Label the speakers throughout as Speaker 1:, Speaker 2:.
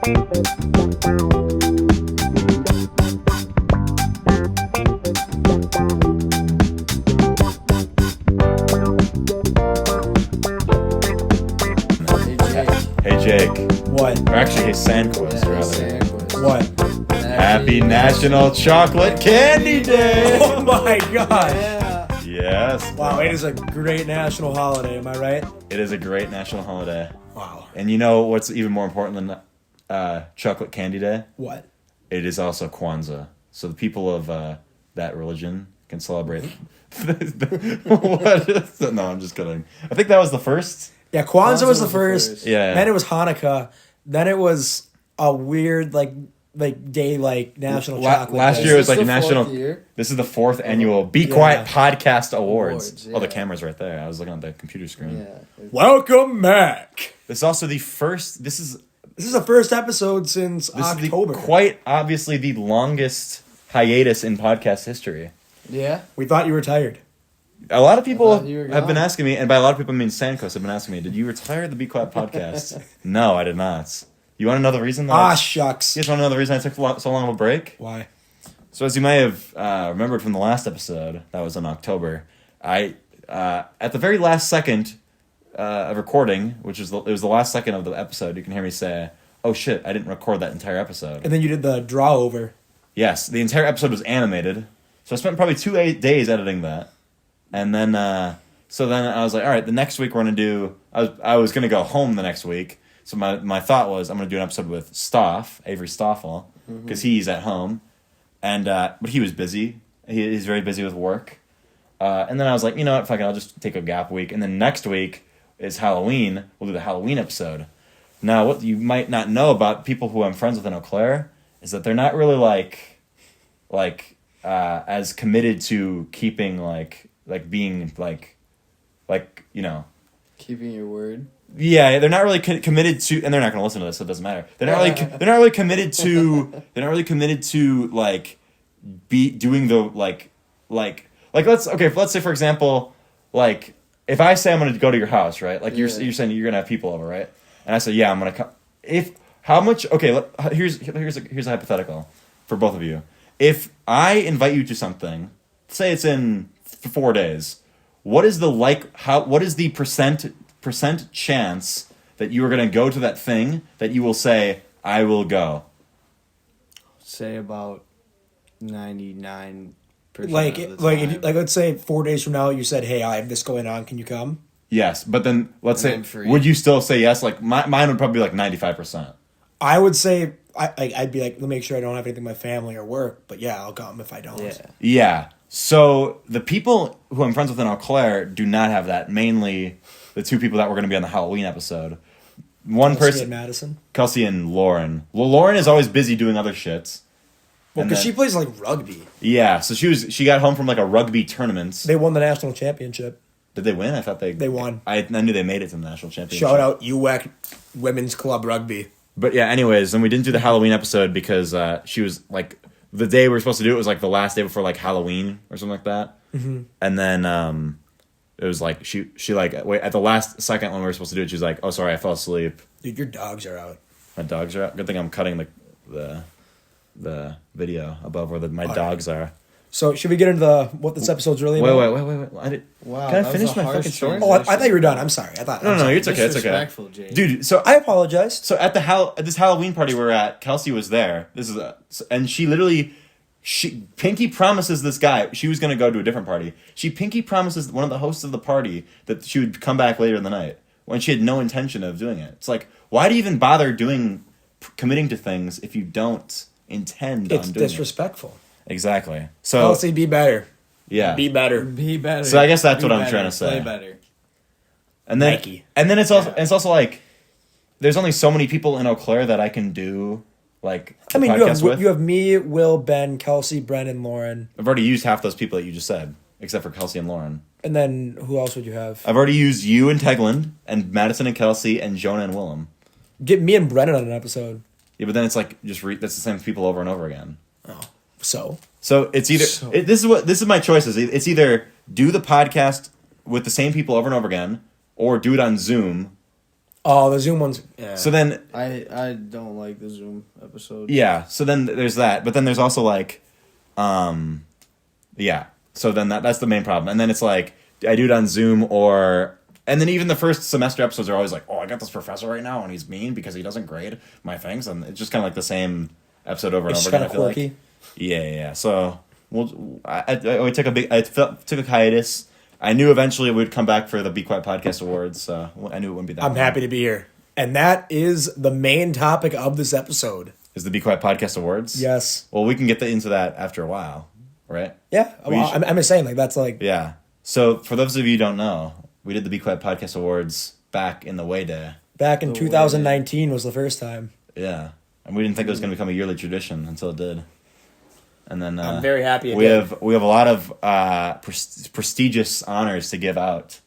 Speaker 1: Hey Jake.
Speaker 2: What?
Speaker 1: Or actually, hey Sandquist,
Speaker 3: Yeah,
Speaker 1: rather.
Speaker 3: Sandquist.
Speaker 2: What?
Speaker 1: Happy National Chocolate Candy Day!
Speaker 2: Oh my gosh!
Speaker 3: Yeah.
Speaker 1: Yes.
Speaker 2: Wow, it is a great national holiday, am I right?
Speaker 1: It is a great national holiday.
Speaker 2: Wow.
Speaker 1: And you know what's even more important than Chocolate Candy Day?
Speaker 2: What?
Speaker 1: It is also Kwanzaa. So the people of that religion can celebrate. What is that? No, I'm just kidding. I think that was the first.
Speaker 2: Yeah, Kwanzaa was the first.
Speaker 1: Yeah.
Speaker 2: Then it was Hanukkah. Then it was a weird day National Chocolate
Speaker 1: Last
Speaker 2: Day.
Speaker 1: year it was
Speaker 3: Is this
Speaker 1: like
Speaker 3: the
Speaker 1: national.
Speaker 3: fourth year?
Speaker 1: This is the fourth annual Be
Speaker 2: Yeah.
Speaker 1: Quiet Podcast Awards.
Speaker 3: Awards,
Speaker 1: Oh, the
Speaker 3: yeah.
Speaker 1: camera's right there. I was looking at the computer screen.
Speaker 3: Yeah.
Speaker 2: Welcome back.
Speaker 1: This is also the first. This is
Speaker 2: The first episode since
Speaker 1: this
Speaker 2: October.
Speaker 1: is quite obviously the longest hiatus in podcast history.
Speaker 3: Yeah.
Speaker 2: We thought you were tired.
Speaker 1: A lot of people
Speaker 3: thought you were
Speaker 1: have been
Speaker 3: gone.
Speaker 1: asking me, and by a lot of people I mean Sandquist have been asking me, did you retire the Be Quiet podcast? No, I did not. You want to know the reason?
Speaker 2: Shucks.
Speaker 1: You guys want to know the reason I took so long of a break?
Speaker 2: Why?
Speaker 1: So as you may have remembered from the last episode, that was in October, I at the very last second of recording, which was it was the last second of the episode, you can hear me say, "Oh shit, I didn't record that entire episode."
Speaker 2: And then you did the draw over.
Speaker 1: Yes, the entire episode was animated, so I spent probably 2 days editing that, and then so then I was like, all right, the next week we're gonna do. I was gonna go home the next week, so my thought was I'm gonna do an episode with Avery Stoffel, because he's at home, and but he was busy. He's very busy with work, and then I was like, you know what, fuck it, I'll just take a gap week, and then next week is Halloween. We'll do the Halloween episode. Now, what you might not know about people who I'm friends with in Eau Claire is that they're not really as committed to keeping being you know.
Speaker 3: Keeping your word.
Speaker 1: Yeah, they're not really committed to, and they're not going to listen to this, so it doesn't matter. They're not really committed to. They're not really committed to be doing the let's say for example if I say I'm going to go to your house, right? You're saying you're going to have people over, right? And I say, yeah, I'm going to come. Here's a hypothetical for both of you. If I invite you to something, say it's in 4 days, what is the percent chance that you are going to go to that thing that you will say, I will go?
Speaker 3: Say about 99%.
Speaker 2: Let's say 4 days from now you said, hey, I have this going on, can you come?
Speaker 1: Yes, but then let's
Speaker 3: And
Speaker 1: say,
Speaker 3: I'm free.
Speaker 1: would you still say yes? Mine would probably be 95%.
Speaker 2: I would say I'd be like, let me make sure I don't have anything with my family or work, but yeah, I'll come if I don't.
Speaker 3: Yeah.
Speaker 1: Yeah. So the people who I'm friends with in Eau Claire do not have that. Mainly the two people that were going to be on the Halloween episode. One
Speaker 2: Kelsey
Speaker 1: person,
Speaker 2: and Madison.
Speaker 1: Kelsey and Lauren. Well, Lauren is always busy doing other shits.
Speaker 2: Well,
Speaker 1: And
Speaker 2: because
Speaker 1: then-
Speaker 2: she plays rugby.
Speaker 1: Yeah, so she got home from a rugby tournament.
Speaker 2: They won the national championship.
Speaker 1: Did they win? I thought they
Speaker 2: won.
Speaker 1: I knew they made it to the national championship.
Speaker 2: Shout out UWAC Women's Club Rugby.
Speaker 1: But yeah, anyways, then we didn't do the Halloween episode because she was the day we were supposed to do it was the last day before Halloween or something like that. Mm-hmm. And then it was she wait at the last second when we were supposed to do it, she was like, "Oh, sorry, I fell asleep."
Speaker 2: Dude, your dogs are out.
Speaker 1: My dogs are out. Good thing I'm cutting the video above where my dogs are.
Speaker 2: So should we get into what this episode's really about?
Speaker 1: Wait.
Speaker 3: Wow.
Speaker 1: Can I
Speaker 3: that
Speaker 1: finish
Speaker 3: was a
Speaker 1: my
Speaker 3: harsh
Speaker 1: fucking story?
Speaker 2: Oh, I thought you were done. I'm sorry.
Speaker 1: No, it's okay. It's okay.
Speaker 3: Disrespectful, Jay.
Speaker 1: Dude, so
Speaker 2: I apologize.
Speaker 1: So at this Halloween party we're at, Kelsey was there. And she literally, pinky promises this guy she was gonna go to a different party. She pinky promises one of the hosts of the party that she would come back later in the night when she had no intention of doing it. It's why do you even bother committing to things if you don't intend on
Speaker 2: It's
Speaker 1: doing
Speaker 2: disrespectful.
Speaker 1: it? Exactly. So
Speaker 2: Kelsey, be better.
Speaker 1: yeah,
Speaker 2: Be better.
Speaker 3: Be better.
Speaker 1: So I guess that's
Speaker 3: Be
Speaker 1: what I'm
Speaker 3: better.
Speaker 1: trying to say.
Speaker 3: Play better.
Speaker 1: and then
Speaker 2: Nike.
Speaker 1: it's also there's only so many people in Eau Claire that I can do the
Speaker 2: I mean,
Speaker 1: podcast with.
Speaker 2: you have me, Will, Ben, Kelsey, Brennan, Lauren,
Speaker 1: I've already used half those people that you just said, except for Kelsey and Lauren.
Speaker 2: and then who else would you have?
Speaker 1: I've already used you and Teigland, and Madison and Kelsey, and Jonah and Willem.
Speaker 2: Get me and Brennan on an episode.
Speaker 1: Yeah, but then it's that's the same people over and over again.
Speaker 2: Oh, so
Speaker 1: So it's either this is my choices. It's either do the podcast with the same people over and over again, or do it on Zoom.
Speaker 2: Oh, the Zoom ones. Yeah.
Speaker 1: So then,
Speaker 3: I don't like the Zoom episode.
Speaker 1: yeah. So then there's that, but then there's also like, yeah. So then that's the main problem, and then it's like I do it on Zoom and then even the first semester episodes are always like, oh, I got this professor right now, and he's mean because he doesn't grade my things, and it's just kind of like the same episode over and
Speaker 2: It's
Speaker 1: over
Speaker 2: kind
Speaker 1: again.
Speaker 2: of
Speaker 1: I feel
Speaker 2: quirky.
Speaker 1: like. Yeah. So I took a hiatus. I knew eventually we would come back for the Be Quiet Podcast Awards, so I knew it wouldn't be that.
Speaker 2: I'm
Speaker 1: long.
Speaker 2: happy to be here. And that is the main topic of this episode.
Speaker 1: Is the Be Quiet Podcast Awards?
Speaker 2: Yes.
Speaker 1: Well, we can get into that after a while, right?
Speaker 2: Yeah. Well, I'm just saying, like, that's like.
Speaker 1: Yeah. So for those of you who don't know, we did the Be Quiet Podcast Awards back in the way day.
Speaker 2: Back in 2019 was the first time.
Speaker 1: Yeah. And we didn't think it was going to become a yearly tradition until it did. And then
Speaker 2: I'm very happy it
Speaker 1: we
Speaker 2: did.
Speaker 1: have a lot of prestigious honors to give out.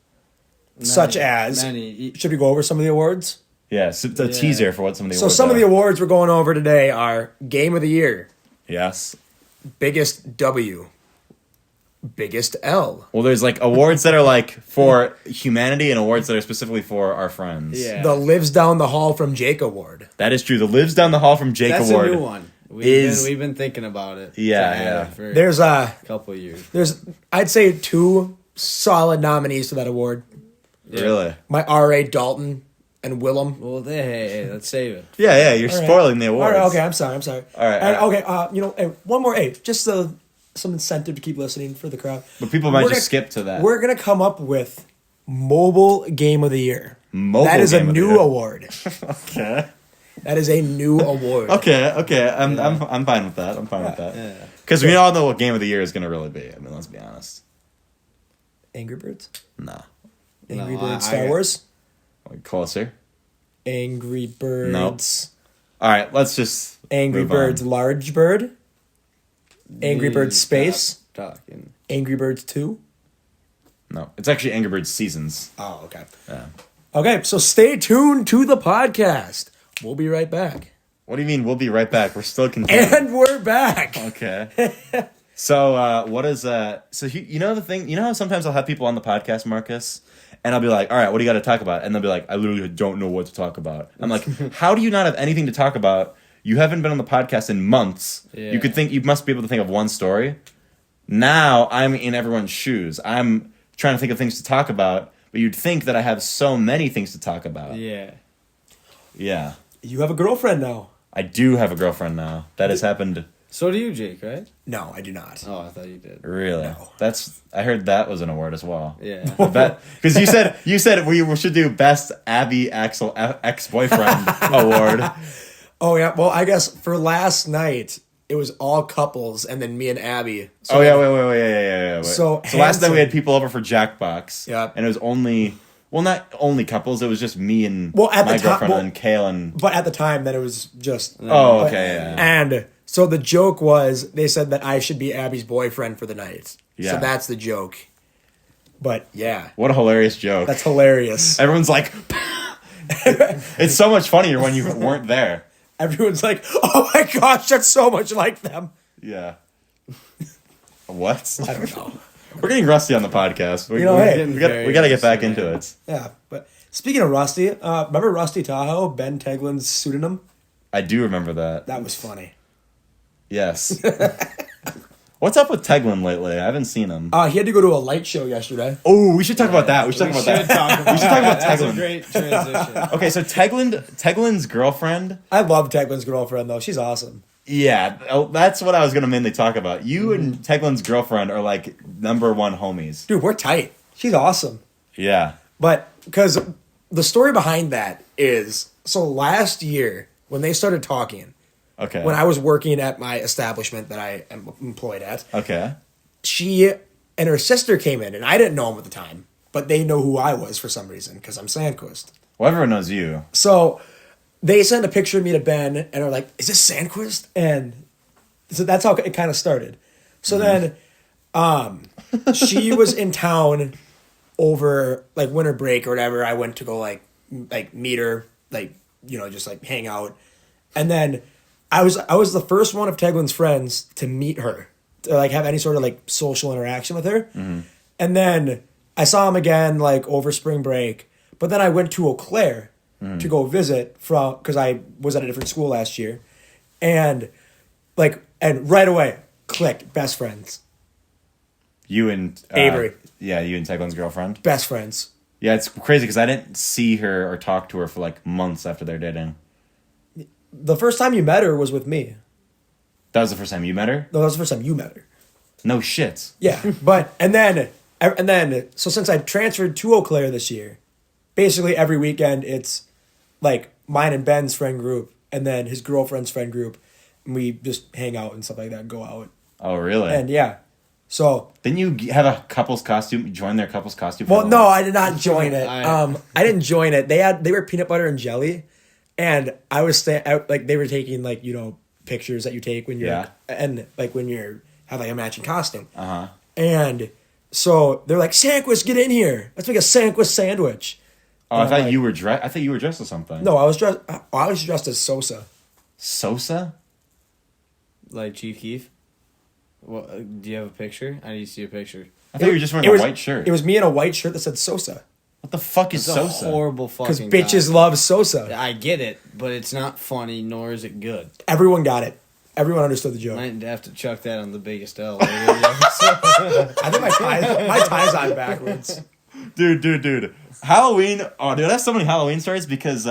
Speaker 2: Such as. Should we go over some of the awards?
Speaker 1: Yeah, so it's a teaser for what some of the
Speaker 2: So
Speaker 1: awards
Speaker 2: some
Speaker 1: are.
Speaker 2: of the awards we're going over today are Game of the Year,
Speaker 1: Yes.
Speaker 2: Biggest W, Biggest L,
Speaker 1: Well, there's like awards that are like for humanity and awards that are specifically for our friends.
Speaker 3: Yeah.
Speaker 2: the Lives Down the Hall from Jake Award.
Speaker 1: That is true. The Lives Down the Hall from Jake
Speaker 3: That's
Speaker 1: Award.
Speaker 3: a new one. We've been thinking about it.
Speaker 1: Yeah.
Speaker 3: For
Speaker 2: There's
Speaker 3: a couple of years.
Speaker 2: I'd say 2 solid nominees for that award.
Speaker 1: Really?
Speaker 2: My R.A. Dalton and Willem.
Speaker 3: Well, hey, let's save it.
Speaker 1: Yeah, you're
Speaker 2: All right.
Speaker 1: spoiling the
Speaker 2: All
Speaker 1: awards.
Speaker 2: right, okay, I'm sorry.
Speaker 1: All right,
Speaker 2: And,
Speaker 1: all right.
Speaker 2: okay, hey, one more, just some incentive to keep listening for the crowd.
Speaker 1: But people might
Speaker 2: We're
Speaker 1: just
Speaker 2: gonna-
Speaker 1: skip to that.
Speaker 2: We're gonna come up with Mobile Game of the Year.
Speaker 1: Mobile
Speaker 2: that is
Speaker 1: Game
Speaker 2: a
Speaker 1: of the
Speaker 2: new
Speaker 1: Year.
Speaker 2: award.
Speaker 1: Okay.
Speaker 2: That is a new award.
Speaker 1: Okay. I'm fine with that. I'm fine with that.
Speaker 3: Yeah.
Speaker 1: Because we all know what Game of the Year is going to really be. I mean, let's be honest.
Speaker 2: Angry Birds.
Speaker 1: No.
Speaker 2: Angry
Speaker 3: No,
Speaker 2: Birds.
Speaker 3: I-
Speaker 2: Star Wars.
Speaker 1: Like closer.
Speaker 2: Angry Birds.
Speaker 1: All right, let's just
Speaker 2: Angry
Speaker 1: move
Speaker 2: Birds.
Speaker 1: on.
Speaker 2: Large Bird. Angry Birds Space.
Speaker 3: Talking.
Speaker 2: Angry Birds 2.
Speaker 1: No, it's actually Angry Birds Seasons.
Speaker 2: Oh, okay.
Speaker 1: Yeah.
Speaker 2: Okay, so stay tuned to the podcast. We'll be right back.
Speaker 1: What do you mean? We'll be right back. We're still continuing.
Speaker 2: And we're back.
Speaker 1: Okay. So, what is so you know the thing, you know how sometimes I'll have people on the podcast, Marcus, and I'll be like, all right, what do you got to talk about? And they'll be like, I literally don't know what to talk about. I'm like, how do you not have anything to talk about? You haven't been on the podcast in months.
Speaker 3: Yeah.
Speaker 1: You could think, you must be able to think of one story. Now I'm in everyone's shoes. I'm trying to think of things to talk about, but you'd think that I have so many things to talk about.
Speaker 3: Yeah.
Speaker 1: Yeah.
Speaker 2: You have a girlfriend now.
Speaker 1: I do have a girgirlfriend now. That has happened.
Speaker 3: So do you, Jake, right?
Speaker 2: No, I do not.
Speaker 3: Oh, I thought you did.
Speaker 1: Really?
Speaker 2: No.
Speaker 1: I heard that was an award as well.
Speaker 3: Yeah.
Speaker 1: Because you said we should do best Abby Axel ex-boyfriend award.
Speaker 2: Oh, yeah. Well, I guess for last night, it was all couples and then me and Abby. So
Speaker 1: Oh yeah, wait.
Speaker 2: So
Speaker 1: last night
Speaker 2: handsome.
Speaker 1: we had people over for Jackbox.
Speaker 2: Yep.
Speaker 1: And it was only, well, not only couples. It was just me and
Speaker 2: Well, at
Speaker 1: my
Speaker 2: the time-
Speaker 1: girlfriend
Speaker 2: well-
Speaker 1: and Kale and.
Speaker 2: But at the time, then it was just.
Speaker 1: Oh, okay. Yeah.
Speaker 2: And so the joke was they said that I should be Abby's boyfriend for the night.
Speaker 1: Yeah.
Speaker 2: So that's the joke. But yeah,
Speaker 1: What a hilarious joke.
Speaker 2: that's hilarious.
Speaker 1: Everyone's like, it's so much funnier when you weren't there.
Speaker 2: Everyone's like, oh my gosh, that's so much like them.
Speaker 1: Yeah. What?
Speaker 2: I don't know.
Speaker 1: We're getting rusty on the podcast.
Speaker 2: You know, hey.
Speaker 1: we got to get back into it.
Speaker 2: Yeah. But speaking of Rusty, remember Rusty Tahoe, Ben Teigland's pseudonym?
Speaker 1: I do remember that.
Speaker 2: That was funny.
Speaker 1: Yes. What's up with Teigland lately? I haven't seen him.
Speaker 2: He had to go to a light show yesterday.
Speaker 1: Oh, we should talk about that. We should talk about that.
Speaker 3: We should
Speaker 1: talk about
Speaker 3: That's
Speaker 1: Teigland.
Speaker 3: a great transition.
Speaker 1: Okay, so Teigland's girlfriend.
Speaker 2: I love Teigland's girlfriend, though. She's awesome.
Speaker 1: Yeah, that's what I was gonna mainly talk about. You and Teigland's girlfriend are like #1 homies.
Speaker 2: Dude, we're tight. She's awesome.
Speaker 1: Yeah.
Speaker 2: But because the story behind that is, so last year when they started talking,
Speaker 1: Okay.
Speaker 2: when I was working at my establishment that I am employed at,
Speaker 1: Okay.
Speaker 2: she and her sister came in, and I didn't know them at the time, but they know who I was for some reason because I'm Sandquist.
Speaker 1: Well, everyone knows you.
Speaker 2: So they sent a picture of me to Ben and are like, "Is this Sandquist?" And so that's how it kind of started. So then, she was in town over like winter break or whatever. I went to go like meet her, like, you know, just like hang out, and then I was the first one of Teigland's friends to meet her, to like have any sort of like social interaction with her, and then I saw him again like over spring break. But then I went to Eau Claire, to go visit because I was at a different school last year, and right away, click, best friends,
Speaker 1: You and
Speaker 2: Avery.
Speaker 1: Yeah, you and Teigland's girlfriend.
Speaker 2: best friends.
Speaker 1: Yeah, it's crazy because I didn't see her or talk to her for like months after their dating.
Speaker 2: The first time you met her was with me.
Speaker 1: That was the first time you met her?
Speaker 2: No, that was the first time you met her.
Speaker 1: No shit.
Speaker 2: Yeah, and then so since I transferred to Eau Claire this year, basically every weekend it's like mine and Ben's friend group, and then his girlfriend's friend group, and we just hang out and stuff like that, go out,
Speaker 1: Oh, really?
Speaker 2: and yeah. So
Speaker 1: Didn't you have a couple's costume? Join their couple's costume?
Speaker 2: well, no, I did not join it.
Speaker 3: I-
Speaker 2: I didn't join it. They were peanut butter and jelly, and I was like they were taking like pictures that you take when you're and like when you're have like a matching costume. And so they're like, Sandquist, get in here. Let's make a Sandquist sandwich.
Speaker 1: Oh, I
Speaker 2: And I'm
Speaker 1: thought
Speaker 2: like-
Speaker 1: you were dressed. I thought you were dressed as something.
Speaker 2: No, I was dressed as Sosa.
Speaker 1: Sosa?
Speaker 3: Like Chief Keef. Well, do you have a picture? I need to see a picture.
Speaker 1: I thought you were just wearing
Speaker 2: It
Speaker 1: a
Speaker 2: was-
Speaker 1: white shirt.
Speaker 2: It was me in a white shirt that said Sosa.
Speaker 1: What the fuck is
Speaker 3: It's a
Speaker 1: Sosa?
Speaker 3: horrible
Speaker 2: Because
Speaker 3: fucking
Speaker 2: bitches
Speaker 3: guy.
Speaker 2: love Sosa.
Speaker 3: I get it, but it's not funny, nor is it good.
Speaker 2: Everyone got it. Everyone understood the joke.
Speaker 3: Might have to chuck that on the biggest L. later in the episode.
Speaker 2: I think my tie's on backwards.
Speaker 1: Dude. Halloween. Oh, dude, I have so many Halloween stories because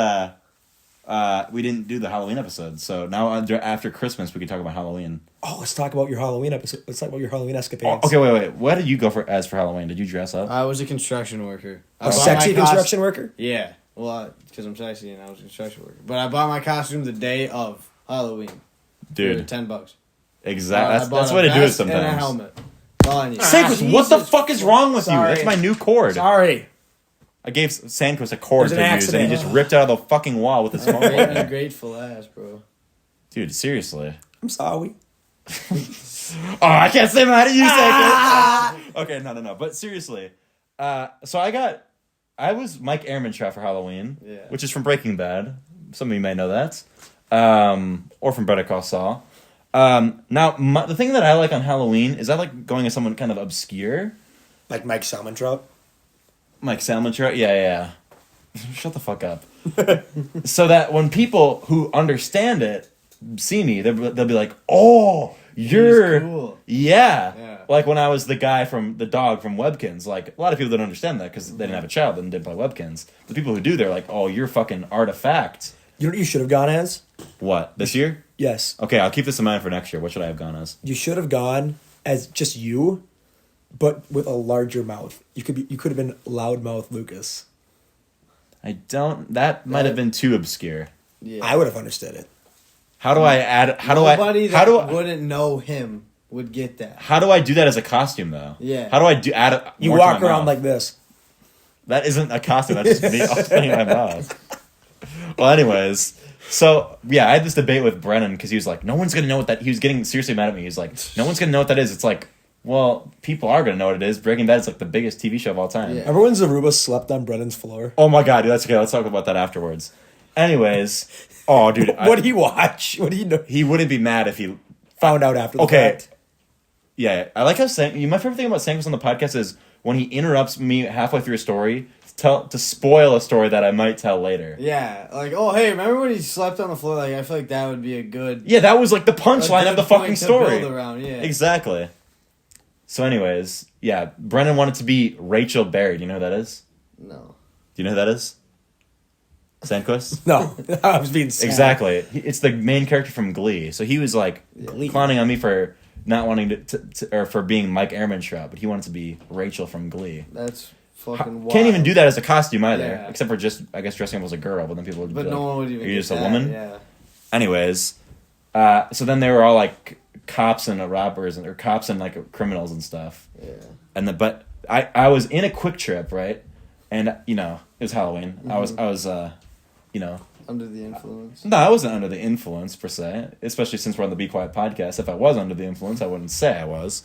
Speaker 1: we didn't do the Halloween episode. So now after Christmas, we can talk about Halloween.
Speaker 2: Oh, let's talk about your Halloween episode. Let's talk about your Halloween escapades.
Speaker 1: Oh, okay, wait. What did you go for Halloween? Did you dress up?
Speaker 3: I was a construction worker.
Speaker 2: A sexy construction worker?
Speaker 3: Yeah. Well, because I'm sexy and I was a construction worker. But I bought my costume the day of Halloween. For
Speaker 1: Dude,
Speaker 3: $10.
Speaker 1: exactly.
Speaker 3: I bought
Speaker 1: That's
Speaker 3: a
Speaker 1: the way to do it
Speaker 3: vest and a
Speaker 1: sometimes.
Speaker 3: helmet. All I need.
Speaker 1: Sandquist, what the
Speaker 2: Jesus
Speaker 1: fuck is wrong with you?
Speaker 2: Sorry.
Speaker 1: That's my new cord.
Speaker 2: Sorry.
Speaker 1: I gave Sandquist a cord
Speaker 2: It was
Speaker 1: to
Speaker 2: an
Speaker 1: use, and he
Speaker 2: accident.
Speaker 1: just ripped out of the fucking wall with his phone.
Speaker 3: Great,
Speaker 1: in it.
Speaker 3: grateful ass, bro.
Speaker 1: Dude, seriously.
Speaker 2: I'm sorry.
Speaker 1: Oh, I can't say that to you, Sandquist. Okay, no. But seriously, so I was Mike Ehrmantraut for Halloween,
Speaker 3: Yeah.
Speaker 1: which is from Breaking Bad. Some of you may know that, or from Better Call Saul. Now, the thing that I like on Halloween is I like going as someone kind of obscure.
Speaker 2: Like Mike Salmontrout.
Speaker 1: Mike Salmontrout, yeah. Shut the fuck up. So that when people who understand it see me, they'll be like, "Oh, you're
Speaker 3: cool."
Speaker 1: Yeah. Like when I was the guy from the dog from Webkins. Like a lot of people don't understand that because they didn't have a child and didn't play Webkins. The people who do, they're like, "Oh, you're fucking artifact."
Speaker 2: You know what you should have gone as?
Speaker 1: What, this year?
Speaker 2: Yes.
Speaker 1: Okay, I'll keep this in mind for next year. What should I have gone as?
Speaker 2: You should have gone as just you, but with a larger mouth. You could have been Loudmouth Lukas.
Speaker 1: That might have been too obscure.
Speaker 3: Yeah.
Speaker 2: I would have understood it.
Speaker 1: How do I add?
Speaker 3: Nobody
Speaker 1: How do I?
Speaker 3: wouldn't know him would get that.
Speaker 1: How do I do that as a costume though?
Speaker 3: Yeah.
Speaker 1: How do I add it?
Speaker 2: You
Speaker 1: more to
Speaker 2: walk
Speaker 1: my
Speaker 2: around
Speaker 1: mouth?
Speaker 2: like this.
Speaker 1: That isn't a costume. That's just me opening my mouth. Well, anyways, so yeah, I had this debate with Brennan because he was like, "No one's gonna know what that." He was getting seriously mad at me. He was like, "No one's gonna know what that is." It's like, well, people are gonna know what it is. Breaking Bad is like the biggest TV show of all time.
Speaker 3: Yeah.
Speaker 2: Remember when Zaruba slept on Brennan's floor?
Speaker 1: Oh my god, dude, that's okay. Let's talk about that afterwards. Anyways, oh dude,
Speaker 2: What did he watch? What do you know?
Speaker 1: he wouldn't be mad if he.
Speaker 2: Found out after the
Speaker 1: Okay.
Speaker 2: fact.
Speaker 1: Yeah, I like how my favorite thing about Sandquist on the podcast is when he interrupts me halfway through a story to spoil a story that I might tell later.
Speaker 3: Yeah, like, oh, hey, remember when he slept on the floor? Like, I feel like that would be a good...
Speaker 1: Yeah, that was like the
Speaker 3: a
Speaker 1: punchline of
Speaker 3: good
Speaker 1: the fucking
Speaker 3: point to
Speaker 1: story.
Speaker 3: build around, yeah.
Speaker 1: Exactly. So, anyways, yeah, Brennan wanted to be Rachel Berry. Do you know who that is?
Speaker 3: No.
Speaker 1: Do you know who that is? Sandquist?
Speaker 2: No, I was being sad.
Speaker 1: Exactly. It's the main character from Glee. So he was like clowning on me for not wanting to or for being Mike Ehrmantraut, but he wanted to be Rachel from Glee.
Speaker 3: That's fucking wild.
Speaker 1: Can't even do that as a costume either,
Speaker 3: Yeah.
Speaker 1: except for just, I guess, dressing up as a girl, but then people would
Speaker 3: But
Speaker 1: be
Speaker 3: no
Speaker 1: like,
Speaker 3: one would even
Speaker 1: are you
Speaker 3: get
Speaker 1: just a
Speaker 3: that,
Speaker 1: woman?
Speaker 3: Yeah.
Speaker 1: Anyways, so then they were all like cops and robbers or cops and like criminals and stuff.
Speaker 3: Yeah.
Speaker 1: But I was in a Quick Trip, right? And it was Halloween.
Speaker 3: Mm-hmm.
Speaker 1: I was
Speaker 3: Under the influence.
Speaker 1: no, I wasn't under the influence per se, especially since we're on the Be Quiet podcast. If I was under the influence, I wouldn't say I was.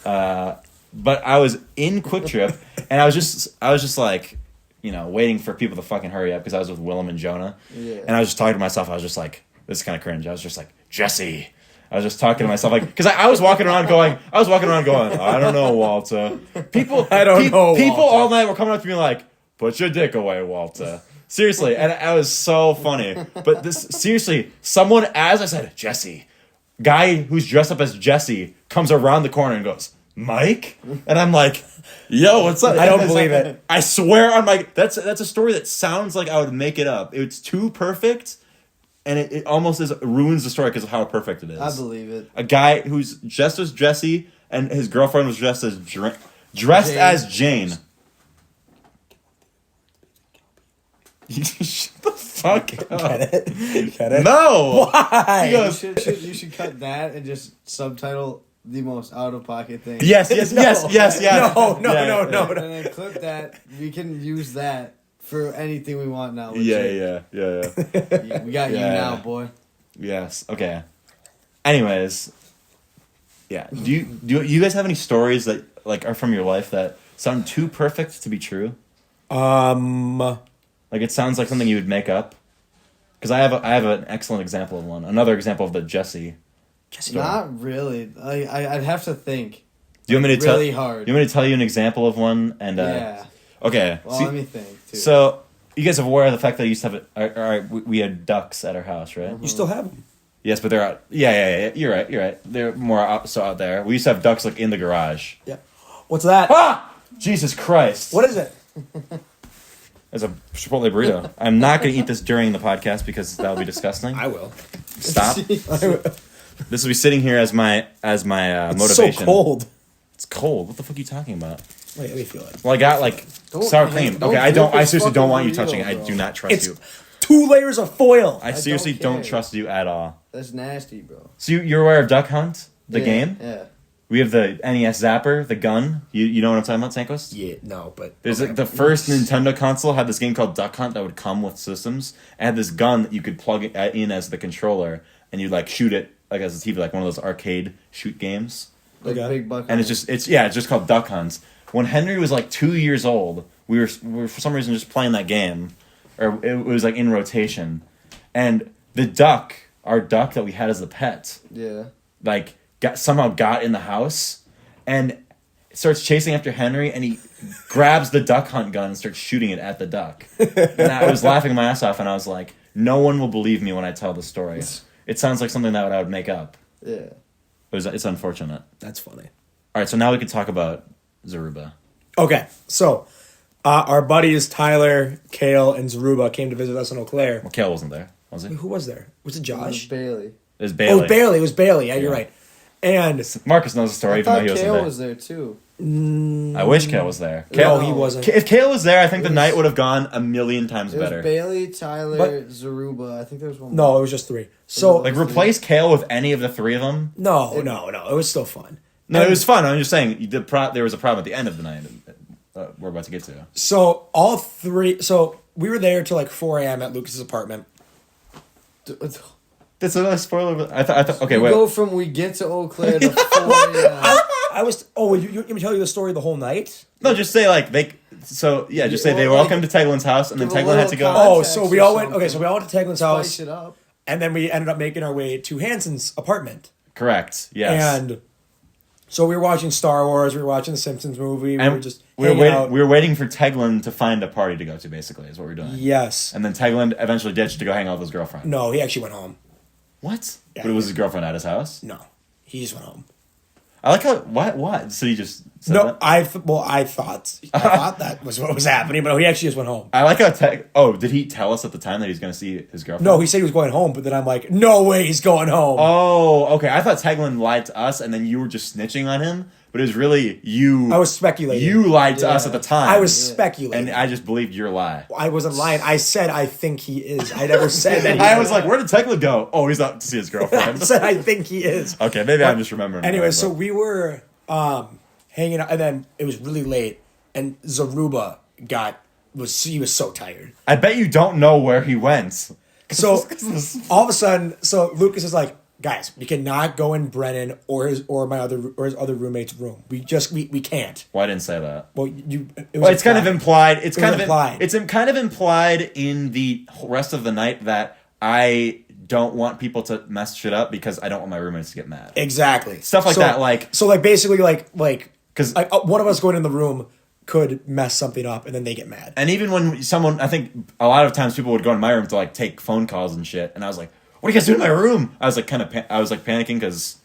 Speaker 1: But I was in Quick Trip, and I was just like, waiting for people to fucking hurry up because I was with Willem and Jonah.
Speaker 3: Yeah.
Speaker 1: And I was just talking to myself. I was just like, this is kind of cringe. I was just like, Jesse. I was just talking to myself like, because I was walking around going, I don't know, Walter. People
Speaker 2: know,
Speaker 1: People
Speaker 2: Walter.
Speaker 1: all night were coming up to me like, put your dick away, Walter. Seriously, and it was so funny. But this, seriously, someone, as I said, Jesse, guy who's dressed up as Jesse comes around the corner and goes, Mike? And I'm like, yo, what's up?
Speaker 2: I don't believe it.
Speaker 1: I swear on my, that's a story that sounds like I would make it up. It's too perfect, and it almost ruins the story because of how perfect it is.
Speaker 3: I believe it.
Speaker 1: A guy who's dressed as Jesse, and his girlfriend was dressed as Jane. Shut the fuck up.
Speaker 2: Get it?
Speaker 1: No!
Speaker 2: Why?
Speaker 1: He goes,
Speaker 3: You should cut that and just subtitle the most out of pocket thing.
Speaker 1: yes.
Speaker 2: No,
Speaker 1: Yeah.
Speaker 2: no.
Speaker 3: And then clip that. We can use that for anything we want now.
Speaker 1: Yeah.
Speaker 3: We got you now, boy.
Speaker 1: Yes. Okay. Anyways, yeah. Do you guys have any stories that like are from your life that sound too perfect to be true? Like it sounds like something you would make up. Because I have an excellent example of one. Another example of the Jesse.
Speaker 3: Not really. I'd have to think.
Speaker 1: Do you want me to
Speaker 3: really hard?
Speaker 1: You want me to tell you an example of one? And
Speaker 3: Yeah.
Speaker 1: Okay.
Speaker 3: Well, let me think too.
Speaker 1: So you guys are aware of the fact that I used to have all right. We had ducks at our house, right?
Speaker 2: You still have them.
Speaker 1: Yes, but they're out. Yeah. You're right. They're more out there. We used to have ducks like in the garage.
Speaker 2: Yeah. What's that?
Speaker 1: Ah! Jesus Christ!
Speaker 2: What is it?
Speaker 1: It's a Chipotle burrito. I'm not going to eat this during the podcast because that will be disgusting.
Speaker 2: I will.
Speaker 1: Stop. This will be sitting here as my
Speaker 2: It's
Speaker 1: motivation.
Speaker 2: so cold.
Speaker 1: It's cold. What the fuck are you talking about?
Speaker 2: Wait, let me feel it.
Speaker 1: Well, I got like sour cream.
Speaker 3: don't
Speaker 1: Okay, I don't.
Speaker 3: flip
Speaker 1: I
Speaker 3: this
Speaker 1: seriously don't
Speaker 3: fucking
Speaker 1: want you
Speaker 3: burrito,
Speaker 1: touching it. I
Speaker 3: bro.
Speaker 1: do not trust
Speaker 2: It's
Speaker 1: you.
Speaker 2: 2 layers of foil.
Speaker 1: I seriously
Speaker 3: don't
Speaker 1: don't
Speaker 3: care.
Speaker 1: trust you at all.
Speaker 3: That's nasty, bro.
Speaker 1: So you're aware of Duck Hunt, the
Speaker 3: Yeah,
Speaker 1: game?
Speaker 3: Yeah.
Speaker 1: We have the NES Zapper, the gun. You know what I'm talking about, Sandquist?
Speaker 2: Yeah, no, but
Speaker 1: There's
Speaker 2: okay.
Speaker 1: like the first Nintendo console had this game called Duck Hunt that would come with systems. It had this gun that you could plug it in as the controller, and you'd like shoot it like as a TV, like one of those arcade shoot games.
Speaker 3: Like
Speaker 2: Okay.
Speaker 3: big buck.
Speaker 1: And it's just called Duck Hunt. When Henry was like 2 years old, we were for some reason just playing that game, or it was like in rotation, and the duck, our duck that we had as a pet,
Speaker 3: Yeah.
Speaker 1: like somehow got in the house and starts chasing after Henry, and he grabs the duck hunt gun and starts shooting it at the duck. And I was laughing my ass off, and I was like, no one will believe me when I tell the story. It sounds like something that I would make up.
Speaker 3: Yeah.
Speaker 1: It's unfortunate.
Speaker 2: That's funny.
Speaker 1: All right, so now we can talk about Zaruba.
Speaker 2: Okay, so our buddies Tyler, Kale, and Zaruba came to visit us in Eau Claire.
Speaker 1: Well, Kale wasn't there, was he?
Speaker 2: Who was there? Was it Josh?
Speaker 3: Bailey.
Speaker 1: It was
Speaker 2: Oh,
Speaker 1: Bailey.
Speaker 2: it was Bailey. It was Bailey. Yeah, you're
Speaker 1: Yeah.
Speaker 2: right. And
Speaker 1: Marcus knows the story,
Speaker 3: I
Speaker 1: even though
Speaker 3: thought
Speaker 1: he wasn't
Speaker 3: Kale
Speaker 1: there.
Speaker 3: was there too.
Speaker 1: I wish Kale was there.
Speaker 2: no,
Speaker 1: Kale,
Speaker 2: he wasn't.
Speaker 1: If Kale was there, I think the
Speaker 3: was-
Speaker 1: night would have gone a million times
Speaker 3: It was
Speaker 1: better.
Speaker 3: Bailey, Tyler,
Speaker 2: But-
Speaker 3: Zaruba. I think there was one.
Speaker 2: No, it was just 3. So
Speaker 1: Like, replace Kale with any of the three of them.
Speaker 2: no. It was still fun.
Speaker 1: No,
Speaker 2: And
Speaker 1: it was fun. I'm just saying there was a problem at the end of the night. We're about to get to.
Speaker 2: So all 3. So we were there till like 4 a.m. at Lucas's apartment.
Speaker 1: That's another spoiler. But I thought. Okay,
Speaker 3: We
Speaker 1: wait.
Speaker 3: go from we get to Eau Claire to 4 a.m.
Speaker 2: I was. Oh, you let me tell you the story the whole night.
Speaker 1: No, just say like they. So yeah, just say they
Speaker 3: Well,
Speaker 1: welcome to Teigland's house, and then
Speaker 3: give a
Speaker 1: Teigland had to go.
Speaker 3: little
Speaker 2: Oh,
Speaker 3: Context
Speaker 2: so we
Speaker 3: or
Speaker 2: all went. Okay,
Speaker 3: something.
Speaker 2: so we all went to Teigland's
Speaker 3: Spice
Speaker 2: house,
Speaker 3: it up.
Speaker 2: and then we ended up making our way to Hanson's apartment.
Speaker 1: Correct. Yes.
Speaker 2: And so we were watching Star Wars. We were watching the Simpsons movie. We
Speaker 1: And
Speaker 2: were just
Speaker 1: we were
Speaker 2: hanging out.
Speaker 1: we were waiting for Teigland to find a party to go to. Basically, is what we were doing.
Speaker 2: Yes.
Speaker 1: And then Teigland eventually ditched to go hang out with his girlfriend.
Speaker 2: No, he actually went home.
Speaker 1: What?
Speaker 2: Yeah.
Speaker 1: But it was his girlfriend at his house.
Speaker 2: No, he just went home.
Speaker 1: I like how what? So he just said
Speaker 2: No,
Speaker 1: that?
Speaker 2: I thought that was what was happening, but he actually just went home.
Speaker 1: I like how did he tell us at the time that he's going to see his girlfriend?
Speaker 2: No, he said he was going home, but then I'm like, no way, he's going home.
Speaker 1: Oh, okay. I thought Teigland lied to us, and then you were just snitching on him. But it was really you.
Speaker 2: I was speculating.
Speaker 1: You lied to us
Speaker 3: Yeah.
Speaker 1: at the time.
Speaker 2: I was speculating.
Speaker 1: and I just believed your lie.
Speaker 2: I wasn't lying. I said I think he is. I never said that.
Speaker 1: I was like, where did Teigland go? Oh, he's out to see his
Speaker 2: I
Speaker 1: girlfriend.
Speaker 2: said I think he is.
Speaker 1: Okay, maybe I'm just remembering.
Speaker 2: Anyway,
Speaker 1: wrong,
Speaker 2: so
Speaker 1: but-
Speaker 2: we were hanging out, and then it was really late, and Zaruba he was so tired.
Speaker 1: I bet you don't know where he went.
Speaker 2: So all of a sudden, so Lucas is like, guys, we cannot go in Brennan or his other roommate's room. We can't.
Speaker 1: Well, I didn't say that.
Speaker 2: Well, it was
Speaker 1: Well, it's kind of implied. It's
Speaker 2: was
Speaker 1: kind of
Speaker 2: implied.
Speaker 1: It's kind of implied in the rest of the night that I don't want people to mess shit up because I don't want my roommates to get mad.
Speaker 2: Exactly.
Speaker 1: Stuff like that, like-
Speaker 2: so, like basically, like
Speaker 1: 'Cause-
Speaker 2: one of us going in the room, could mess something up, and then they get mad.
Speaker 1: And even when someone, I think a lot of times people would go in my room to like take phone calls and shit, and I was like, "What are you guys doing in my room?" I was like panicking because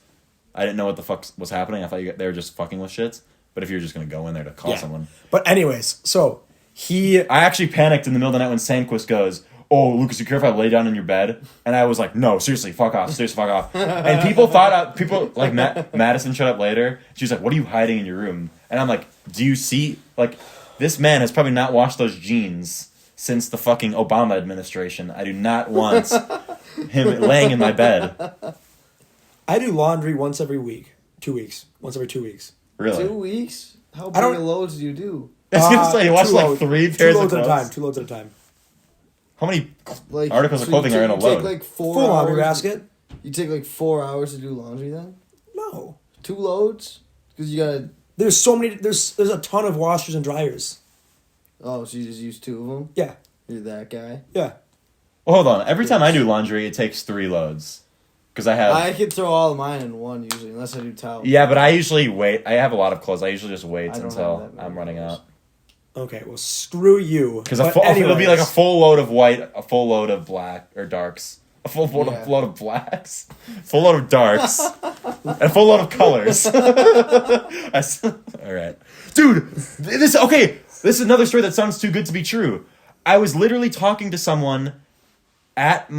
Speaker 1: I didn't know what the fuck was happening. I thought they were just fucking with shit. But if you're just gonna go in there to call someone,
Speaker 2: but anyways, so I
Speaker 1: actually panicked in the middle of the night when Sandquist goes, "Oh, Lukas, you care if I lay down in your bed?" And I was like, "No, seriously, fuck off, fuck off." And people like Madison showed up later. She was like, "What are you hiding in your room?" And I'm like, "Do you see like this man has probably not washed those jeans since the fucking Obama administration. I do not want him laying in my bed."
Speaker 2: I do laundry once every week, 2 weeks, once every 2 weeks.
Speaker 1: Really?
Speaker 3: 2 weeks? How big of loads do you do?
Speaker 1: I was gonna say you watch like 3 pairs of clothes.
Speaker 2: 2 loads at a time.
Speaker 1: How many articles of clothing are in a load?
Speaker 3: Take like
Speaker 2: full laundry basket.
Speaker 3: You take like 4 hours to do laundry then?
Speaker 2: No.
Speaker 3: 2 loads? Because you gotta.
Speaker 2: There's so many. There's a ton of washers and dryers.
Speaker 3: Oh, so you just use 2 of them?
Speaker 2: Yeah.
Speaker 3: You're that guy.
Speaker 2: Yeah.
Speaker 1: Well, hold on. Every time I do laundry, it takes 3 loads. Because I
Speaker 3: could throw all of mine in one usually, unless I do towels.
Speaker 1: Yeah, but I usually wait. I have a lot of clothes. I usually just wait until I'm running out.
Speaker 2: Okay, well, screw you.
Speaker 1: Because it'll be like a full load of white, a full load of black, or darks. A full load of blacks. Full load of darks. And a full load of colors. Alright. Dude, this is another story that sounds too good to be true. I was literally talking to someone at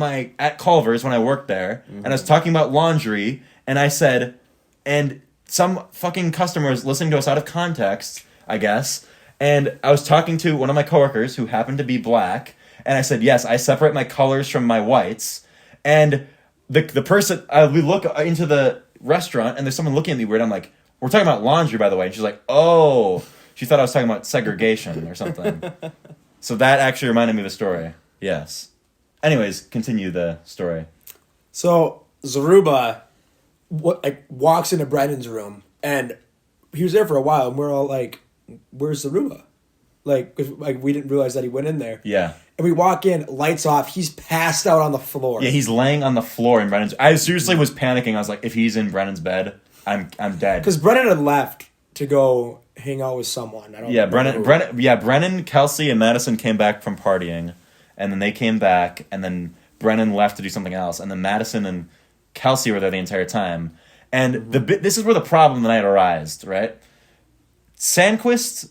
Speaker 1: Culver's when I worked there, and I was talking about laundry, and I said, and some fucking customer was listening to us out of context, I guess, and I was talking to one of my coworkers who happened to be black, and I said, yes, I separate my colors from my whites, and the person, we look into the restaurant, and there's someone looking at me weird. I'm like, we're talking about laundry, by the way, and she's like, oh, she thought I was talking about segregation or something. So that actually reminded me of a story. Yes. Anyways, continue the story.
Speaker 2: So Zaruba walks into Brendan's room, and he was there for a while, and we're all like, "Where's Zaruba?" Like we didn't realize that he went in there.
Speaker 1: Yeah.
Speaker 2: And we walk in, lights off. He's passed out on the floor.
Speaker 1: Yeah, he's laying on the floor in Brennan's. I seriously was panicking. I was like, if he's in Brennan's bed, I'm dead.
Speaker 2: Because Brennan had left to go hang out with someone.
Speaker 1: Brennan, Kelsey, and Madison came back from partying. And then they came back, and then Brennan left to do something else. And then Madison and Kelsey were there the entire time. And this is where the problem tonight arose, right? Sandquist,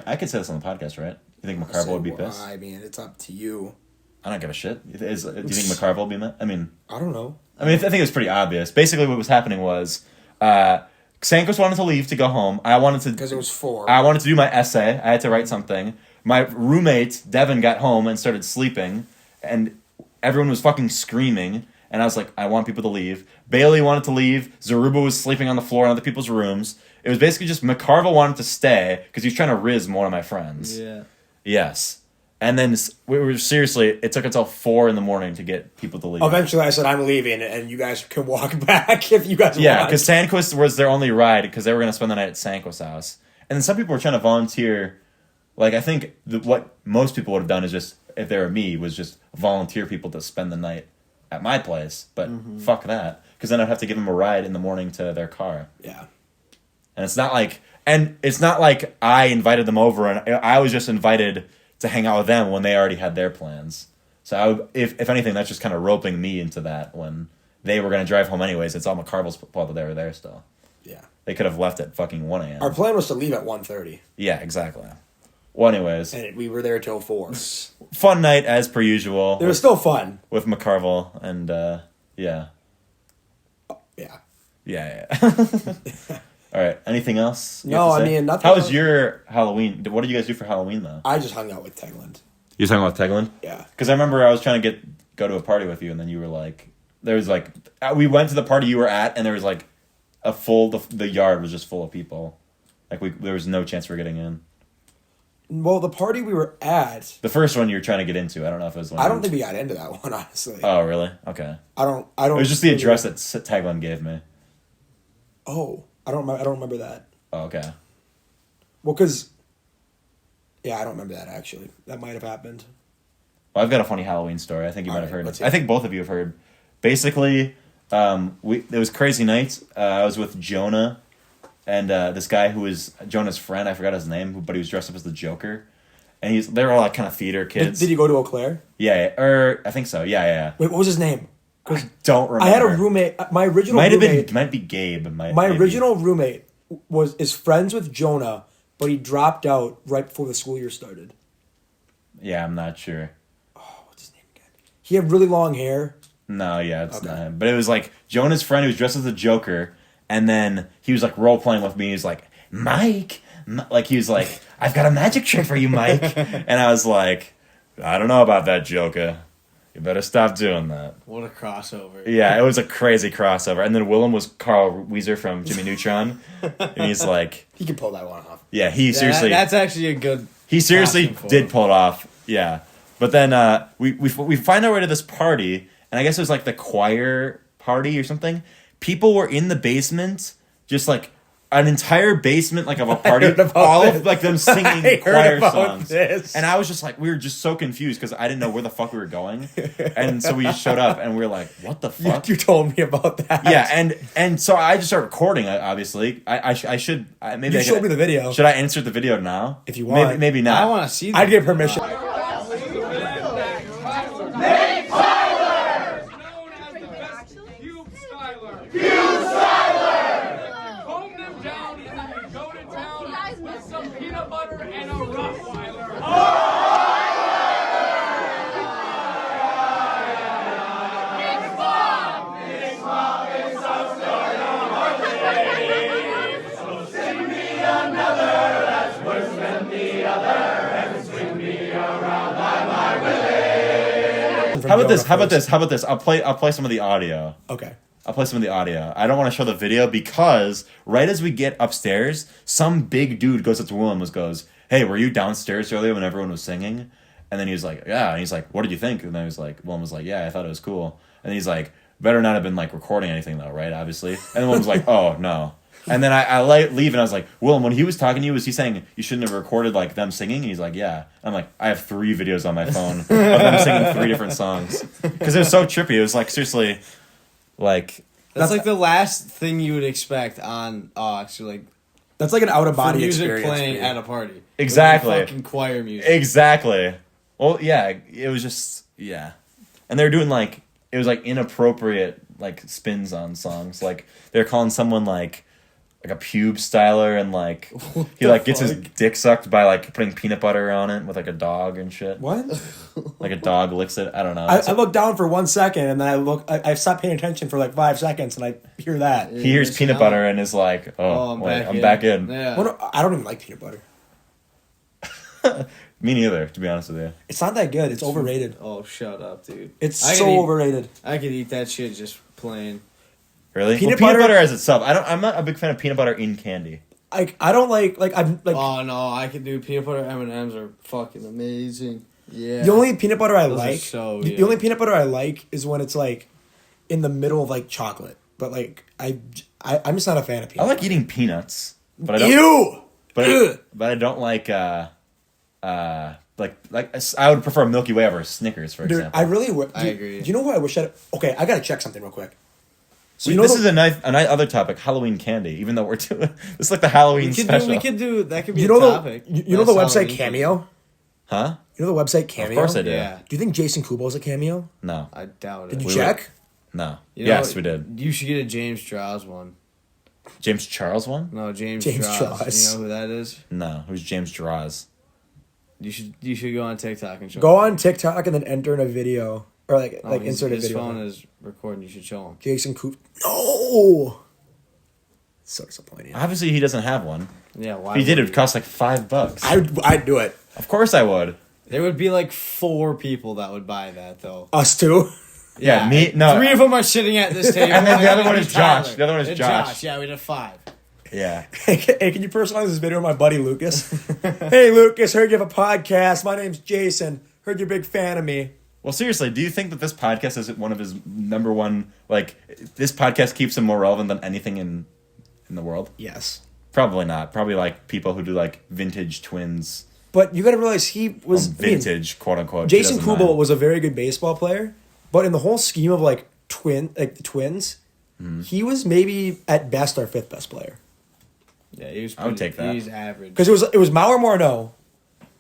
Speaker 1: I could say this on the podcast, right? You think McCarville would be pissed?
Speaker 2: I mean, it's up to you.
Speaker 1: I don't give a shit. Do you think McCarville would be mad? I mean...
Speaker 2: I don't know.
Speaker 1: I mean, I think it was pretty obvious. Basically, what was happening was... Sandquist wanted to leave to go home.
Speaker 2: Because it was 4.
Speaker 1: I wanted to do my essay. I had to write something. My roommate, Devin, got home and started sleeping, and everyone was fucking screaming, and I was like, I want people to leave. Bailey wanted to leave. Zaruba was sleeping on the floor in other people's rooms. It was basically just McCarville wanted to stay because he was trying to rizz one of my friends.
Speaker 3: Yeah.
Speaker 1: Yes. And then it took until 4 a.m. to get people to leave.
Speaker 2: Eventually, I said, I'm leaving, and you guys can walk back if you guys want.
Speaker 1: Yeah, because Sandquist was their only ride because they were going to spend the night at Sandquist's house. And then some people were trying to volunteer. Like, I think what most people would have done is just, if they were me, was just volunteer people to spend the night at my place. But fuck that. Because then I'd have to give them a ride in the morning to their car.
Speaker 2: Yeah.
Speaker 1: And it's not like I invited them over, and I was just invited to hang out with them when they already had their plans. So if anything, that's just kind of roping me into that when they were going to drive home anyways. It's all McCarville's fault that they were there still.
Speaker 2: Yeah.
Speaker 1: They could have left at fucking 1 a.m.
Speaker 2: Our plan was to leave at 1:30.
Speaker 1: Yeah, exactly. Well, anyways.
Speaker 2: And we were there till 4.
Speaker 1: Fun night, as per usual.
Speaker 2: It was still fun.
Speaker 1: With McCarville, and, yeah.
Speaker 2: Yeah.
Speaker 1: Yeah. All right, anything else?
Speaker 2: No, I mean, nothing.
Speaker 1: How was your Halloween? What did you guys do for Halloween, though?
Speaker 2: I just hung out with Teigland.
Speaker 1: You were talking about Teigland?
Speaker 2: Yeah.
Speaker 1: Because I remember I was trying to go to a party with you, and then you were like, we went to the party you were at, and there was like the yard was just full of people. Like, there was no chance we were getting in.
Speaker 2: Well, the party we were at...
Speaker 1: The first one you were trying to get into, I don't know if it was one.
Speaker 2: I don't think we got into that one, honestly.
Speaker 1: Oh, really? Okay.
Speaker 2: I don't.
Speaker 1: It was just the address that Teigland gave me.
Speaker 2: Oh, I don't remember that.
Speaker 1: Oh, okay.
Speaker 2: Well, because... Yeah, I don't remember that, actually. That might have happened.
Speaker 1: Well, I've got a funny Halloween story. I think you might have heard it.
Speaker 2: Hear
Speaker 1: I think both of you have heard. Basically, it was crazy night. I was with Jonah and this guy who was Jonah's friend, I forgot his name, but he was dressed up as the Joker. And they were all like kind of theater kids.
Speaker 2: Did he go to Eau Claire?
Speaker 1: Yeah, or I think so. Yeah.
Speaker 2: Wait, what was his name?
Speaker 1: I don't remember.
Speaker 2: I had a roommate. My original roommate
Speaker 1: might be Gabe.
Speaker 2: Original roommate is friends with Jonah, but he dropped out right before the school year started.
Speaker 1: Yeah, I'm not sure.
Speaker 2: Oh, what's his name again? He had really long hair.
Speaker 1: No, yeah, it's not him. But it was like Jonah's friend who was dressed as the Joker, and then he was like role playing with me. He's like, Mike, like he was like, I've got a magic trick for you, Mike. And I was like, I don't know about that, Joker. You better stop doing that.
Speaker 3: What a crossover.
Speaker 1: Yeah, it was a crazy crossover. And then Willem was Carl Weezer from Jimmy Neutron. And he's like...
Speaker 2: He can pull that one off.
Speaker 1: Yeah, seriously...
Speaker 3: That's actually a good...
Speaker 1: He seriously did pull it off. Yeah. But then we find our way to this party, and I guess it was like the choir party or something. People were in the basement, just like... An entire basement like of a party, all of like them singing choir songs, and I was just like, we were just so confused because I didn't know where the fuck we were going, and so we just showed up and we were like, what the fuck?
Speaker 2: You told me about that.
Speaker 1: Yeah, and so I just started recording. Obviously, I should maybe
Speaker 2: you showed me the video.
Speaker 1: Should I insert the video now?
Speaker 2: If you want,
Speaker 1: maybe not.
Speaker 3: I want to see.
Speaker 2: I'd give permission.
Speaker 1: How about this? I'll play some of the audio.
Speaker 2: Okay.
Speaker 1: I'll play some of the audio. I don't want to show the video because right as we get upstairs, some big dude goes up to Willem and goes, "Hey, were you downstairs earlier when everyone was singing?" And then he was like, "Yeah." And he's like, "What did you think?" And then Willem was like, "Yeah, I thought it was cool." And he's like, "Better not have been like recording anything though, right? Obviously." And then Willem was like, "Oh no." And then I leave and I was like, Willem, when he was talking to you, was he saying you shouldn't have recorded like them singing? And he's like, yeah. I'm like, I have 3 videos on my phone of them singing 3 different songs because it was so trippy. It was like seriously, like
Speaker 3: that's like the last thing you would expect on actually like
Speaker 2: that's like an out of body
Speaker 3: music
Speaker 2: experience
Speaker 3: playing at a party.
Speaker 1: Exactly.
Speaker 3: Fucking choir music.
Speaker 1: Exactly. Well, yeah, it was just and they were doing like it was like inappropriate like spins on songs. Like they're calling someone like a pube styler, and like he like gets his dick sucked by like putting peanut butter on it with like a dog and shit.
Speaker 2: What?
Speaker 1: Like a dog licks it. I don't know.
Speaker 2: I look down for 1 second and then I stop paying attention for like 5 seconds and I hear that.
Speaker 1: He hears peanut butter and is like, I'm back in.
Speaker 3: Yeah.
Speaker 2: Well, I don't even like peanut butter.
Speaker 1: Me neither, to be honest with you.
Speaker 2: It's not that good. It's overrated.
Speaker 3: Oh, shut up, dude.
Speaker 2: It's overrated.
Speaker 3: I could eat that shit just plain.
Speaker 1: Really? Peanut butter as itself. I'm not a big fan of peanut butter in candy.
Speaker 2: I don't like I'm like.
Speaker 3: Oh no, I can do peanut butter M&Ms are fucking amazing. Yeah.
Speaker 2: The only peanut butter I
Speaker 3: Those
Speaker 2: like.
Speaker 3: the
Speaker 2: only peanut butter I like is when it's like in the middle of like chocolate. But like I'm just not a fan of peanut.
Speaker 1: I like eating peanuts, but I don't.
Speaker 2: Ew.
Speaker 1: But I don't like like I would prefer Milky Way over Snickers, for example.
Speaker 2: I really would.
Speaker 3: I agree.
Speaker 2: Do you know what I wish I? Okay, I gotta check something real quick. So
Speaker 1: this is a nice other topic, Halloween candy. Even though we're doing this is like the Halloween special.
Speaker 3: We could do that. Could be
Speaker 2: you know
Speaker 3: a topic.
Speaker 2: You know the website Cameo?
Speaker 1: Huh?
Speaker 2: You know the website Cameo?
Speaker 1: Of course I do.
Speaker 3: Yeah.
Speaker 2: Do you think Jason Kubel is a cameo?
Speaker 1: No.
Speaker 3: I doubt it.
Speaker 2: Did you check?
Speaker 1: No.
Speaker 3: Yes,
Speaker 1: we did.
Speaker 3: You should get a James Strauss one.
Speaker 1: James Charles one?
Speaker 3: No, James
Speaker 2: Strauss.
Speaker 3: You know who that is?
Speaker 1: No. Who's James Draws?
Speaker 3: You should go on TikTok and show.
Speaker 2: Go on TikTok and then enter in a video or like insert a video.
Speaker 3: His phone is recording. You should show him.
Speaker 2: Jason Kubel. No. So disappointing.
Speaker 1: Obviously, he doesn't have one.
Speaker 3: Yeah, why?
Speaker 1: If he did, it would cost like $5.
Speaker 2: I'd do it.
Speaker 1: Of course, I would.
Speaker 3: There would be like 4 people that would buy that though.
Speaker 2: Us too.
Speaker 1: Yeah, me. No,
Speaker 3: 3 of them are sitting at this table,
Speaker 1: and then the other one is
Speaker 3: Tyler.
Speaker 1: Josh. The other one is
Speaker 3: And
Speaker 1: Josh.
Speaker 3: Yeah, we'd have 5.
Speaker 1: Yeah.
Speaker 2: Hey, can you personalize this video with my buddy Lukas? Hey, Lukas, heard you have a podcast. My name's Jason. Heard you're a big fan of me.
Speaker 1: Well, seriously, do you think that this podcast is one of his number one? Like, this podcast keeps him more relevant than anything in the world?
Speaker 2: Yes.
Speaker 1: Probably not. Probably like people who do like vintage twins.
Speaker 2: But you got to realize he was
Speaker 1: vintage, quote unquote.
Speaker 2: Jason Kubel was a very good baseball player, but in the whole scheme of like the twins, he was maybe at best our 5th best player.
Speaker 3: Yeah, he was.
Speaker 1: I would take that.
Speaker 3: He's average.
Speaker 2: Because it was Mauro Morneau,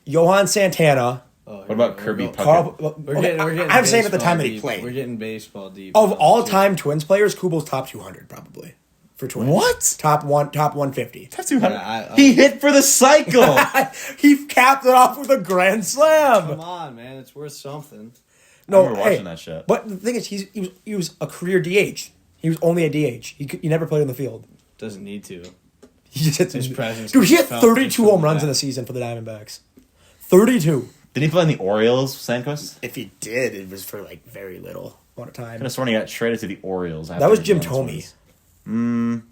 Speaker 2: Johan Santana.
Speaker 3: Oh,
Speaker 1: What about Kirby Puckett?
Speaker 2: Carl,
Speaker 3: We're getting
Speaker 2: I'm saying at the
Speaker 3: baseball
Speaker 2: time that he
Speaker 3: deep.
Speaker 2: played.
Speaker 3: We're getting baseball deep.
Speaker 2: Of all time Twins players, Kubel's top 200 probably for Twins.
Speaker 1: What?
Speaker 2: Top 150.
Speaker 1: That's 200.
Speaker 3: Yeah,
Speaker 1: he hit for the cycle.
Speaker 2: He capped it off with a grand slam.
Speaker 3: Come on, man, it's worth something.
Speaker 2: No,
Speaker 1: I remember watching that shit.
Speaker 2: But the thing is, he was a career DH. He was only a DH. He never played in the field.
Speaker 3: Doesn't need to.
Speaker 2: He just hit
Speaker 3: His presence.
Speaker 2: Dude, he hit
Speaker 3: felt
Speaker 2: 32 home runs
Speaker 3: that.
Speaker 2: in the season for the Diamondbacks. 32.
Speaker 1: Did he play in the Orioles, Sandquist?
Speaker 2: If he did, it was for like very little amount of
Speaker 1: I
Speaker 2: time.
Speaker 1: could have sworn he got traded to the Orioles.
Speaker 2: That was Jim
Speaker 1: Tomey.
Speaker 2: Thome.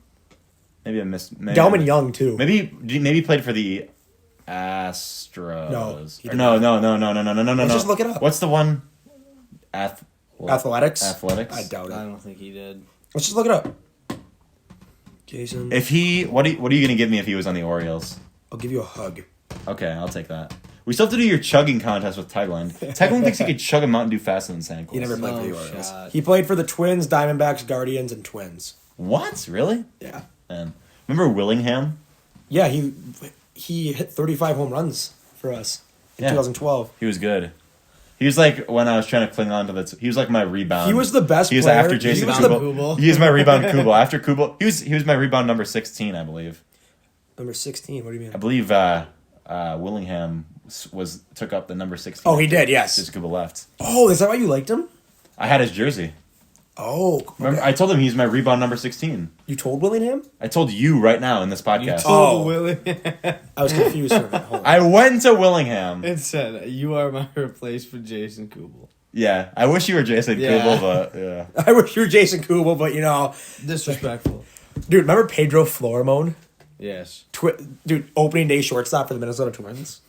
Speaker 1: Maybe I missed. Maybe,
Speaker 2: Delman Young too.
Speaker 1: Maybe he played for the Astros.
Speaker 2: No, he
Speaker 1: Or
Speaker 2: did
Speaker 1: no.
Speaker 2: Let's just look it up.
Speaker 1: What's the one?
Speaker 2: Athletics.
Speaker 1: Athletics.
Speaker 2: I doubt
Speaker 3: I
Speaker 2: it.
Speaker 3: don't think he did.
Speaker 2: Let's just look it up. Jason,
Speaker 1: If he, what are you gonna give me if he was on the Orioles?
Speaker 2: I'll give you a hug.
Speaker 1: Okay, I'll take that. We still have to do your chugging contest with Teigland. Teigland thinks he could chug a Mountain Dew faster than Sandquist.
Speaker 2: He never played for
Speaker 3: No
Speaker 2: the Orioles.
Speaker 3: shot.
Speaker 2: He played for the Twins, Diamondbacks, Guardians, and Twins.
Speaker 1: What? Really?
Speaker 2: Yeah.
Speaker 1: Man. Remember Willingham?
Speaker 2: Yeah, he hit 35 home runs for us in
Speaker 1: Yeah.
Speaker 2: 2012.
Speaker 1: He was good. He was like when I was trying to cling on to the. He was like my rebound.
Speaker 2: He was the best
Speaker 1: He was
Speaker 2: player.
Speaker 1: after Jason
Speaker 2: He was
Speaker 1: Kubel.
Speaker 3: Kubel.
Speaker 1: He was my rebound Kubel. After Kubel, he was my rebound number 16, I believe.
Speaker 2: Number 16. What do you mean?
Speaker 1: I believe Willingham took up the number 16.
Speaker 2: Oh, he did, yes.
Speaker 1: Since Kubel left.
Speaker 2: Oh, is that why you liked him?
Speaker 1: I had his jersey.
Speaker 2: Oh,
Speaker 1: Remember,
Speaker 2: okay.
Speaker 1: I told him he's my rebound number 16.
Speaker 2: You told Willingham?
Speaker 1: I told you right now in this podcast.
Speaker 2: Oh.
Speaker 3: Willie.
Speaker 2: I was confused for a minute. Hold on.
Speaker 1: I went to Willingham.
Speaker 3: It said, "You are my replacement, Jason Kubel."
Speaker 1: Yeah, I wish you were Jason
Speaker 3: Yeah.
Speaker 1: Kubel, but yeah.
Speaker 2: I wish you were Jason Kubel, but you know,
Speaker 3: Disrespectful.
Speaker 2: dude, remember Pedro Florimon?
Speaker 3: Yes.
Speaker 2: Dude, opening day shortstop for the Minnesota Twins?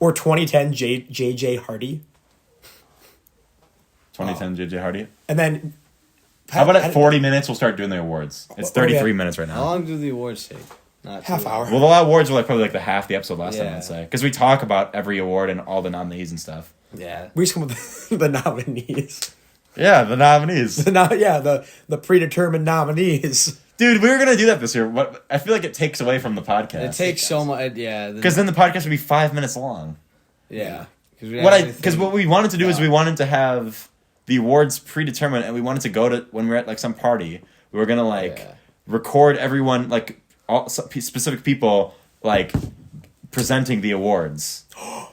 Speaker 2: Or 2010 JJ Hardy?
Speaker 1: 2010 JJ Hardy.
Speaker 2: And then...
Speaker 1: How about at 40 minutes, we'll start doing the awards. It's 33
Speaker 2: Okay.
Speaker 1: minutes right
Speaker 3: How
Speaker 1: now.
Speaker 3: long do the awards take? Not
Speaker 2: Half
Speaker 3: too
Speaker 2: hour.
Speaker 3: long.
Speaker 1: Well, the awards were probably the half the episode last time,
Speaker 3: Yeah.
Speaker 1: I'd say. Because we talk about every award and all the nominees and stuff.
Speaker 3: Yeah.
Speaker 2: We just come up with the nominees.
Speaker 1: Yeah, the nominees.
Speaker 2: The predetermined nominees.
Speaker 1: Dude, we were going to do that this year. I feel like it takes away from the podcast.
Speaker 3: It takes so much. Yeah.
Speaker 1: Because then the podcast would be 5 minutes long.
Speaker 3: Yeah.
Speaker 1: Because what we wanted to do is we wanted to have the awards predetermined, and we wanted to go to when we're at like some party. We were gonna record everyone all specific people presenting the awards,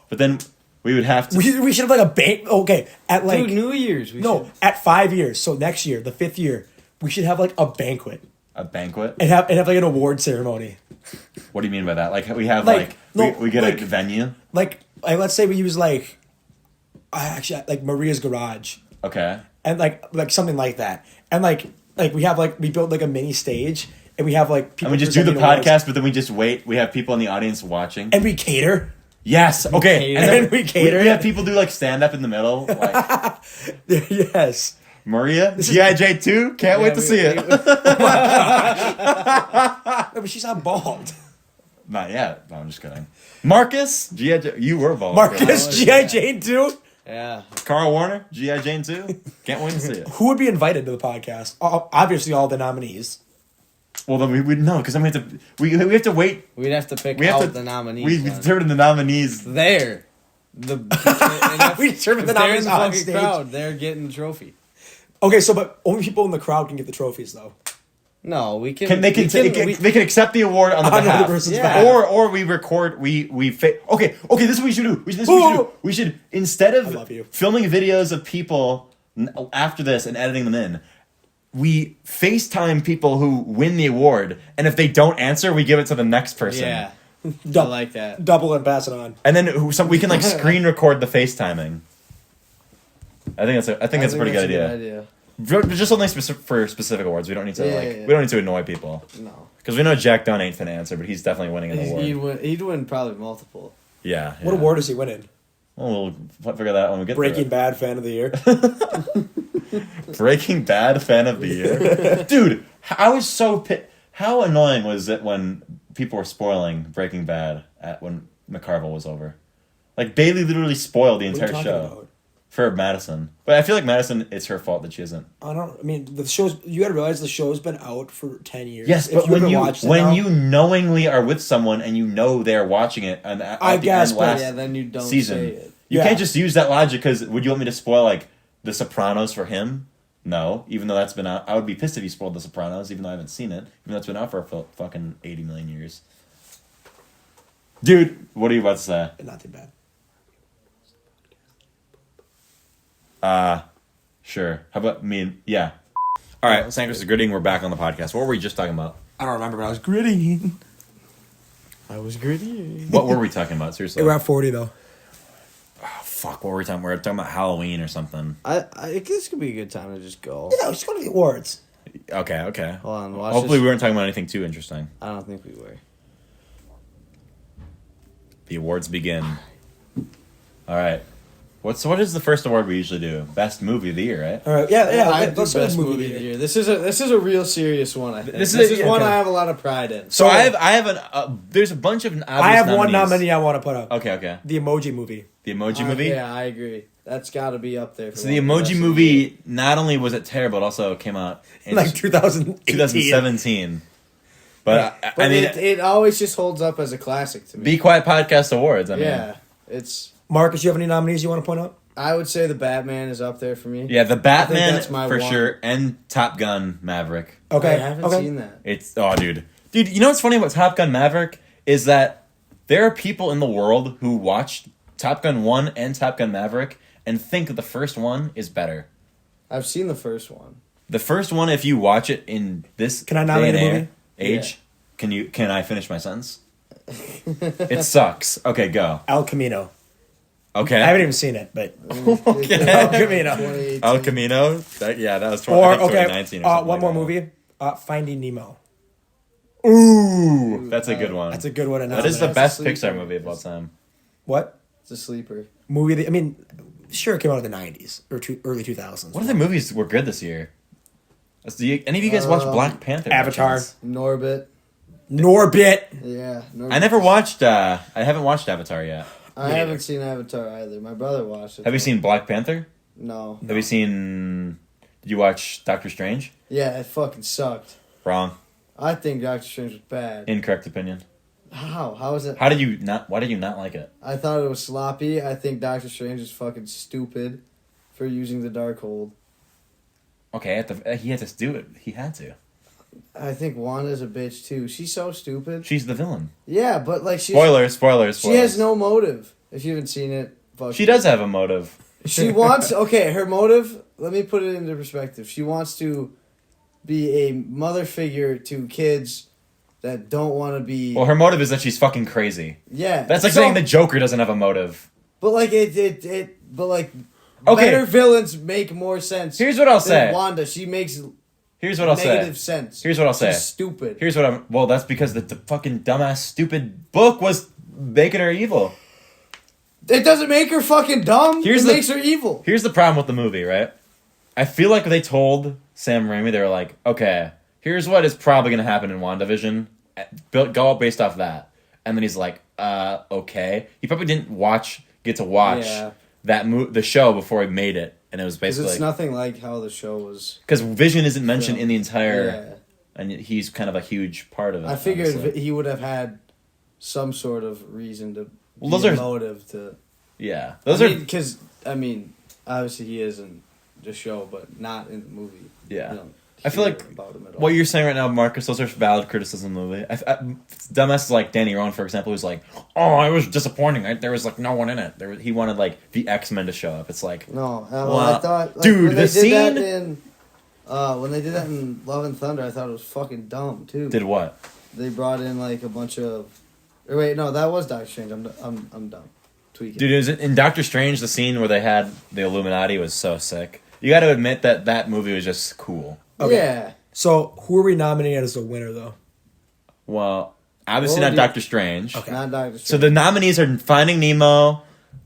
Speaker 1: but then we would have to.
Speaker 2: We should have like a bank. Okay, at like
Speaker 3: Dude, New Year's.
Speaker 2: At 5 years. So next year, the 5th year, we should have like a banquet
Speaker 1: A banquet?
Speaker 2: and have like an award ceremony.
Speaker 1: What do you mean by that? Like we have we get a venue.
Speaker 2: Like let's say we use actually like Maria's garage.
Speaker 1: Okay.
Speaker 2: And like something like that. And like we built like a mini stage and we have like people
Speaker 1: And we just do the
Speaker 2: presenting awards.
Speaker 1: podcast, but then we just wait. We have people in the audience watching.
Speaker 2: And we cater.
Speaker 1: Yes. Okay.
Speaker 3: cater.
Speaker 1: And then
Speaker 2: We cater.
Speaker 1: We have people do like stand up in the middle. Like
Speaker 2: Yes.
Speaker 1: Maria, G.I.J. 2. Can't wait to see it.
Speaker 2: No, but she's not bald.
Speaker 1: Not yet. No, I'm just kidding. Marcus, G.I.J. You were bald.
Speaker 2: Marcus,
Speaker 3: Oh,
Speaker 2: G.I.
Speaker 3: yeah.
Speaker 2: Jane too.
Speaker 3: Yeah.
Speaker 1: Carl Warner, G.I. Jane 2. Can't wait to see it.
Speaker 2: Who would be invited to the podcast? Obviously, all the nominees.
Speaker 1: Well, then we would know because then we have to wait.
Speaker 3: We'd have to pick
Speaker 1: We have
Speaker 3: out
Speaker 1: to
Speaker 3: the nominees.
Speaker 1: We determine the nominees.
Speaker 3: There.
Speaker 2: We determined the
Speaker 3: If they're
Speaker 2: nominees
Speaker 3: in the
Speaker 2: on
Speaker 3: fucking
Speaker 2: stage.
Speaker 3: crowd. They're getting the trophy.
Speaker 2: Okay, but only people in the crowd can get the trophies, though.
Speaker 3: No, we can.
Speaker 1: They can accept the award on the
Speaker 2: On another
Speaker 1: behalf.
Speaker 2: person's
Speaker 3: Yeah.
Speaker 2: behalf.
Speaker 1: Or we record. Okay. This is what we should do. We should instead
Speaker 2: I
Speaker 1: of
Speaker 2: love you.
Speaker 1: filming videos of people after this and editing them in, we FaceTime people who win the award, and if they don't answer, we give it to the next person.
Speaker 3: Yeah. I like that.
Speaker 2: Double and pass it on.
Speaker 1: And then we can screen record the FaceTiming. I think that's a pretty good idea. But just only for specific awards. We don't need to we don't need to annoy people.
Speaker 3: No.
Speaker 1: Because we know Jack Dunn ain't finna answer, but he's definitely winning an award.
Speaker 3: He'd win probably multiple.
Speaker 1: Yeah.
Speaker 2: What award is he winning?
Speaker 1: Well, we'll figure that out when we get
Speaker 2: Breaking
Speaker 1: to
Speaker 2: Bad Fan of the Year.
Speaker 1: it. Breaking Bad Fan of the Year. Dude, I was so pissed. How annoying was it when people were spoiling Breaking Bad when McCarville was over? Like, Bailey literally spoiled the
Speaker 2: What are you
Speaker 1: entire
Speaker 2: talking
Speaker 1: show.
Speaker 2: about?
Speaker 1: for Madison. But I feel like Madison, it's her fault that she isn't.
Speaker 2: I mean, the show's. You got to realize the show's been out for 10 years.
Speaker 1: Yes,
Speaker 2: If
Speaker 1: but when
Speaker 2: now,
Speaker 1: you knowingly are with someone and you know they're watching it, and
Speaker 2: I guess, but
Speaker 3: then you don't
Speaker 1: season,
Speaker 3: say it.
Speaker 1: you can't just use that logic. Because would you want me to spoil like The Sopranos for him? No, even though that's been out, I would be pissed if you spoiled The Sopranos, even though I haven't seen it. Even though it's been out for fucking 80 million years. Dude, what are you about to say?
Speaker 2: Not too bad.
Speaker 1: Sure. How about me? Yeah. All right, Sandquist is gritting. We're back on the podcast. What were we just talking about?
Speaker 2: I don't remember, but I was gritting.
Speaker 3: I was gritty.
Speaker 1: What were we talking about? Seriously.
Speaker 2: We're at 40 though.
Speaker 1: Oh, fuck, what were we talking about? We were talking about Halloween or something.
Speaker 3: I this could be a good time to just go.
Speaker 2: Yeah, let's go to the awards.
Speaker 1: Okay.
Speaker 3: Hold on, watch
Speaker 1: Hopefully
Speaker 3: this.
Speaker 1: we weren't talking about anything too interesting.
Speaker 3: I don't think we were.
Speaker 1: The awards begin. All right. What is the first award we usually do? Best movie of the year, right?
Speaker 2: All right, yeah.
Speaker 3: I do
Speaker 2: let's do
Speaker 3: best
Speaker 2: the
Speaker 3: movie of the year. This is a real serious one. I think
Speaker 1: This
Speaker 3: this
Speaker 1: is-
Speaker 3: is one
Speaker 2: okay.
Speaker 3: I have a lot of pride in.
Speaker 1: So I have there's a bunch of obvious
Speaker 2: I have one
Speaker 1: nominees.
Speaker 2: nominee I want to put up.
Speaker 1: Okay.
Speaker 2: The Emoji Movie.
Speaker 1: The Emoji Movie?
Speaker 3: Yeah, I agree. That's got to be up there. For
Speaker 1: So the
Speaker 3: one of
Speaker 1: Emoji
Speaker 3: best of the
Speaker 1: Movie,
Speaker 3: year.
Speaker 1: not only was it terrible, it also came out in
Speaker 2: Like 2018.
Speaker 1: 2017. But
Speaker 3: But
Speaker 1: I mean,
Speaker 3: it always just holds up as a classic to me.
Speaker 1: Be Quiet Podcast Awards. I mean,
Speaker 3: Yeah, it's.
Speaker 2: Marcus, you have any nominees you want to point out?
Speaker 3: I would say the Batman is up there for me.
Speaker 1: Yeah, the Batman
Speaker 3: that's my
Speaker 1: for
Speaker 3: one.
Speaker 1: sure, and Top Gun Maverick.
Speaker 2: Okay.
Speaker 3: I haven't
Speaker 2: okay.
Speaker 3: seen that.
Speaker 1: It's dude. You know what's funny about Top Gun Maverick is that there are people in the world who watched Top Gun 1 and Top Gun Maverick and think that the first one is better.
Speaker 3: I've seen the first one.
Speaker 1: The first one, if you watch it in this
Speaker 2: Can I
Speaker 1: day
Speaker 2: nominate
Speaker 1: and
Speaker 2: a movie?
Speaker 1: age, can I finish my sentence? It sucks. Okay, go.
Speaker 2: El Camino.
Speaker 1: Okay.
Speaker 2: I haven't even seen it, but El Camino.
Speaker 3: 2018.
Speaker 1: El Camino. That was
Speaker 2: Or,
Speaker 1: I think
Speaker 2: okay,
Speaker 1: 2019 or something.
Speaker 2: one
Speaker 1: like
Speaker 2: more
Speaker 1: that.
Speaker 2: movie. Finding Nemo.
Speaker 1: Ooh, that's a good one.
Speaker 2: That's a good one. To
Speaker 1: That is the
Speaker 2: nominate.
Speaker 1: best
Speaker 3: Sleeper.
Speaker 1: Pixar movie of all time.
Speaker 2: What?
Speaker 3: It's a sleeper.
Speaker 2: Movie, I mean, sure, it came out in the 90s or early 2000s.
Speaker 1: What other movies were good this year? Any of you guys watch Black Panther? by
Speaker 2: Avatar.
Speaker 1: chance?
Speaker 3: Norbit.
Speaker 2: Norbit.
Speaker 3: Yeah. Norbit.
Speaker 1: I never watched. I haven't watched Avatar yet.
Speaker 3: I haven't seen Avatar either. My brother watched it.
Speaker 1: Have you seen Black Panther?
Speaker 3: No.
Speaker 1: Have you seen? Did you watch Doctor Strange?
Speaker 3: Yeah, it fucking sucked.
Speaker 1: Wrong.
Speaker 3: I think Doctor Strange was bad.
Speaker 1: Incorrect opinion.
Speaker 3: How? How is it?
Speaker 1: How did you not? Why did you not like it?
Speaker 3: I thought it was sloppy. I think Doctor Strange is fucking stupid for using the Darkhold.
Speaker 1: Okay, he had to do it. He had to.
Speaker 3: I think Wanda's a bitch too. She's so stupid.
Speaker 1: She's the villain.
Speaker 3: Yeah, but like
Speaker 1: Spoilers.
Speaker 3: she has no motive. If you haven't seen it, fuck
Speaker 1: She
Speaker 3: you.
Speaker 1: does have a motive.
Speaker 3: She wants her motive. Let me put it into perspective. She wants to be a mother figure to kids that don't want to be.
Speaker 1: Well, her motive is that she's fucking crazy.
Speaker 3: Yeah,
Speaker 1: That's like
Speaker 3: so-
Speaker 1: saying the Joker doesn't have a motive.
Speaker 3: But like but like
Speaker 1: Okay.
Speaker 3: better villains make more sense.
Speaker 1: Here's what I'll
Speaker 3: than
Speaker 1: say.
Speaker 3: Wanda, she makes
Speaker 1: Here's what I'll
Speaker 3: negative
Speaker 1: say.
Speaker 3: sense.
Speaker 1: Here's what I'll say.
Speaker 3: She's stupid.
Speaker 1: Here's what I'm. Well, that's because the fucking dumbass, stupid book was making her evil.
Speaker 3: It doesn't make her fucking dumb.
Speaker 1: Here's
Speaker 3: it
Speaker 1: the-
Speaker 3: makes her evil.
Speaker 1: Here's the problem with the movie, right? I feel like they told Sam Raimi, they were like, okay, here's what is probably going to happen in WandaVision. Go up based off that. And then he's like, okay. He probably didn't get to watch
Speaker 3: Yeah.
Speaker 1: the show before he made it. And it was
Speaker 3: Because
Speaker 1: basically
Speaker 3: it's nothing like how the show was.
Speaker 1: because Vision isn't mentioned
Speaker 3: filmed.
Speaker 1: in the entire,
Speaker 3: Yeah.
Speaker 1: and he's kind of a huge part of it.
Speaker 3: I figured
Speaker 1: honestly.
Speaker 3: he would have had some sort of reason to
Speaker 1: Well,
Speaker 3: be
Speaker 1: those
Speaker 3: a
Speaker 1: are-
Speaker 3: motive to.
Speaker 1: Yeah, those are
Speaker 3: because obviously he is in the show, but not in the movie.
Speaker 1: Yeah.
Speaker 3: You don't
Speaker 1: I feel
Speaker 3: hear
Speaker 1: like
Speaker 3: about him at all.
Speaker 1: what you're saying right now, Marcus. Those are valid criticism of the movie. Dumbasses like Danny Rowan, for example, who's like, "Oh, it was disappointing. There was like no one in it. He wanted like the X-Men to show up. It's like,
Speaker 3: No,
Speaker 1: Well,
Speaker 3: I thought, like,
Speaker 1: dude,
Speaker 3: when
Speaker 1: the
Speaker 3: they did
Speaker 1: scene-
Speaker 3: that in, when they did that in Love and Thunder, I thought it was fucking dumb too.
Speaker 1: did what?
Speaker 3: They brought in like a bunch of, or wait, no, that was Doctor Strange. I'm dumb, tweaking.
Speaker 1: Dude, is it in Doctor Strange the scene where they had the Illuminati was so sick. You got to admit that movie was just cool.
Speaker 2: Okay.
Speaker 3: Yeah,
Speaker 2: So, who are we nominating as the winner, though?
Speaker 1: Well, obviously
Speaker 3: Well,
Speaker 1: not Doctor Strange.
Speaker 2: Okay.
Speaker 3: not Doctor Strange.
Speaker 1: So the nominees are Finding Nemo,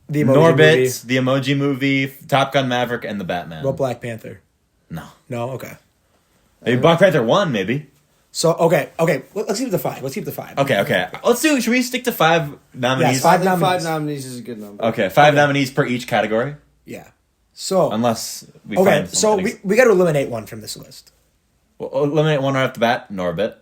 Speaker 2: The Emoji
Speaker 1: Norbit,
Speaker 2: Movie.
Speaker 1: the Emoji Movie, Top Gun Maverick, and the Batman.
Speaker 2: What Black Panther?
Speaker 1: No.
Speaker 2: No? Okay.
Speaker 1: Maybe Black Panther 1, maybe.
Speaker 2: So, okay. Let's keep the five.
Speaker 1: Okay. Should we stick to 5 nominees?
Speaker 2: Yes,
Speaker 3: I
Speaker 2: five
Speaker 3: think
Speaker 2: nominees.
Speaker 3: 5 nominees is a good number.
Speaker 1: Okay, 5 nominees per each category.
Speaker 2: Yeah. So
Speaker 1: Unless we
Speaker 2: okay,
Speaker 1: find
Speaker 2: so
Speaker 1: something.
Speaker 2: we got to eliminate one from this list.
Speaker 1: Well, eliminate one right off the bat. Norbit.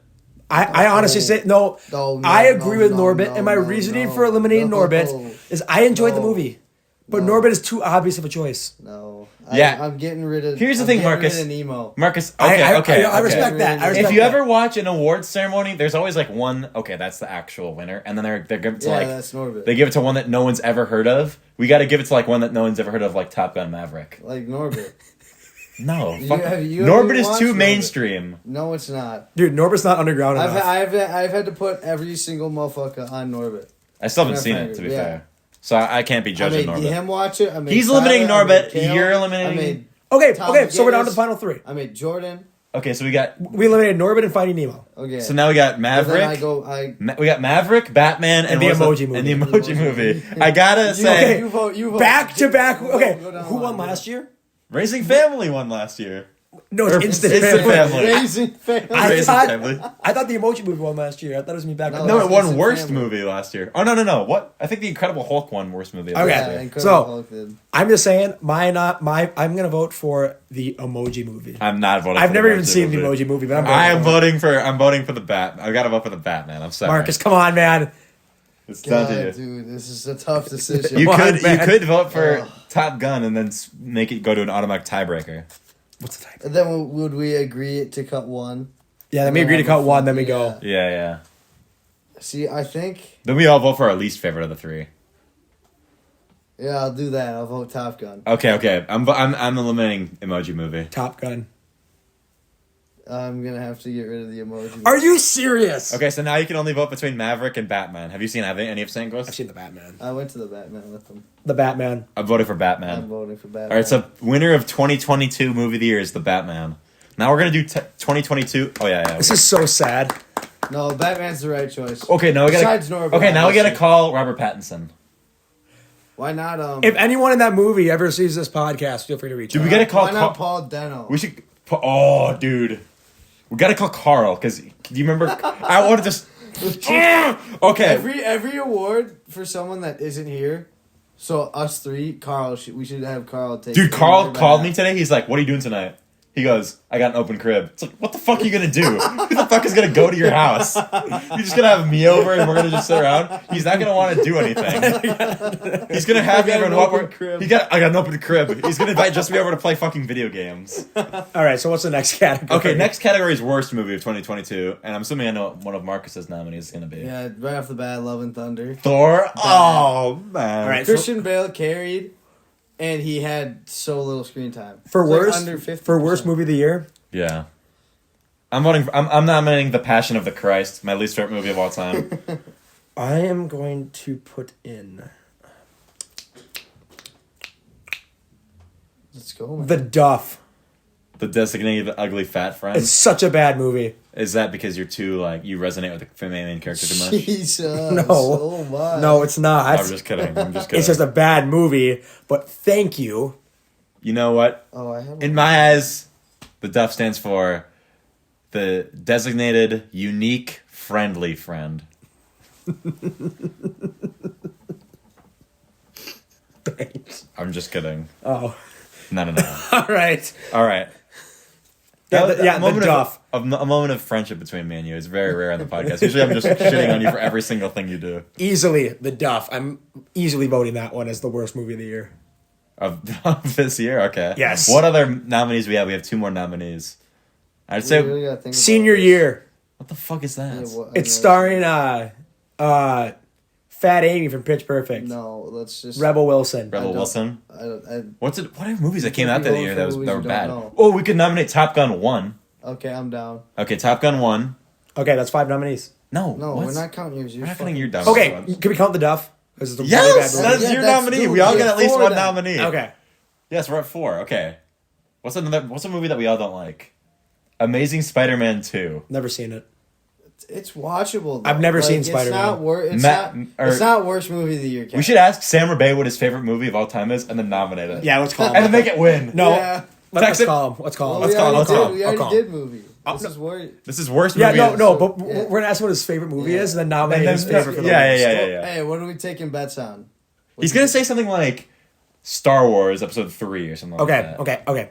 Speaker 2: I honestly say no.
Speaker 3: No,
Speaker 2: I agree with
Speaker 3: no,
Speaker 2: Norbit,
Speaker 3: no,
Speaker 2: and my
Speaker 3: no,
Speaker 2: reasoning
Speaker 3: no,
Speaker 2: for eliminating
Speaker 3: no,
Speaker 2: Norbit is I enjoyed the
Speaker 3: no,
Speaker 2: movie, but
Speaker 3: no.
Speaker 2: Norbit is too obvious of a choice.
Speaker 3: No.
Speaker 1: Yeah.
Speaker 3: I'm getting rid of.
Speaker 1: Here's the
Speaker 3: I'm
Speaker 1: thing,
Speaker 3: getting
Speaker 1: Marcus.
Speaker 3: Rid of Nemo.
Speaker 1: Marcus.
Speaker 2: I
Speaker 1: Okay.
Speaker 2: respect that. I respect
Speaker 1: If you
Speaker 2: that.
Speaker 1: ever watch an awards ceremony, there's always like one. Okay, that's the actual winner, and then they're give it to like
Speaker 3: that's Norbit.
Speaker 1: they give it to one that no one's ever heard of. We got to give it to like one that no one's ever heard of, like Top Gun Maverick.
Speaker 3: Like Norbit.
Speaker 1: No,
Speaker 3: You-
Speaker 1: fuck.
Speaker 3: have you
Speaker 1: Norbit
Speaker 3: ever
Speaker 1: is
Speaker 3: watched
Speaker 1: too
Speaker 3: Norbit?
Speaker 1: mainstream.
Speaker 3: No, it's not.
Speaker 2: Dude, Norbit's not underground enough.
Speaker 3: I've had to put every single motherfucker on Norbit.
Speaker 1: I still haven't
Speaker 3: My
Speaker 1: seen it,
Speaker 3: favorite,
Speaker 1: to be
Speaker 3: yeah.
Speaker 1: fair. So I can't be
Speaker 3: I
Speaker 1: judging
Speaker 3: made
Speaker 1: Norbit.
Speaker 3: him watch it. I made
Speaker 1: He's
Speaker 3: Tyler,
Speaker 1: eliminating
Speaker 3: I made
Speaker 1: Norbit.
Speaker 3: Kale,
Speaker 1: You're eliminating-
Speaker 3: I made
Speaker 2: okay,
Speaker 3: Tom
Speaker 2: so we're down to
Speaker 3: Davis.
Speaker 2: the final three.
Speaker 3: I made Jordan.
Speaker 1: Okay, so we got
Speaker 2: We eliminated Norbit and Finding Nemo.
Speaker 3: Okay.
Speaker 1: so now we got
Speaker 3: But then
Speaker 1: Maverick. We got Maverick, Batman,
Speaker 2: And
Speaker 1: and
Speaker 2: the
Speaker 1: what's
Speaker 2: Emoji Movie.
Speaker 1: And the Emoji Movie. I gotta say,
Speaker 2: Okay.
Speaker 3: You vote. You vote.
Speaker 2: Back to back. Okay,
Speaker 3: Go down
Speaker 2: who
Speaker 3: the
Speaker 2: won
Speaker 3: line.
Speaker 2: last year?
Speaker 1: Raising Family won last year.
Speaker 2: No,
Speaker 1: Or
Speaker 2: it's Instant
Speaker 1: Instant
Speaker 2: Family.
Speaker 1: Family.
Speaker 3: Raising family.
Speaker 1: Raising Family.
Speaker 2: I thought the Emoji Movie won last year. I thought it was me back.
Speaker 3: No,
Speaker 1: No, it won
Speaker 3: Instant
Speaker 1: worst
Speaker 3: Family.
Speaker 1: movie last year. Oh no! What? I think the Incredible Hulk won worst movie.
Speaker 2: Okay.
Speaker 1: last
Speaker 3: Yeah,
Speaker 1: year.
Speaker 3: Incredible
Speaker 2: So-
Speaker 3: Hulk did.
Speaker 2: I'm just saying, I'm gonna vote for the Emoji Movie.
Speaker 1: I'm not voting.
Speaker 2: I've
Speaker 1: for
Speaker 2: never
Speaker 1: the
Speaker 2: even
Speaker 1: Emoji
Speaker 2: seen
Speaker 1: movie.
Speaker 2: the Emoji Movie, but I'm
Speaker 1: I am
Speaker 2: voting for
Speaker 1: voting for. I'm voting for the Bat. I gotta vote for the Batman. I'm
Speaker 2: it.
Speaker 1: sorry,
Speaker 2: Marcus, come on, man.
Speaker 1: It's down
Speaker 3: God,
Speaker 1: to you.
Speaker 3: dude, this is a tough decision.
Speaker 1: You
Speaker 2: Come on,
Speaker 1: could
Speaker 2: man.
Speaker 1: vote for
Speaker 3: Ugh.
Speaker 1: Top Gun and then make it go to an automatic tiebreaker.
Speaker 2: What's the type?
Speaker 3: And then would we agree to cut one?
Speaker 2: Yeah, then we agree to cut one, then we go.
Speaker 1: Yeah.
Speaker 3: See, I think.
Speaker 1: Then we all vote for our least favorite of the three.
Speaker 3: Yeah, I'll do that. I'll vote Top Gun.
Speaker 1: Okay. I'm eliminating Emoji Movie.
Speaker 2: Top Gun.
Speaker 3: I'm gonna have to get rid of the emoji.
Speaker 2: Are you serious?
Speaker 1: Okay, so now you can only vote between Maverick and Batman. Have you seen any of Sandquist?
Speaker 2: I've seen the Batman.
Speaker 3: I went to the Batman with them.
Speaker 2: The Batman.
Speaker 1: I'm voting for
Speaker 3: I'm
Speaker 1: Batman.
Speaker 3: voting for Batman.
Speaker 1: All right, so winner of 2022 movie of the year is the Batman. Now we're gonna do 2022. Oh yeah.
Speaker 2: This is so sad.
Speaker 3: No, Batman's the right choice.
Speaker 1: Okay, now we
Speaker 3: Besides
Speaker 1: gotta.
Speaker 3: Norbert,
Speaker 1: Okay, now we gotta
Speaker 3: obviously.
Speaker 1: call Robert Pattinson.
Speaker 3: Why not?
Speaker 2: If anyone in that movie ever sees this podcast, feel free to reach
Speaker 1: Dude,
Speaker 2: out.
Speaker 1: we gotta call.
Speaker 3: Why not Paul Dano?
Speaker 1: We should. Oh, dude, we gotta call Karl because do you remember? I want to just. Okay.
Speaker 3: Every award for someone that isn't here. So us three, Karl. We should have Karl take.
Speaker 1: Dude,
Speaker 3: it.
Speaker 1: Karl called me today. He's like, "What are you doing tonight?" He goes, "I got an open crib." It's like, what the fuck are you gonna do? Who the fuck is gonna go to your house? You're just gonna have me over and we're gonna just sit around. He's not gonna want to do anything. He's gonna have me
Speaker 3: I got
Speaker 1: over
Speaker 3: an
Speaker 1: and what
Speaker 3: open
Speaker 1: we're.
Speaker 3: crib.
Speaker 1: I got an open crib. He's gonna invite just me over to play fucking video games.
Speaker 2: All right, so what's the next category?
Speaker 1: Okay, next category is worst movie of 2022, and I'm assuming I know what one of Marcus's nominees is gonna be.
Speaker 3: Yeah, right off the bat, Love and Thunder.
Speaker 1: Thor. Oh man.
Speaker 2: All right,
Speaker 3: Christian Bale carried, and he had so little screen time.
Speaker 2: For
Speaker 3: It's like
Speaker 2: worst,
Speaker 3: under 50%.
Speaker 2: for worst movie of the year,
Speaker 1: Yeah. I'm voting. I'm nominating The Passion of the Christ, my least favorite movie of all time.
Speaker 2: I am going to put in
Speaker 3: Let's go. Man.
Speaker 2: The Duff.
Speaker 1: The Designated Ugly Fat Friend.
Speaker 2: It's such a bad movie.
Speaker 1: Is that because you're too you resonate with the main character too much?
Speaker 3: Jesus.
Speaker 2: No.
Speaker 3: So much.
Speaker 2: No, it's not.
Speaker 1: I'm just kidding. I'm just kidding.
Speaker 2: It's just a bad movie, but thank you.
Speaker 1: You know what?
Speaker 3: Oh, I have.
Speaker 1: In my eyes, the Duff stands for the Designated Unique Friendly Friend.
Speaker 2: Thanks.
Speaker 1: I'm just kidding.
Speaker 2: Oh.
Speaker 1: No.
Speaker 2: All right.
Speaker 1: All right.
Speaker 2: Yeah,
Speaker 1: That-
Speaker 2: the
Speaker 1: a moment
Speaker 2: Duff.
Speaker 1: a moment of friendship between me and you is very rare on the podcast. Usually I'm just shitting on you for every single thing you do.
Speaker 2: Easily The Duff. I'm easily voting that one as the worst movie of the year.
Speaker 1: Of this year? Okay.
Speaker 2: Yes.
Speaker 1: What other nominees we have? We have 2 more nominees. I'd
Speaker 3: We
Speaker 1: say...
Speaker 3: really gotta think about
Speaker 2: Senior
Speaker 3: this.
Speaker 2: year.
Speaker 1: What the fuck is that?
Speaker 3: Yeah, what-
Speaker 2: It's
Speaker 3: I know.
Speaker 2: starring Fat Amy from Pitch Perfect.
Speaker 3: No, let's just.
Speaker 2: Rebel Wilson.
Speaker 1: Rebel
Speaker 3: don't-
Speaker 1: Wilson?
Speaker 3: I,
Speaker 1: What are movies that came out that year that were
Speaker 3: Movies we
Speaker 1: bad?
Speaker 3: don't know.
Speaker 1: Oh, we could nominate Top Gun 1.
Speaker 3: okay, I'm down.
Speaker 1: Okay, Top Gun 1.
Speaker 2: Okay, that's 5 nominees.
Speaker 3: No,
Speaker 1: what's-
Speaker 3: we're not counting yours.
Speaker 1: We're not counting your dumb
Speaker 2: Okay,
Speaker 1: ones.
Speaker 2: can we count The Duff? 'Cause it's a really
Speaker 1: Yes!
Speaker 2: bad movie.
Speaker 1: That's
Speaker 3: Yeah,
Speaker 1: your
Speaker 3: that's
Speaker 1: nominee.
Speaker 3: good.
Speaker 1: We all
Speaker 3: We
Speaker 1: get
Speaker 3: have
Speaker 1: at least
Speaker 3: 4
Speaker 1: one
Speaker 3: then.
Speaker 1: nominee.
Speaker 2: Okay.
Speaker 1: Yes, we're at 4. Okay. What's a movie that we all don't like? Amazing Spider-Man 2.
Speaker 2: Never seen it.
Speaker 3: It's watchable. Though.
Speaker 2: I've never seen
Speaker 3: It's
Speaker 2: Spider-Man.
Speaker 3: not it's
Speaker 1: Matt-
Speaker 3: not.
Speaker 1: or-
Speaker 3: It's not worst movie of the year.
Speaker 1: We should ask Sam Rabaey what his favorite movie of all time is and then nominate it.
Speaker 2: Yeah, let's call him.
Speaker 1: And then make it win.
Speaker 2: No.
Speaker 3: Yeah.
Speaker 2: Let's
Speaker 1: Text it.
Speaker 2: call him. Let's call him.
Speaker 3: Well,
Speaker 1: Let's call him.
Speaker 3: we already
Speaker 2: I'll
Speaker 3: did.
Speaker 2: call
Speaker 3: We
Speaker 2: him.
Speaker 3: already did movie. This is where.
Speaker 1: This is worst
Speaker 2: Yeah,
Speaker 1: movie.
Speaker 2: no,
Speaker 1: of-
Speaker 2: but
Speaker 3: Yeah.
Speaker 2: we're gonna ask what his favorite movie
Speaker 3: Yeah.
Speaker 2: is, and then nominate
Speaker 1: And
Speaker 2: his
Speaker 1: then-
Speaker 2: favorite for the
Speaker 1: yeah,
Speaker 2: list.
Speaker 1: yeah.
Speaker 3: Hey, what are we taking bets on?
Speaker 1: He's going to say something like Star Wars Episode 3 or something like that.
Speaker 2: Okay.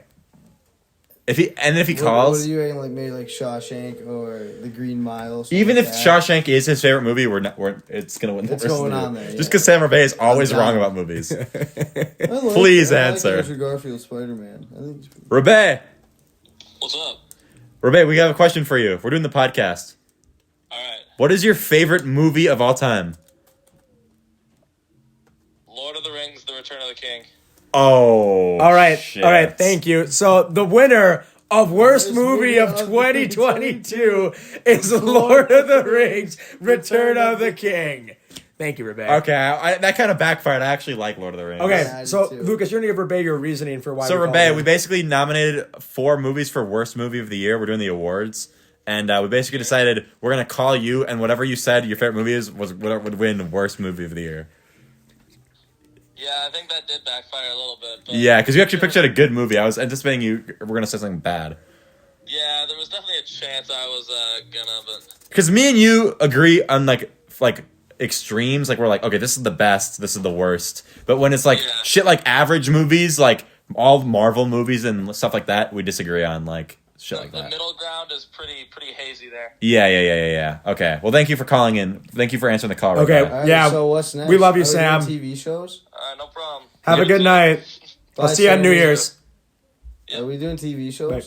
Speaker 1: If he
Speaker 3: What
Speaker 1: calls,
Speaker 3: are you rating? Like maybe like Shawshank or The Green Mile?
Speaker 1: even
Speaker 3: like
Speaker 1: if
Speaker 3: that?
Speaker 1: Shawshank is his favorite movie, it's gonna win.
Speaker 3: It's
Speaker 1: Worst
Speaker 3: going
Speaker 1: movie.
Speaker 3: on there,
Speaker 1: Just
Speaker 3: yeah.
Speaker 1: because Sam Rabaey is always
Speaker 3: down.
Speaker 1: wrong about movies.
Speaker 3: I
Speaker 1: Please
Speaker 3: I
Speaker 1: answer.
Speaker 3: Andrew Garfield Spider-Man. I think.
Speaker 1: Rabaey,
Speaker 4: What's up?
Speaker 1: Rabaey, we have a question for you. We're doing the podcast.
Speaker 4: All right.
Speaker 1: What is your favorite movie of all time?
Speaker 4: Lord of the Rings: The Return of the King.
Speaker 1: Oh,
Speaker 2: All right.
Speaker 1: shit.
Speaker 2: All right. Thank you. So the winner of worst movie of 2022 is Lord of the Rings: Return of the King. Thank you, Rabaey.
Speaker 1: Okay, that kind of backfired. I actually like Lord of the Rings.
Speaker 2: Okay,
Speaker 3: Yeah, I do
Speaker 2: so
Speaker 3: too.
Speaker 2: Lucas, you're gonna give Rabaey your reasoning for why.
Speaker 1: So
Speaker 2: we called
Speaker 1: Rabaey,
Speaker 2: him.
Speaker 1: we basically nominated 4 movies for worst movie of the year. We're doing the awards, and we basically decided we're gonna call you, and whatever you said your favorite movie was what would win worst movie of the year.
Speaker 4: Yeah, I think that did backfire a little bit. But
Speaker 1: Yeah, because you actually picked out a good movie. I was anticipating you were gonna say something bad.
Speaker 4: Yeah, there was definitely a chance I was gonna, but
Speaker 1: Because me and you agree on like extremes. Like we're like, okay, this is the best, this is the worst. But when it's like
Speaker 4: Yeah.
Speaker 1: shit like average movies, like all Marvel movies and stuff like that, we disagree on like shit like
Speaker 4: the
Speaker 1: that.
Speaker 4: middle ground is pretty hazy there.
Speaker 1: Yeah. Okay. Well, thank you for calling in. Thank you for answering the call.
Speaker 2: Okay.
Speaker 1: Rabaey.
Speaker 3: All right,
Speaker 2: Yeah,
Speaker 3: So what's next?
Speaker 2: we love you,
Speaker 3: Are
Speaker 2: Sam.
Speaker 3: doing TV shows?
Speaker 4: No problem.
Speaker 2: Have a
Speaker 1: Yeah.
Speaker 2: good night. I'll
Speaker 3: Bye,
Speaker 2: see you on
Speaker 3: Sam.
Speaker 2: New Year's.
Speaker 4: Yep.
Speaker 3: Are we doing TV shows?
Speaker 2: Bye.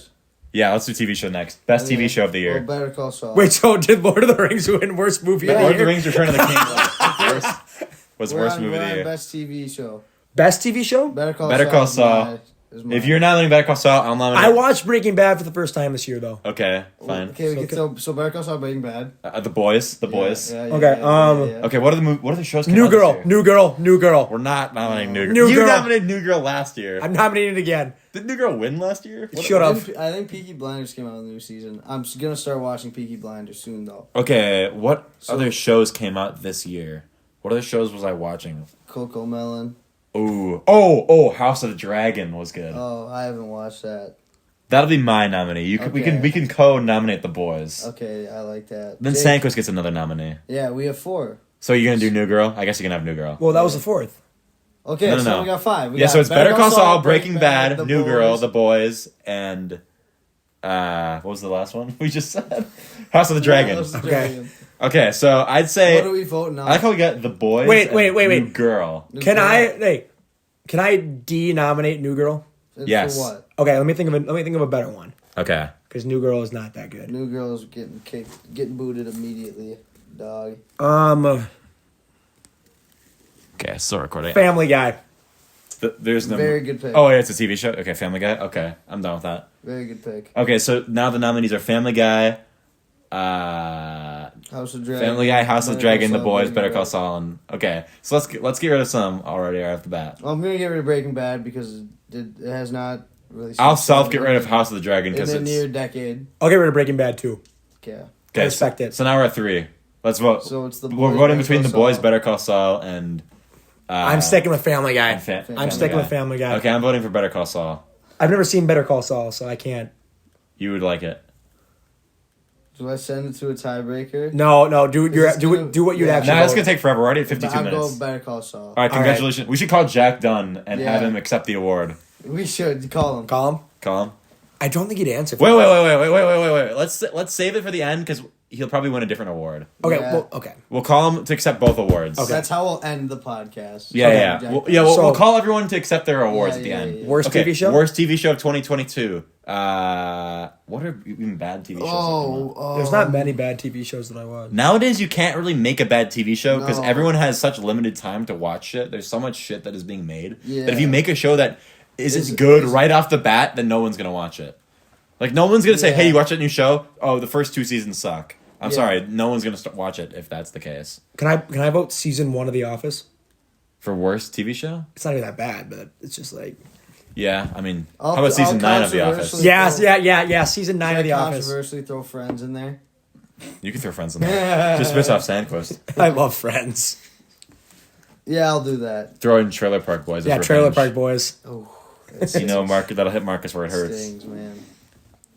Speaker 1: Yeah, let's do TV show next. Best
Speaker 3: Okay.
Speaker 1: TV show of the year.
Speaker 3: Well, Better Call Saul.
Speaker 2: Wait, so did Lord of the Rings win worst movie of
Speaker 1: Lord
Speaker 2: the
Speaker 1: of the
Speaker 2: year?
Speaker 1: Rings: Return of the King was
Speaker 3: We're
Speaker 1: worst
Speaker 3: on,
Speaker 1: movie of
Speaker 3: we're
Speaker 1: the
Speaker 3: on
Speaker 1: year.
Speaker 3: Best TV show.
Speaker 2: Best TV show?
Speaker 3: Better Call
Speaker 1: Better Call
Speaker 3: Saul.
Speaker 1: Saul.
Speaker 3: Is mine.
Speaker 1: If you're nominating Better Call Saul, I'll nominate.
Speaker 2: I watched Breaking Bad for the first time this year, though.
Speaker 1: Okay, fine.
Speaker 3: Okay, we
Speaker 2: So-
Speaker 3: can so Better Call Saul, Breaking Bad.
Speaker 1: The Boys. The Boys.
Speaker 3: Yeah,
Speaker 2: Okay,
Speaker 1: Okay, what are the shows? came
Speaker 2: New
Speaker 1: out this
Speaker 2: Girl,
Speaker 1: year?
Speaker 2: New Girl, New Girl.
Speaker 1: We're not nominating New Girl.
Speaker 2: New
Speaker 1: You
Speaker 2: Girl.
Speaker 1: nominated New Girl last year.
Speaker 2: I'm nominating it again.
Speaker 1: Did New Girl win last year? What-
Speaker 2: Shut up.
Speaker 3: I think Peaky Blinders came out in the new season. I'm gonna start watching Peaky Blinders soon, though.
Speaker 1: Okay, what
Speaker 3: So-
Speaker 1: other shows came out this year? What other shows was I watching?
Speaker 3: Coco Melon.
Speaker 1: Ooh. Oh, House of the Dragon was good.
Speaker 3: Oh, I haven't watched that.
Speaker 1: That'll be my nominee. We can co-nominate The Boys.
Speaker 3: Okay, I like that.
Speaker 1: Then
Speaker 3: Jake-
Speaker 1: Sandquist gets another nominee.
Speaker 3: Yeah, we have 4.
Speaker 1: So you're gonna do New Girl? I guess you can have New Girl.
Speaker 2: Well, that was the fourth.
Speaker 3: Okay,
Speaker 1: No.
Speaker 3: so we got 5. We
Speaker 1: Yeah,
Speaker 3: got
Speaker 1: so it's Better Call Saul, Breaking Bad,
Speaker 3: The
Speaker 1: New Girl,
Speaker 3: Boys.
Speaker 1: The Boys, and what was the last one we just said? House of the Dragon.
Speaker 3: House of the
Speaker 2: Okay.
Speaker 3: Dragon.
Speaker 1: Okay, so I'd say
Speaker 3: What are we voting on?
Speaker 1: I like how we got The Boys.
Speaker 2: Wait,
Speaker 1: and
Speaker 2: wait.
Speaker 1: New Girl.
Speaker 3: New
Speaker 2: Can
Speaker 3: Girl.
Speaker 2: can I de-nominate New Girl?
Speaker 3: For
Speaker 1: Yes.
Speaker 3: what?
Speaker 2: Okay, let me think of a better one
Speaker 1: Okay.
Speaker 2: because New Girl is not that good.
Speaker 3: New Girl's getting kicked, getting booted immediately. Dog.
Speaker 1: Okay, still recording.
Speaker 2: Family Guy.
Speaker 1: There's no
Speaker 3: Very good pick.
Speaker 1: Oh, yeah, it's a TV show. Okay, Family Guy. Okay, I'm done with that.
Speaker 3: Very good pick.
Speaker 1: Okay, so now the nominees are Family Guy,
Speaker 3: House of Dragon.
Speaker 1: Family Guy, House of the
Speaker 3: Better
Speaker 1: Dragon,
Speaker 3: Call
Speaker 1: The
Speaker 3: Saul,
Speaker 1: Boys,
Speaker 3: Breaking
Speaker 1: Better Call
Speaker 3: Bad.
Speaker 1: Saul, and okay. So let's get rid of some already right off the bat.
Speaker 3: Well, I'm gonna get rid of Breaking Bad because it has not really.
Speaker 1: I'll self get rid of House of the Dragon
Speaker 3: in
Speaker 1: because
Speaker 3: the
Speaker 1: it's
Speaker 3: near decade.
Speaker 2: I'll get rid of Breaking Bad too.
Speaker 3: Yeah.
Speaker 2: I respect it.
Speaker 1: So now we're at 3. Let's vote.
Speaker 3: So it's the
Speaker 1: We're
Speaker 3: Boys,
Speaker 1: voting
Speaker 3: Better
Speaker 1: between
Speaker 3: Call
Speaker 1: The Boys,
Speaker 3: Saul.
Speaker 1: Better Call Saul, and
Speaker 2: I'm sticking with Family Guy.
Speaker 1: and
Speaker 2: I'm
Speaker 1: Family
Speaker 2: sticking
Speaker 1: Guy.
Speaker 2: with Family Guy.
Speaker 1: Okay, I'm voting for Better Call Saul.
Speaker 2: I've never seen Better Call Saul, so I can't.
Speaker 1: You would like it.
Speaker 3: Do I send it to a tiebreaker?
Speaker 2: No, do
Speaker 3: this
Speaker 2: do
Speaker 3: gonna-
Speaker 2: what you'd
Speaker 3: yeah.
Speaker 2: actually.
Speaker 1: Now it's
Speaker 2: vote.
Speaker 1: gonna take forever. We're already at 52
Speaker 3: I'm
Speaker 1: minutes.
Speaker 3: going Better Call Saul.
Speaker 1: All right, congratulations. We should call Jack Dunn and have
Speaker 3: Yeah.
Speaker 1: him accept the award.
Speaker 3: We should call him.
Speaker 2: Call him.
Speaker 1: Call him.
Speaker 2: I don't think he'd answer. for
Speaker 1: Wait.
Speaker 2: that.
Speaker 1: Let's save it for the end because he'll probably win a different award.
Speaker 2: Okay,
Speaker 3: Yeah.
Speaker 2: well, okay.
Speaker 1: We'll call him to accept both awards.
Speaker 2: Okay.
Speaker 3: That's how we'll end the podcast.
Speaker 1: Yeah,
Speaker 2: Okay,
Speaker 1: yeah.
Speaker 3: Jack.
Speaker 1: We'll
Speaker 2: So-
Speaker 1: call everyone to accept their awards
Speaker 3: Yeah,
Speaker 1: at the
Speaker 3: yeah,
Speaker 1: end.
Speaker 3: yeah.
Speaker 2: Worst TV show.
Speaker 1: Worst TV show of 2022. What are even bad TV shows? that come out?
Speaker 2: There's not many bad TV shows that I watch.
Speaker 1: Nowadays, you can't really make a bad TV show because
Speaker 3: No.
Speaker 1: everyone has such limited time to watch shit. There's so much shit that is being made that if
Speaker 3: Yeah.
Speaker 1: you make a show that isn't
Speaker 3: Is-
Speaker 1: good
Speaker 3: is-
Speaker 1: right off the bat, then no one's gonna watch it. Like no one's gonna say,
Speaker 3: Yeah.
Speaker 1: "Hey, you watch that new show? Oh, the first 2 seasons suck." I'm
Speaker 3: Yeah.
Speaker 1: sorry, no one's gonna watch it if that's the case.
Speaker 2: Can I vote season 1 of The Office?
Speaker 1: For worst TV show?
Speaker 2: It's not even that bad, but it's just like
Speaker 1: Yeah, I mean,
Speaker 3: I'll-
Speaker 1: how about season
Speaker 3: I'll
Speaker 1: 9 of The Office?
Speaker 3: controversially-
Speaker 2: yes, yeah. Season 9
Speaker 3: Should
Speaker 2: of The
Speaker 3: I
Speaker 2: Office.
Speaker 3: controversially throw Friends in there?
Speaker 1: You can throw Friends in there. Just piss off Sandquist.
Speaker 2: I love Friends.
Speaker 3: Yeah, I'll do that.
Speaker 1: Throw in Trailer Park Boys. as
Speaker 2: Yeah, Trailer
Speaker 1: revenge.
Speaker 2: Park Boys.
Speaker 3: Oh,
Speaker 1: You know, that'll hit Marcus where it hurts.
Speaker 3: stings, man.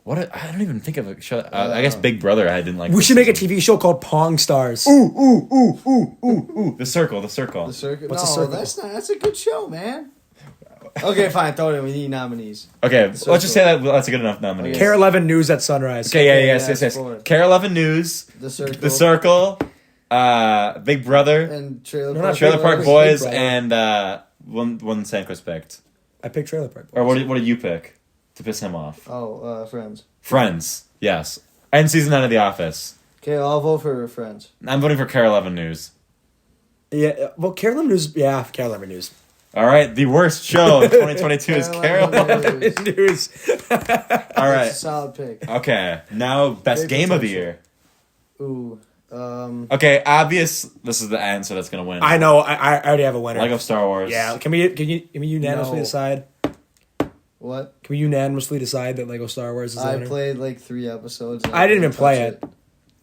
Speaker 1: I don't even think of a show. I guess Big Brother. I didn't like.
Speaker 2: We
Speaker 1: this
Speaker 2: should make a
Speaker 1: season.
Speaker 2: TV show called Pong Stars.
Speaker 1: Ooh, The Circle.
Speaker 3: The circuit.
Speaker 2: What's
Speaker 3: no,
Speaker 2: a circle?
Speaker 3: that's not. That's a good show, man. Okay, fine. Throw it in. We need nominees.
Speaker 1: Okay, let's just say that that's a good enough nominee.
Speaker 3: Okay.
Speaker 2: Care 11 News at Sunrise.
Speaker 1: Okay, yeah,
Speaker 3: Okay,
Speaker 1: yes.
Speaker 3: yeah, four.
Speaker 1: Care 11 News,
Speaker 3: The Circle.
Speaker 1: The Circle, Big Brother,
Speaker 3: And Trailer
Speaker 2: No,
Speaker 3: Park
Speaker 2: not
Speaker 1: Trailer Park
Speaker 2: Big
Speaker 1: Boys,
Speaker 2: Brother.
Speaker 1: and one Sandquist picked.
Speaker 2: I picked Trailer Park.
Speaker 1: Or what did you pick to piss him off?
Speaker 3: Oh, Friends.
Speaker 1: Friends, yes. And season 9 of The Office.
Speaker 3: Okay, I'll vote for Friends.
Speaker 1: I'm voting for Care 11 News.
Speaker 2: Yeah, well, Care 11 News. Yeah, Care 11 News.
Speaker 1: All right, the worst show of 2022 is Care 11
Speaker 2: News.
Speaker 1: All
Speaker 3: That's
Speaker 1: right.
Speaker 3: a solid pick.
Speaker 1: Okay, now best
Speaker 3: Great
Speaker 1: game of the
Speaker 3: potential.
Speaker 1: year.
Speaker 3: Ooh.
Speaker 1: Okay, obvious. This is the answer that's gonna win.
Speaker 2: I know. I already have a winner.
Speaker 1: Lego Star Wars.
Speaker 2: Yeah. Can we unanimously
Speaker 3: No.
Speaker 2: decide?
Speaker 3: What?
Speaker 2: Can we unanimously decide that Lego Star Wars is the
Speaker 3: I
Speaker 2: winner?
Speaker 3: played like 3 episodes. and
Speaker 2: I didn't even
Speaker 3: couldn't
Speaker 2: play
Speaker 3: touch
Speaker 2: it.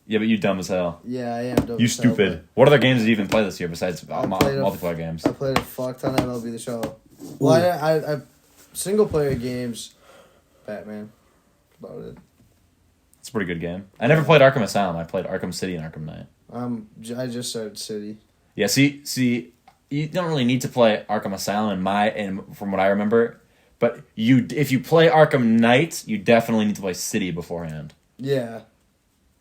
Speaker 1: Yeah, but you dumb as hell.
Speaker 3: Yeah, I am dumb.
Speaker 1: You
Speaker 3: as hell,
Speaker 1: stupid. What other games did you even play this year besides
Speaker 3: I played a-
Speaker 1: multiplayer games?
Speaker 3: I played a fuck ton of MLB The Show. Well, I single player games, Batman. That's about it.
Speaker 1: It's a pretty good game. I never played Arkham Asylum. I played Arkham City and Arkham Knight.
Speaker 3: I just started City.
Speaker 1: Yeah, see, you don't really need to play Arkham Asylum from what I remember, but if you play Arkham Knight, you definitely need to play City beforehand.
Speaker 3: Yeah.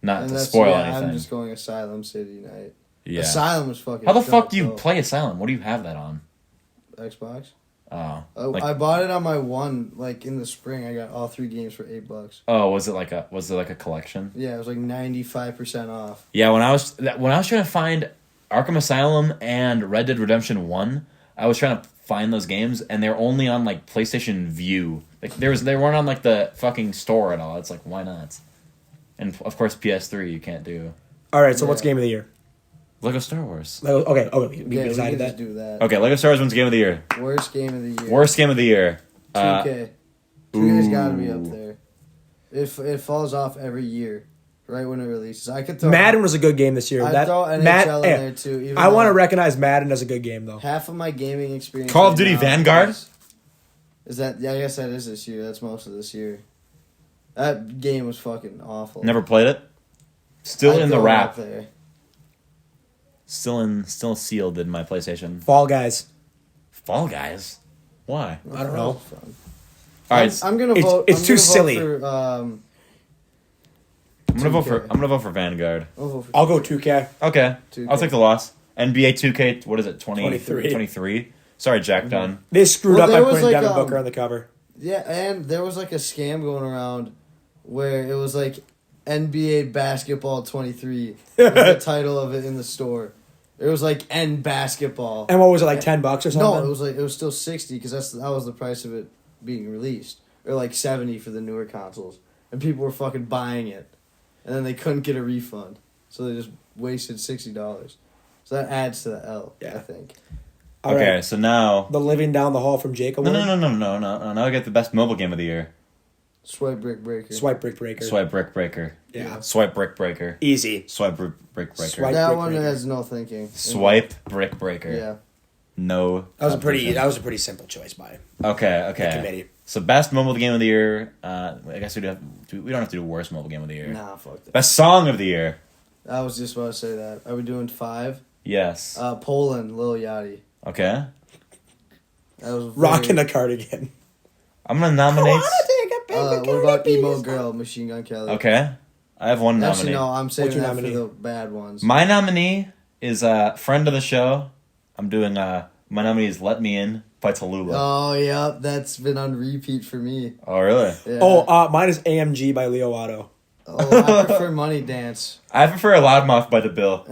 Speaker 1: Not
Speaker 3: And
Speaker 1: to
Speaker 3: that's
Speaker 1: spoil
Speaker 3: yeah,
Speaker 1: anything.
Speaker 3: I'm just going Asylum City Night.
Speaker 1: Yeah.
Speaker 3: Asylum was fucking.
Speaker 1: How the fuck
Speaker 3: dope,
Speaker 1: do you
Speaker 3: though.
Speaker 1: play Asylum? What do you have that on?
Speaker 3: Xbox?
Speaker 1: Oh,
Speaker 3: I bought it on my one like in the spring. I got all 3 games for $8.
Speaker 1: oh, was it like a collection?
Speaker 3: Yeah, it was like 95% off.
Speaker 1: Yeah, when I was trying to find Arkham Asylum and Red Dead Redemption 1, I was trying to find those games and they're only on like PlayStation View. Like they weren't on like the fucking store at all. It's like why not? And of course PS3 you can't do.
Speaker 2: All right. So
Speaker 3: Yeah.
Speaker 2: what's game of the year?
Speaker 1: Lego Star Wars.
Speaker 2: Lego, okay. We
Speaker 3: Okay, we
Speaker 2: decided
Speaker 3: can
Speaker 2: that.
Speaker 3: just do that.
Speaker 1: Okay, Lego Star Wars wins Game of the Year.
Speaker 3: Worst game of the year.
Speaker 1: Worst Game of the Year.
Speaker 3: 2K. 2K's got to be
Speaker 1: ooh.
Speaker 3: up there. It falls off every year, right when it releases. I could throw
Speaker 2: Madden was a good game this year.
Speaker 3: I'd throw NHL in there too. Even
Speaker 2: I want to
Speaker 3: though
Speaker 2: recognize Madden as a good game though.
Speaker 3: half of my gaming experience.
Speaker 1: Call of
Speaker 3: right
Speaker 1: Duty
Speaker 3: now
Speaker 1: Vanguard?
Speaker 3: Is that? Yeah, I guess that is this year. That's most of this year. That game was fucking awful.
Speaker 1: Never played it. Still
Speaker 3: I'd
Speaker 1: in the
Speaker 3: throw it
Speaker 1: wrap.
Speaker 3: up there.
Speaker 1: Still sealed in my PlayStation.
Speaker 2: Fall Guys.
Speaker 1: Fall Guys. Why?
Speaker 2: I don't know.
Speaker 3: Fun.
Speaker 1: All right,
Speaker 3: I'm gonna
Speaker 2: It's-
Speaker 3: vote.
Speaker 2: it's
Speaker 3: I'm
Speaker 2: too
Speaker 3: gonna vote
Speaker 2: silly.
Speaker 3: For,
Speaker 1: I'm gonna vote for
Speaker 3: 2K.
Speaker 1: I'm gonna vote for Vanguard.
Speaker 3: I'll vote for
Speaker 2: I'll go 2K.
Speaker 1: Okay,
Speaker 3: 2K.
Speaker 1: I'll take the loss. NBA 2K. What is it?
Speaker 2: 23.
Speaker 1: 23. Sorry, Jack Dunn.
Speaker 2: They screwed
Speaker 3: Well,
Speaker 2: up by
Speaker 3: there was
Speaker 2: putting
Speaker 3: like,
Speaker 2: Devin Booker on the cover.
Speaker 3: Yeah, and there was like a scam going around where it was like NBA Basketball 23 was the title of it in the store. It was like N Basketball.
Speaker 2: And what was it, like $10 or something?
Speaker 3: No, it was still 60 because that was the price of it being released, or like 70 for the newer consoles, and people were fucking buying it, and then they couldn't get a refund, so they just wasted $60. So that adds to the L.
Speaker 2: Yeah.
Speaker 3: I think.
Speaker 2: All
Speaker 1: Okay,
Speaker 2: right.
Speaker 1: so now.
Speaker 2: The Living Down the Hall from Jacob.
Speaker 1: No. Now I get the best mobile game of the year.
Speaker 3: Swipe Brick Breaker.
Speaker 2: Swipe Brick Breaker.
Speaker 1: Swipe Brick Breaker.
Speaker 2: Yeah.
Speaker 1: Swipe Brick Breaker.
Speaker 2: Easy.
Speaker 1: Swipe Brick Breaker.
Speaker 2: Swipe
Speaker 3: That
Speaker 2: Brick
Speaker 3: one
Speaker 2: Breaker.
Speaker 3: has no thinking.
Speaker 1: Swipe Brick Breaker.
Speaker 3: Yeah.
Speaker 1: No.
Speaker 2: That was a pretty
Speaker 1: competition.
Speaker 2: simple choice by
Speaker 1: Okay.
Speaker 2: the committee.
Speaker 1: So best mobile game of the year. I guess we don't have to do worst mobile game of the year.
Speaker 3: Nah, fuck that.
Speaker 1: Best song of the year.
Speaker 3: I was just about to say that. Are we doing 5?
Speaker 1: Yes.
Speaker 3: Poland, Lil Yachty.
Speaker 1: Okay.
Speaker 3: That was
Speaker 2: Rocking the Cardigan.
Speaker 1: I'm gonna nominate.
Speaker 3: What about Emo Girl, Machine Gun Kelly?
Speaker 1: Okay. I have one
Speaker 3: Actually,
Speaker 1: nominee.
Speaker 3: no, I'm saving
Speaker 2: your
Speaker 3: that
Speaker 2: nominee?
Speaker 3: for the bad ones.
Speaker 1: My nominee is friend of the show. I'm doing my nominee is "Let Me In" by Tallulah.
Speaker 3: Oh, yep, that's been on repeat for me.
Speaker 1: Oh really?
Speaker 3: Yeah.
Speaker 2: Mine is AMG by Leo Otto.
Speaker 3: Oh, I prefer Money Dance.
Speaker 1: I prefer Loudmouth by the Bill.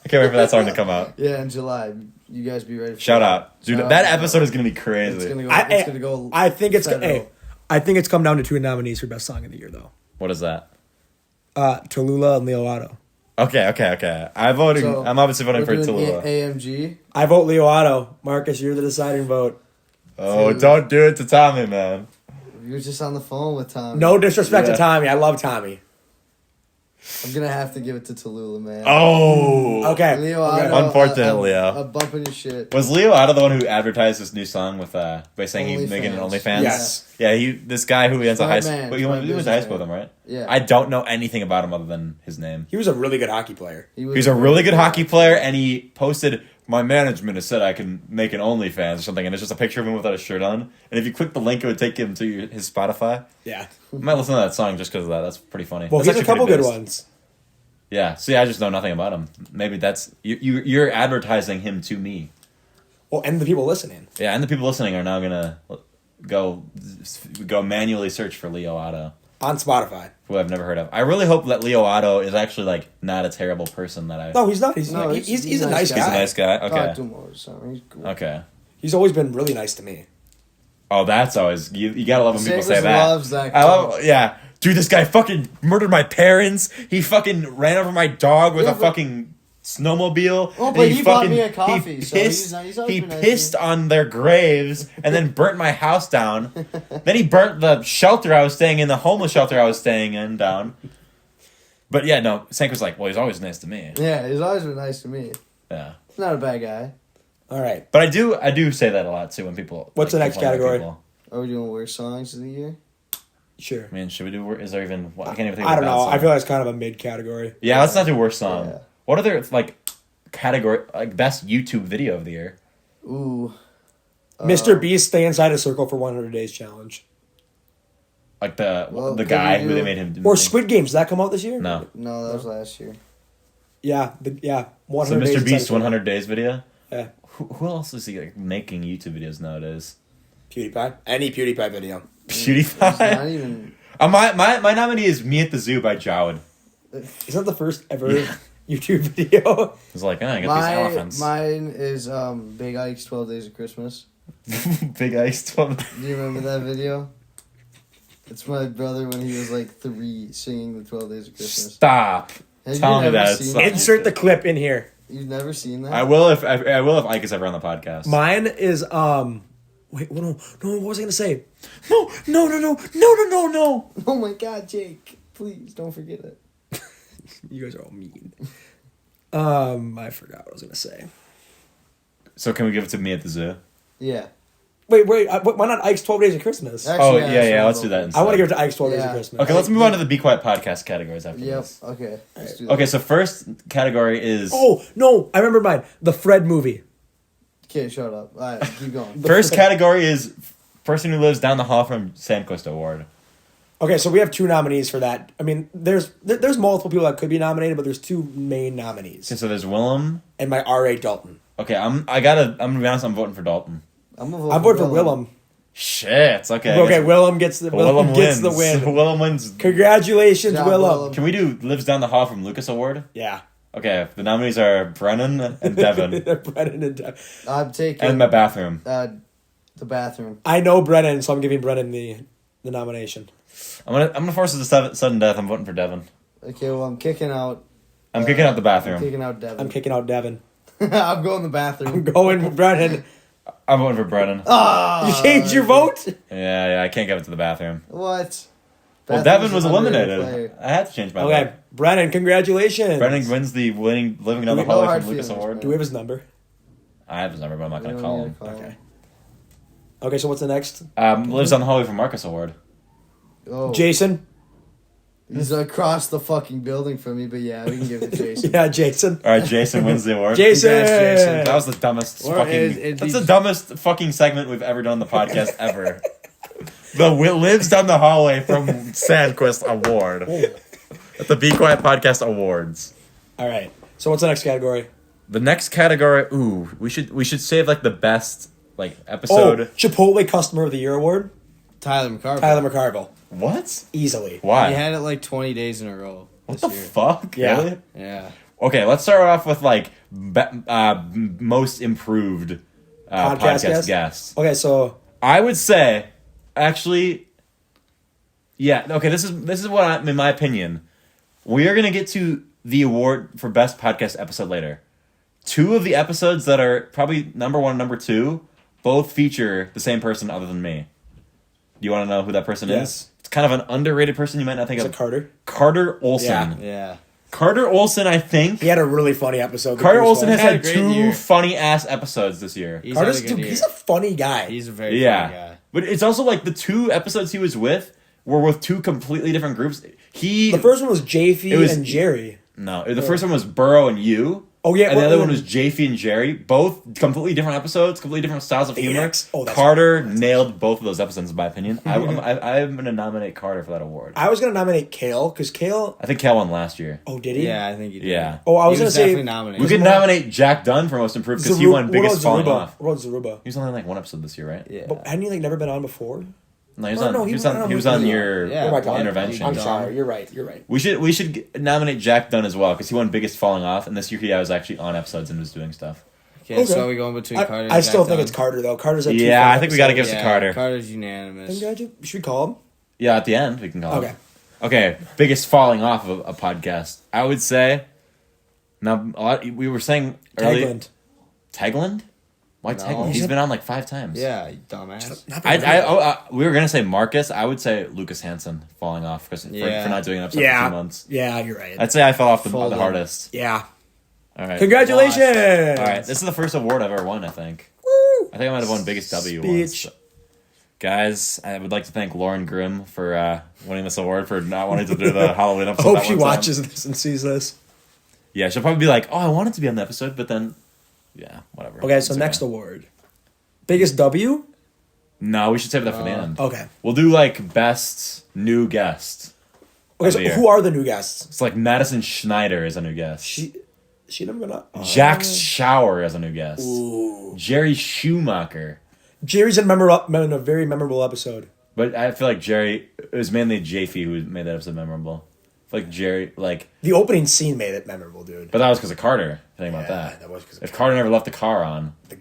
Speaker 1: I can't wait for that song to come out.
Speaker 3: Yeah, in July. You guys be ready for
Speaker 1: Shout
Speaker 3: that.
Speaker 1: out, dude!
Speaker 3: Shout
Speaker 1: That
Speaker 3: out.
Speaker 1: episode is gonna be
Speaker 3: It's
Speaker 1: crazy.
Speaker 3: gonna go.
Speaker 2: I
Speaker 3: It's gonna go.
Speaker 2: think it's
Speaker 3: federal.
Speaker 2: hey, I think it's come down to 2 nominees for best song of the year though.
Speaker 1: What is that?
Speaker 2: Tallulah and Leo Otto.
Speaker 1: Okay. I'm obviously voting
Speaker 3: We're
Speaker 1: for
Speaker 3: doing
Speaker 1: Tallulah.
Speaker 3: AMG.
Speaker 2: I vote Leo Otto. Marcus, you're the deciding vote.
Speaker 1: Oh, don't do it to Tommy, man.
Speaker 3: You were just on the phone with Tommy.
Speaker 2: No disrespect
Speaker 1: Yeah.
Speaker 2: to Tommy. I love Tommy.
Speaker 3: I'm gonna have to give it to Tallulah, man.
Speaker 1: Oh.
Speaker 2: Okay.
Speaker 3: Leo
Speaker 2: okay.
Speaker 3: Otto.
Speaker 1: Unfortunately, Leo.
Speaker 3: A bump in your shit.
Speaker 1: Was Leo Otto the one who advertised this new song with by saying he's making an
Speaker 3: OnlyFans.
Speaker 1: OnlyFans?
Speaker 2: Yes.
Speaker 1: Yeah, this guy who went to high
Speaker 3: Smart
Speaker 1: school.
Speaker 3: man,
Speaker 1: He
Speaker 3: smart
Speaker 1: went to high school
Speaker 3: businessman.
Speaker 1: with him, right?
Speaker 3: Yeah.
Speaker 1: I don't know anything about him other than his name.
Speaker 2: He was a really good hockey player.
Speaker 1: He's a really good hockey player, and he posted my management has said I can make an OnlyFans or something, and it's just a picture of him without a shirt on. And if you click the link, it would take him to his Spotify.
Speaker 2: Yeah.
Speaker 1: I might listen to that song just because of that. That's pretty funny.
Speaker 2: Well,
Speaker 1: That's
Speaker 2: he's a
Speaker 1: actually
Speaker 2: couple
Speaker 1: pretty
Speaker 2: good
Speaker 1: based.
Speaker 2: ones.
Speaker 1: Yeah. See, I just know nothing about him. Maybe that's you're advertising him to me.
Speaker 2: Well, and the people listening.
Speaker 1: Yeah, and the people listening are now gonna go manually search for Leo Otto,
Speaker 2: On Spotify.
Speaker 1: who I've never heard of. I really hope that Leo Otto is actually like not a terrible person that I.
Speaker 2: No, he's not. He's
Speaker 3: No,
Speaker 2: he's a nice
Speaker 1: He's a
Speaker 2: guy.
Speaker 1: nice guy.
Speaker 3: Talk
Speaker 1: Okay.
Speaker 3: to him all the time. He's cool.
Speaker 1: Okay.
Speaker 2: He's always been really nice to me.
Speaker 1: Oh, that's always you gotta love when people say
Speaker 3: Sandquist
Speaker 1: that.
Speaker 3: loves that.
Speaker 1: I love, yeah. Dude, this guy fucking murdered my parents. He fucking ran over my dog with
Speaker 3: Yeah,
Speaker 1: a
Speaker 3: but-
Speaker 1: fucking snowmobile.
Speaker 3: Oh,
Speaker 1: and
Speaker 3: but he bought me a
Speaker 1: He
Speaker 3: coffee, so
Speaker 1: pissed,
Speaker 3: he's always
Speaker 1: he
Speaker 3: been nice to
Speaker 1: pissed
Speaker 3: me.
Speaker 1: on their graves and then burnt my house down. Then he burnt the shelter I was staying in, the homeless shelter I was staying in, down. But yeah, no, Sank was like, well, he's always nice to me.
Speaker 3: Yeah, he's always been nice to me.
Speaker 1: Yeah.
Speaker 3: He's not a bad guy.
Speaker 2: All right.
Speaker 1: But I do say that a lot too when people.
Speaker 2: What's the next
Speaker 1: complain about
Speaker 2: category?
Speaker 1: people.
Speaker 3: Are we doing worst songs of the year?
Speaker 2: Sure.
Speaker 1: I mean, should we do? Is there even? I can't even think.
Speaker 2: I
Speaker 1: of a
Speaker 2: don't
Speaker 1: bad
Speaker 2: know.
Speaker 1: song.
Speaker 2: I feel like it's kind of a mid category.
Speaker 1: Yeah, let's not do worst song.
Speaker 3: Yeah.
Speaker 1: What other like category like best YouTube video of the year?
Speaker 3: Ooh.
Speaker 2: Mr. Beast stay inside a circle for 100 days challenge.
Speaker 1: Like
Speaker 3: Well,
Speaker 1: the
Speaker 3: could
Speaker 1: guy
Speaker 3: we
Speaker 1: who
Speaker 3: do-
Speaker 1: they made him.
Speaker 2: Or Squid Games. Did that come out this year?
Speaker 1: No.
Speaker 3: No, that was last year.
Speaker 2: Yeah.
Speaker 1: So
Speaker 2: 100 days
Speaker 1: Mr.
Speaker 2: inside a
Speaker 1: Beast
Speaker 2: circle.
Speaker 1: 100 days video.
Speaker 2: Yeah.
Speaker 1: Who else is he like, making YouTube videos nowadays?
Speaker 2: PewDiePie. Any PewDiePie video.
Speaker 3: It's not
Speaker 1: PewDiePie.
Speaker 3: even.
Speaker 1: My nominee is Me at the Zoo by Jowd.
Speaker 2: Isn't that the first ever
Speaker 1: Yeah.
Speaker 2: YouTube video?
Speaker 1: He's like, I got these elephants.
Speaker 3: Mine is Big Ike's 12 Days of Christmas.
Speaker 1: Big Ice.
Speaker 3: Do you remember that video? It's my brother when he was like 3 singing the 12 Days of Christmas.
Speaker 1: Stop.
Speaker 3: Have
Speaker 1: Tell
Speaker 3: you
Speaker 1: me
Speaker 3: never
Speaker 1: that.
Speaker 3: seen
Speaker 1: It's
Speaker 3: that?
Speaker 2: Insert the clip in here.
Speaker 3: You've never seen that?
Speaker 1: I will if Ike is ever on the podcast.
Speaker 2: Mine is wait, no, what was I gonna say? No.
Speaker 3: Oh my god, Jake. Please don't forget it.
Speaker 2: You guys are all mean. I forgot what I was gonna say.
Speaker 1: So can we give it to Me at the Zoo?
Speaker 3: Yeah.
Speaker 2: Wait, why not Ike's 12 Days of Christmas?
Speaker 3: Actually,
Speaker 1: Oh
Speaker 3: that's
Speaker 1: yeah.
Speaker 3: what
Speaker 1: Let's
Speaker 3: I'm
Speaker 1: do that
Speaker 3: going
Speaker 1: instead.
Speaker 2: I want to give it to Ike's 12 Days of
Speaker 3: Yeah.
Speaker 2: Christmas.
Speaker 1: Okay, let's move on to the Be Quiet podcast categories after
Speaker 3: Yep.
Speaker 1: this.
Speaker 3: Okay. Let's do that.
Speaker 1: Okay, so first category is
Speaker 2: Oh, no, I remember mine. The Fred movie.
Speaker 3: Okay, shut up. All right, keep going.
Speaker 1: first category is person who lives down the hall from Sandquist Award.
Speaker 2: Okay, so we have 2 nominees for that. I mean, there's multiple people that could be nominated, but there's 2 main nominees.
Speaker 1: Okay, so there's Willem.
Speaker 2: And my R.A. Dalton.
Speaker 1: Okay, I'm gonna be honest. I'm voting for Dalton.
Speaker 3: I'm gonna vote
Speaker 2: I'm voting for Willem.
Speaker 1: Shit. Okay.
Speaker 2: Okay, Willem gets the
Speaker 1: Willem
Speaker 2: gets
Speaker 1: wins.
Speaker 2: the win.
Speaker 1: Willem wins.
Speaker 2: Congratulations,
Speaker 3: Job,
Speaker 2: Willem.
Speaker 3: Willem.
Speaker 1: Can we do lives down the hall from Lukas Award?
Speaker 2: Yeah.
Speaker 1: Okay, the nominees are Brennan and Devin,
Speaker 2: Brennan and Devin.
Speaker 3: I'm taking
Speaker 1: and my bathroom.
Speaker 3: the bathroom.
Speaker 2: I know Brennan, so I'm giving Brennan the nomination.
Speaker 1: I'm gonna force it to sudden death. I'm voting for Devin.
Speaker 3: Okay, well I'm kicking out.
Speaker 1: I'm kicking out the
Speaker 3: I'm
Speaker 1: bathroom.
Speaker 3: kicking out Devin.
Speaker 2: I'm kicking out Devin.
Speaker 3: I'm going the
Speaker 2: I'm
Speaker 3: bathroom.
Speaker 2: going with Brennan.
Speaker 1: I'm voting for Brennan.
Speaker 3: Ah,
Speaker 2: You changed your vote?
Speaker 1: Yeah, I can't give it to the bathroom.
Speaker 3: What?
Speaker 1: Well,
Speaker 3: Bathroom's
Speaker 1: Devin was
Speaker 3: an underrated
Speaker 1: eliminated.
Speaker 3: player.
Speaker 1: I had to change my
Speaker 2: Okay,
Speaker 1: vote.
Speaker 2: Brennan, congratulations.
Speaker 1: Brennan wins the living down the
Speaker 3: No
Speaker 1: hallway
Speaker 3: hard
Speaker 1: from Lukas
Speaker 3: feelings,
Speaker 1: Award.
Speaker 2: Do we have his number?
Speaker 1: I have his number, but I'm not
Speaker 3: We
Speaker 1: gonna
Speaker 3: don't
Speaker 1: call
Speaker 3: need
Speaker 1: him.
Speaker 3: to call him.
Speaker 2: Okay. Okay, so what's the next?
Speaker 1: Lives down the hallway from Marcus Award.
Speaker 3: Oh,
Speaker 2: Jason?
Speaker 3: he's across the fucking building from me, but yeah, we can give it to Jason.
Speaker 2: Yeah, Jason.
Speaker 1: All right, Jason wins the award.
Speaker 2: Jason!
Speaker 3: Congrats, Jason.
Speaker 1: That was the dumbest
Speaker 3: Or
Speaker 1: fucking.
Speaker 3: it-
Speaker 1: That's the dumbest fucking segment we've ever done on the podcast ever. The lives down the hallway from Sandquist Award at the Be Quiet Podcast Awards.
Speaker 2: All right. So what's the next category?
Speaker 1: The next category, we should save like the best like
Speaker 2: Oh,
Speaker 1: episode.
Speaker 2: Chipotle Customer of the Year Award.
Speaker 3: Tyler McCarville.
Speaker 2: Tyler McCarville.
Speaker 1: What?
Speaker 2: Easily.
Speaker 1: Why?
Speaker 3: He had it like 20 days in a row.
Speaker 1: What
Speaker 3: this
Speaker 1: the
Speaker 3: year.
Speaker 1: fuck?
Speaker 2: Yeah.
Speaker 1: Really?
Speaker 3: Yeah.
Speaker 1: Okay, let's start off with like most improved podcast guest.
Speaker 2: Okay, so
Speaker 1: I would say, actually, yeah. Okay, this is what in my opinion, we are gonna get to the award for best podcast episode later. 2 of the episodes that are probably number 1 and number 2 both feature the same person other than me. Do you want to know who that person
Speaker 2: Yes.
Speaker 1: is? It's kind of an underrated person you might not think
Speaker 2: is
Speaker 1: of.
Speaker 2: it Carter?
Speaker 1: Carter Olson.
Speaker 2: Yeah.
Speaker 3: Yeah.
Speaker 1: Carter Olson, I think.
Speaker 2: He had a really funny episode.
Speaker 1: Carter
Speaker 2: the first
Speaker 1: Olson
Speaker 2: one.
Speaker 1: has
Speaker 3: Had a
Speaker 1: had
Speaker 3: great
Speaker 1: 2
Speaker 3: year.
Speaker 1: funny ass episodes this year.
Speaker 3: He's
Speaker 2: Carter's
Speaker 3: had a good
Speaker 2: dude,
Speaker 3: year.
Speaker 2: he's a funny guy.
Speaker 3: He's a very
Speaker 1: Yeah,
Speaker 3: funny guy.
Speaker 1: but it's also like the 2 episodes he was with were with 2 completely different groups.
Speaker 2: The first one was JP
Speaker 1: It was-
Speaker 2: and Jerry.
Speaker 1: No, the first one was Burrow and you,
Speaker 2: Oh yeah,
Speaker 1: And the other one was Jaffe and Jerry. Both completely different episodes, completely different styles of humor.
Speaker 2: Oh, that's
Speaker 1: Carter nailed both of those episodes, in my opinion. I'm going to nominate Carter for that award.
Speaker 2: I was gonna nominate Kale because Kale.
Speaker 1: I think Cal won last year.
Speaker 2: Oh, did he?
Speaker 3: Yeah, I think you did.
Speaker 1: Yeah.
Speaker 2: Oh, I was
Speaker 3: He
Speaker 2: gonna say
Speaker 3: definitely nominated.
Speaker 1: We could nominate Jack Dunn for most improved because he won biggest falling off.
Speaker 2: What about Zaruba?
Speaker 1: He was only like one episode this year, right?
Speaker 3: Yeah.
Speaker 2: But hadn't he never been on before?
Speaker 1: No, he was
Speaker 2: Oh,
Speaker 1: on.
Speaker 2: no,
Speaker 1: he was on your
Speaker 3: Yeah.
Speaker 2: What am I talking?
Speaker 1: intervention.
Speaker 2: I'm sorry. You're right.
Speaker 1: We should nominate Jack Dunn as well because he won biggest falling off, and this year he was actually on episodes and was doing stuff.
Speaker 3: Okay, so are we going between Carter and
Speaker 2: I still
Speaker 3: Jack
Speaker 2: think
Speaker 3: Dunn?
Speaker 2: it's Carter though. Carter's at
Speaker 1: Yeah, I think we got to give it to
Speaker 3: Yeah,
Speaker 1: Carter.
Speaker 3: Carter's unanimous.
Speaker 2: Should we call him?
Speaker 1: Yeah, at the end we can call
Speaker 2: Okay.
Speaker 1: him. Okay, biggest falling off of a podcast. I would say. Now we were saying earlier.
Speaker 2: Teigland.
Speaker 1: Teigland? Why
Speaker 3: No.
Speaker 1: Teigland? He's been on like 5 times.
Speaker 3: Yeah, you dumbass.
Speaker 1: We were gonna say Marcus. I would say Lucas Hansen falling off for not doing an episode for 2 months.
Speaker 2: Yeah, you're right.
Speaker 1: I'd say I fell off the
Speaker 3: Folded.
Speaker 1: hardest.
Speaker 2: Yeah.
Speaker 1: All right.
Speaker 2: Congratulations.
Speaker 1: All right. This is the first award I've ever won. I think.
Speaker 2: Woo.
Speaker 1: I think I might have won biggest W
Speaker 2: Speech.
Speaker 1: once. Guys, I would like to thank Lauren Grimm for winning this award for not wanting to do the Halloween
Speaker 2: I
Speaker 1: episode.
Speaker 2: hope
Speaker 1: that
Speaker 2: she
Speaker 1: one time.
Speaker 2: watches this and sees this.
Speaker 1: Yeah, she'll probably be like, "Oh, I wanted to be on the episode," but then, yeah, whatever.
Speaker 2: Okay, so
Speaker 1: It's
Speaker 2: next award. Biggest W?
Speaker 1: No, we should save that for the end.
Speaker 2: Okay.
Speaker 1: We'll do like best new guest.
Speaker 2: Okay,
Speaker 1: of
Speaker 2: so
Speaker 1: the year.
Speaker 2: who are the new guests?
Speaker 1: It's like Madison Schneider is a new guest.
Speaker 2: She never been on.
Speaker 1: Jax Shower as a new guest.
Speaker 2: Ooh.
Speaker 1: Jerry Schumacher.
Speaker 2: Jerry's in a very memorable episode.
Speaker 1: But I feel like Jerry, it was mainly Jaffe who made that episode memorable. Like Jerry, like,
Speaker 2: The opening scene made it memorable, dude.
Speaker 1: but that was because of Carter. Think about that.
Speaker 2: That was because
Speaker 1: If Carter never left the car on,
Speaker 2: the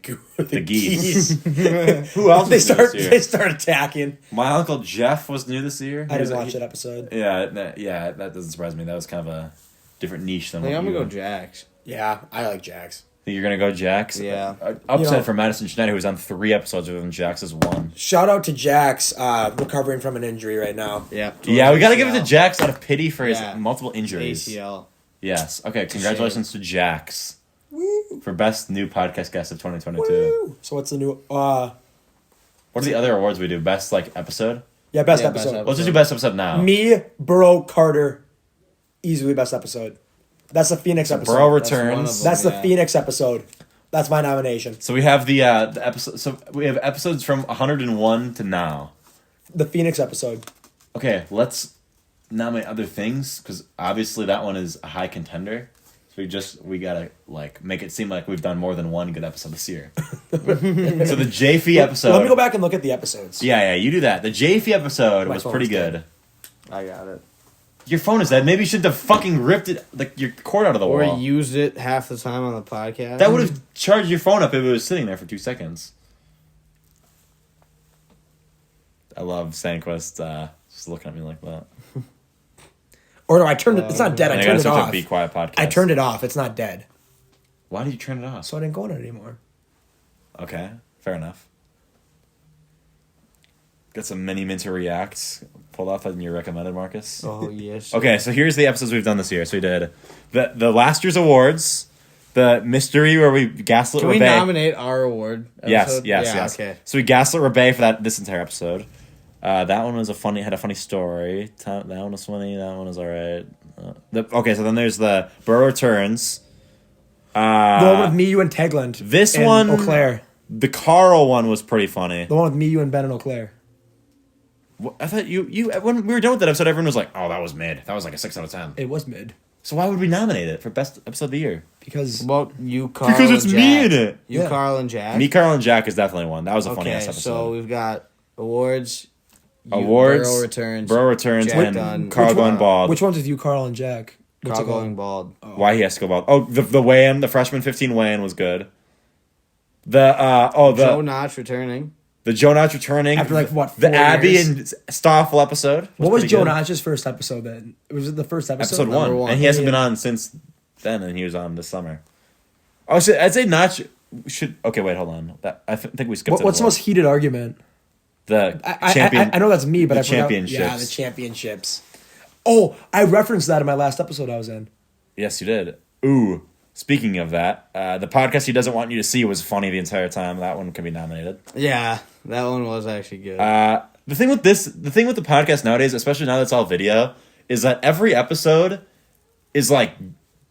Speaker 1: geese.
Speaker 2: geese.
Speaker 1: who else
Speaker 2: they
Speaker 1: was new this year?
Speaker 2: they start attacking.
Speaker 1: My Uncle Jeff was new this year.
Speaker 2: I didn't watch that episode.
Speaker 1: Yeah, that doesn't surprise me. That was kind of a different niche than
Speaker 3: I think
Speaker 1: what
Speaker 3: I'm
Speaker 1: you
Speaker 3: gonna go Jax.
Speaker 2: Yeah, I like Jax.
Speaker 1: Think you're gonna go Jax?
Speaker 3: Yeah.
Speaker 1: Upset for Madison Schneider, who's on 3 episodes rather than Jax's 1.
Speaker 2: Shout out to Jax, recovering from an injury right now.
Speaker 3: Yeah.
Speaker 1: Yeah, we gotta give it to Jax out of pity for his
Speaker 3: Yeah.
Speaker 1: multiple injuries.
Speaker 3: ACL.
Speaker 1: Yes. Okay. Congratulations to Jax for best new podcast guest of 2022.
Speaker 2: Woo. So what's the new?
Speaker 1: What are the other awards we do? Best like episode.
Speaker 2: Yeah, best
Speaker 3: Yeah,
Speaker 2: episode.
Speaker 3: best episode.
Speaker 1: Let's just do best episode now.
Speaker 2: Me, Burrow, Carter, easily best episode. That's the Phoenix episode.
Speaker 1: Burrow
Speaker 3: That's one of
Speaker 1: returns.
Speaker 3: them.
Speaker 2: That's the
Speaker 3: Yeah.
Speaker 2: Phoenix episode. That's my nomination.
Speaker 1: So we have the episode. So we have episodes from 101 to now.
Speaker 2: The Phoenix episode.
Speaker 1: Okay, let's nominate other things because obviously that one is a high contender. So we gotta like make it seem like we've done more than one good episode this year. So the Jaffe episode.
Speaker 2: Let me go back and look at the episodes.
Speaker 1: Yeah, you do that. The Jaffe episode
Speaker 2: My
Speaker 1: was
Speaker 2: phone
Speaker 1: pretty
Speaker 2: is dead.
Speaker 1: good.
Speaker 3: I got it.
Speaker 1: Your phone is dead. Maybe you shouldn't have fucking ripped it, like your cord out of the
Speaker 3: Or
Speaker 1: wall.
Speaker 3: used it half the time on the podcast.
Speaker 1: That would have charged your phone up if it was sitting there for 2 seconds. I love Sandquist just looking at me like that.
Speaker 2: Or no, I turned it. It's not dead. I
Speaker 1: And
Speaker 2: turned it
Speaker 1: gotta switch
Speaker 2: off.
Speaker 1: to Be Quiet podcast.
Speaker 2: I turned it off. It's not dead.
Speaker 1: Why did you turn it off?
Speaker 2: So I didn't go on it anymore.
Speaker 1: Okay, fair enough. Got some mini minter reacts pulled off on your recommended, Marcus.
Speaker 3: Oh yes.
Speaker 1: Okay, so here's the episodes we've done this year. So we did the last year's awards, the mystery where we gaslit
Speaker 3: Can we
Speaker 1: Rabaey.
Speaker 3: nominate our award? Episode?
Speaker 1: Yes.
Speaker 3: Okay.
Speaker 1: So we gaslit Rabaey for this entire episode. That one was had a funny story. That one was funny. That one was all right. Okay, so then there's the Burrow returns.
Speaker 2: The one with me, you, and Teigland.
Speaker 1: This
Speaker 2: and
Speaker 1: one,
Speaker 2: Eau Claire.
Speaker 1: The Karl one was pretty funny.
Speaker 2: The one with me, you, and Ben and Eau Claire.
Speaker 1: I thought you when we were done with that episode, everyone was like, "Oh, that was mid. That was like a 6 out of 10."
Speaker 2: It was mid.
Speaker 1: So why would we nominate it for best episode of the year?
Speaker 2: Because
Speaker 3: What about you, Karl?
Speaker 1: Because it's
Speaker 3: and
Speaker 1: me
Speaker 3: Jack?
Speaker 1: in it.
Speaker 3: You,
Speaker 2: Yeah.
Speaker 3: Karl, and Jack.
Speaker 1: Me, Karl, and Jack is definitely one. That was a funny
Speaker 3: Okay,
Speaker 1: ass episode.
Speaker 3: so we've got awards.
Speaker 1: Awards.
Speaker 3: Burrow returns.
Speaker 1: Jack
Speaker 3: Jack
Speaker 1: and
Speaker 3: Dunn.
Speaker 1: Karl
Speaker 3: Which
Speaker 1: going
Speaker 3: one?
Speaker 1: bald.
Speaker 2: which one's with you, Carl and Jack? What's
Speaker 3: Karl
Speaker 2: it called?
Speaker 3: going bald.
Speaker 1: Why he has to go bald? Oh, the weigh-in, the freshman 15 weigh-in was good. The
Speaker 3: Joe Notch returning.
Speaker 1: the Joe Notch returning
Speaker 2: After, like, what,
Speaker 1: the
Speaker 2: 4
Speaker 1: Abby
Speaker 2: years?
Speaker 1: and Stoffel episode.
Speaker 2: What was
Speaker 1: pretty
Speaker 2: Joe
Speaker 1: good.
Speaker 2: Notch's first episode then? Was it the first episode?
Speaker 1: Episode
Speaker 3: Number
Speaker 1: 1.
Speaker 3: one.
Speaker 1: And he hasn't
Speaker 2: Yeah.
Speaker 1: been on since then, and he was on this summer. Oh, so I'd say Notch should. Okay, wait, hold on. I think we skipped.
Speaker 2: What's the most heated argument?
Speaker 1: the
Speaker 2: I know that's me, but
Speaker 1: the
Speaker 2: I forgot.
Speaker 1: championships.
Speaker 2: Yeah, the championships. Oh, I referenced that in my last episode I was in.
Speaker 1: Yes, you did. Ooh, speaking of that, the podcast he doesn't want you to see was funny the entire time. That one can be nominated.
Speaker 3: Yeah, that one was actually good.
Speaker 1: The thing with the podcast nowadays, especially now that it's all video, is that every episode is like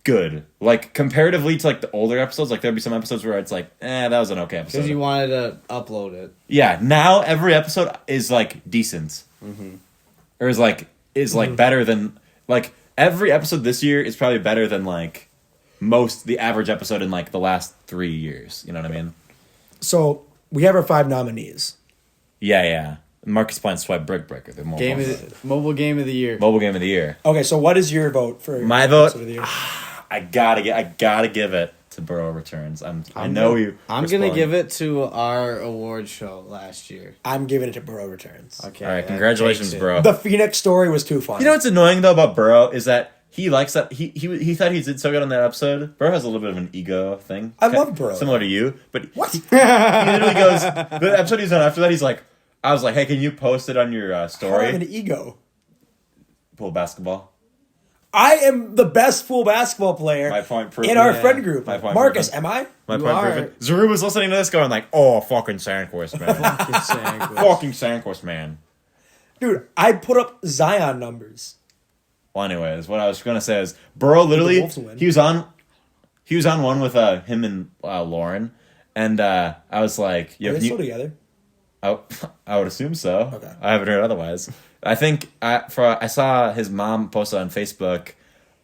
Speaker 1: good. Like comparatively to like the older episodes, like there'd be some episodes where it's like, that was an okay episode.
Speaker 3: Because you wanted to upload it.
Speaker 1: Yeah, now every episode is like decent, or is like better than like every episode this year is probably better than like the average episode in like the last 3 years. You know what I mean?
Speaker 2: So we have our 5 nominees.
Speaker 1: Yeah. Marcus Plant Swipe Brick Breaker. The
Speaker 3: Mobile game of the year.
Speaker 1: mobile game of the year.
Speaker 2: Okay, so what is your vote for
Speaker 1: My vote.
Speaker 2: episode of the year?
Speaker 1: I gotta give it to Burrow Returns. I'm
Speaker 3: gonna give it to our award show last year.
Speaker 2: I'm giving it to Burrow Returns.
Speaker 3: Okay.
Speaker 1: All right, congratulations, bro.
Speaker 2: The Phoenix story was too funny.
Speaker 1: You know what's annoying though about Burrow is that he likes that he thought he did so good on that episode. Burrow has a little bit of an ego thing.
Speaker 2: I love Burrow.
Speaker 1: Similar to you, but
Speaker 2: What?
Speaker 1: He literally goes. The episode he's on after that, he's like, I was like, hey, can you post it on your
Speaker 2: I
Speaker 1: story?
Speaker 2: have an ego.
Speaker 1: Pool basketball.
Speaker 2: I am the best full basketball player
Speaker 1: My point proven.
Speaker 2: in our friend group.
Speaker 1: My point
Speaker 2: Marcus,
Speaker 1: proven.
Speaker 2: am I?
Speaker 1: My
Speaker 3: You
Speaker 1: point
Speaker 3: are.
Speaker 1: proven. Zaruba's listening to this going like, oh, fucking Sandquist, man. Fucking Sandquist, man.
Speaker 2: Dude, I put up Zion numbers.
Speaker 1: Well, anyways, what I was gonna say is Burrow literally
Speaker 2: Wolves win.
Speaker 1: he was on one with him and Lauren, and I was like,
Speaker 2: Are they still together?
Speaker 1: I would assume so.
Speaker 2: Okay.
Speaker 1: I haven't heard otherwise. I think I saw his mom post on Facebook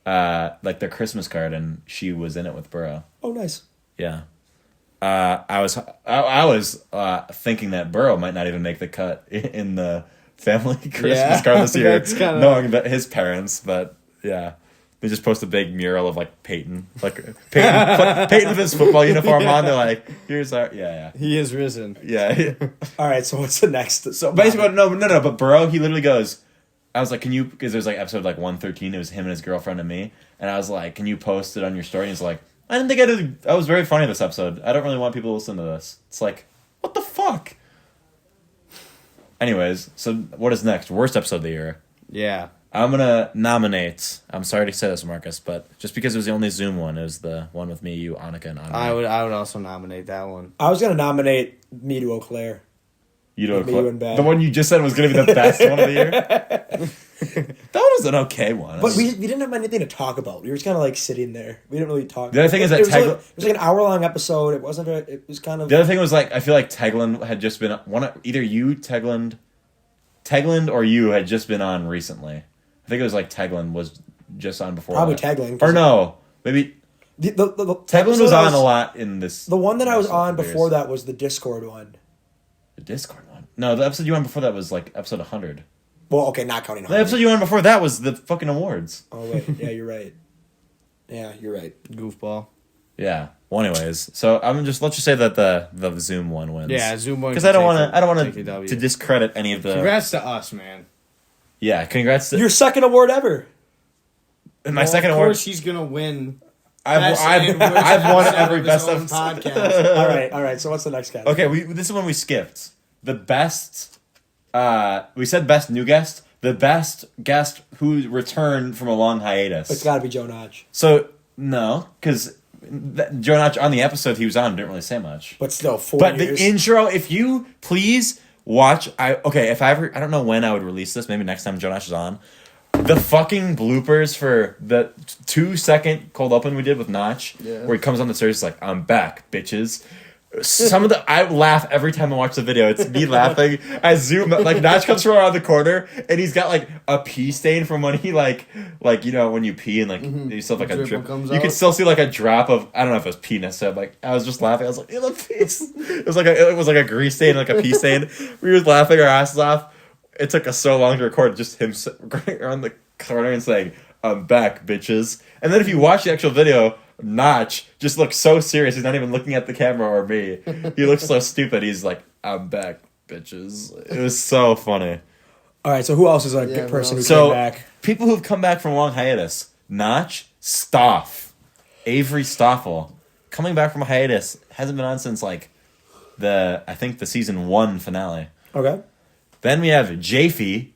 Speaker 1: like their Christmas card, and she was in it with Burrow.
Speaker 2: Oh, nice.
Speaker 1: Yeah. I was thinking that Burrow might not even make the cut in the family Christmas card this year, knowing that his parents. But yeah, they just post a big mural of like Peyton Peyton with his football uniform on. They're like, "Here's our
Speaker 3: He is risen.
Speaker 1: yeah."
Speaker 2: All right, so what's the next?
Speaker 1: So basically, no. But Burrow, he literally goes. I was like, "Can you?" Because there's like episode like 113. It was him and his girlfriend and me, and I was like, "Can you post it on your story?" And he's like, "I didn't think I did." I was very funny this episode. I don't really want people to listen to this. It's like, what the fuck? Anyways, so what is next? Worst episode of the year.
Speaker 3: Yeah.
Speaker 1: I'm gonna nominate. I'm sorry to say this, Marcus, but just because it was the only Zoom one, it was the one with me, you, Annika, and Anna.
Speaker 3: I would also nominate that one.
Speaker 2: I was gonna nominate Me to Eau Claire.
Speaker 1: You know,
Speaker 2: Me and Ben.
Speaker 1: the one you just said was gonna be the best one of the year. That was an okay one.
Speaker 2: But we didn't have anything to talk about. We were just kind of like sitting there. We didn't really talk.
Speaker 1: The other thing is that
Speaker 2: it was like an hour-long episode. It wasn't. It was kind of.
Speaker 1: The other thing was like I feel like Teigland had just been either you Teigland or you had just been on recently. I think it was like Teigland was just on before.
Speaker 2: Probably
Speaker 1: that.
Speaker 2: Teigland.
Speaker 1: Or no, maybe
Speaker 2: the
Speaker 1: Teigland was on a lot in this.
Speaker 2: The one that I was on
Speaker 1: years.
Speaker 2: before that was the Discord one.
Speaker 1: The Discord one. No, the episode you were on before that was like episode 100.
Speaker 2: Well, okay, not counting.
Speaker 1: The episode you were on before that was the fucking awards.
Speaker 2: Oh wait, yeah, you're right. Yeah, you're right.
Speaker 3: Goofball.
Speaker 1: Yeah. Well, anyways, so let's just say that the Zoom one wins.
Speaker 3: Yeah, Zoom one.
Speaker 1: Because I don't want to discredit any of the.
Speaker 3: Congrats to us, man.
Speaker 1: Yeah, congrats to
Speaker 2: Your second award ever.
Speaker 1: my second award.
Speaker 3: Of course, he's gonna win.
Speaker 1: I've won every best episode.
Speaker 3: podcast.
Speaker 2: All right. So what's the next category?
Speaker 1: Okay, this is one we skipped. The best. We said best new guest. The best guest who returned from a long hiatus.
Speaker 2: It's got to be Joe Notch.
Speaker 1: So no, because Joe Notch on the episode he was on didn't really say much.
Speaker 2: But still, 4
Speaker 1: But
Speaker 2: years.
Speaker 1: the intro, if you please watch, if I ever, I don't know when I would release this. Maybe next time Joe Nash is on. The fucking bloopers for the 2-second cold open we did with Notch, where he comes on the stage, it's like, I'm back, bitches. I laugh every time I watch the video. It's me laughing. I zoom, like Notch comes from around the corner, and he's got like a pee stain from when he like you know when you pee and like you still have like a drip. You can still see like a drop of, I don't know if it was pee necessarily. Like I was just laughing. I was like, it was like a grease stain, like a pee stain. We were laughing our asses off. It took us so long to record just him going around the corner and saying, I'm back, bitches. And then if you watch the actual video, Notch just looks so serious. He's not even looking at the camera or me. He looks so stupid. He's like, I'm back, bitches. It was so funny.
Speaker 2: All right, so who else is a good person who
Speaker 1: So,
Speaker 2: came back?
Speaker 1: people who've come back from a long hiatus. Notch, Stoff, Avery Stoffel. Coming back from a hiatus. Hasn't been on since like I think the season 1 finale.
Speaker 2: Okay.
Speaker 1: Then we have Jaffe,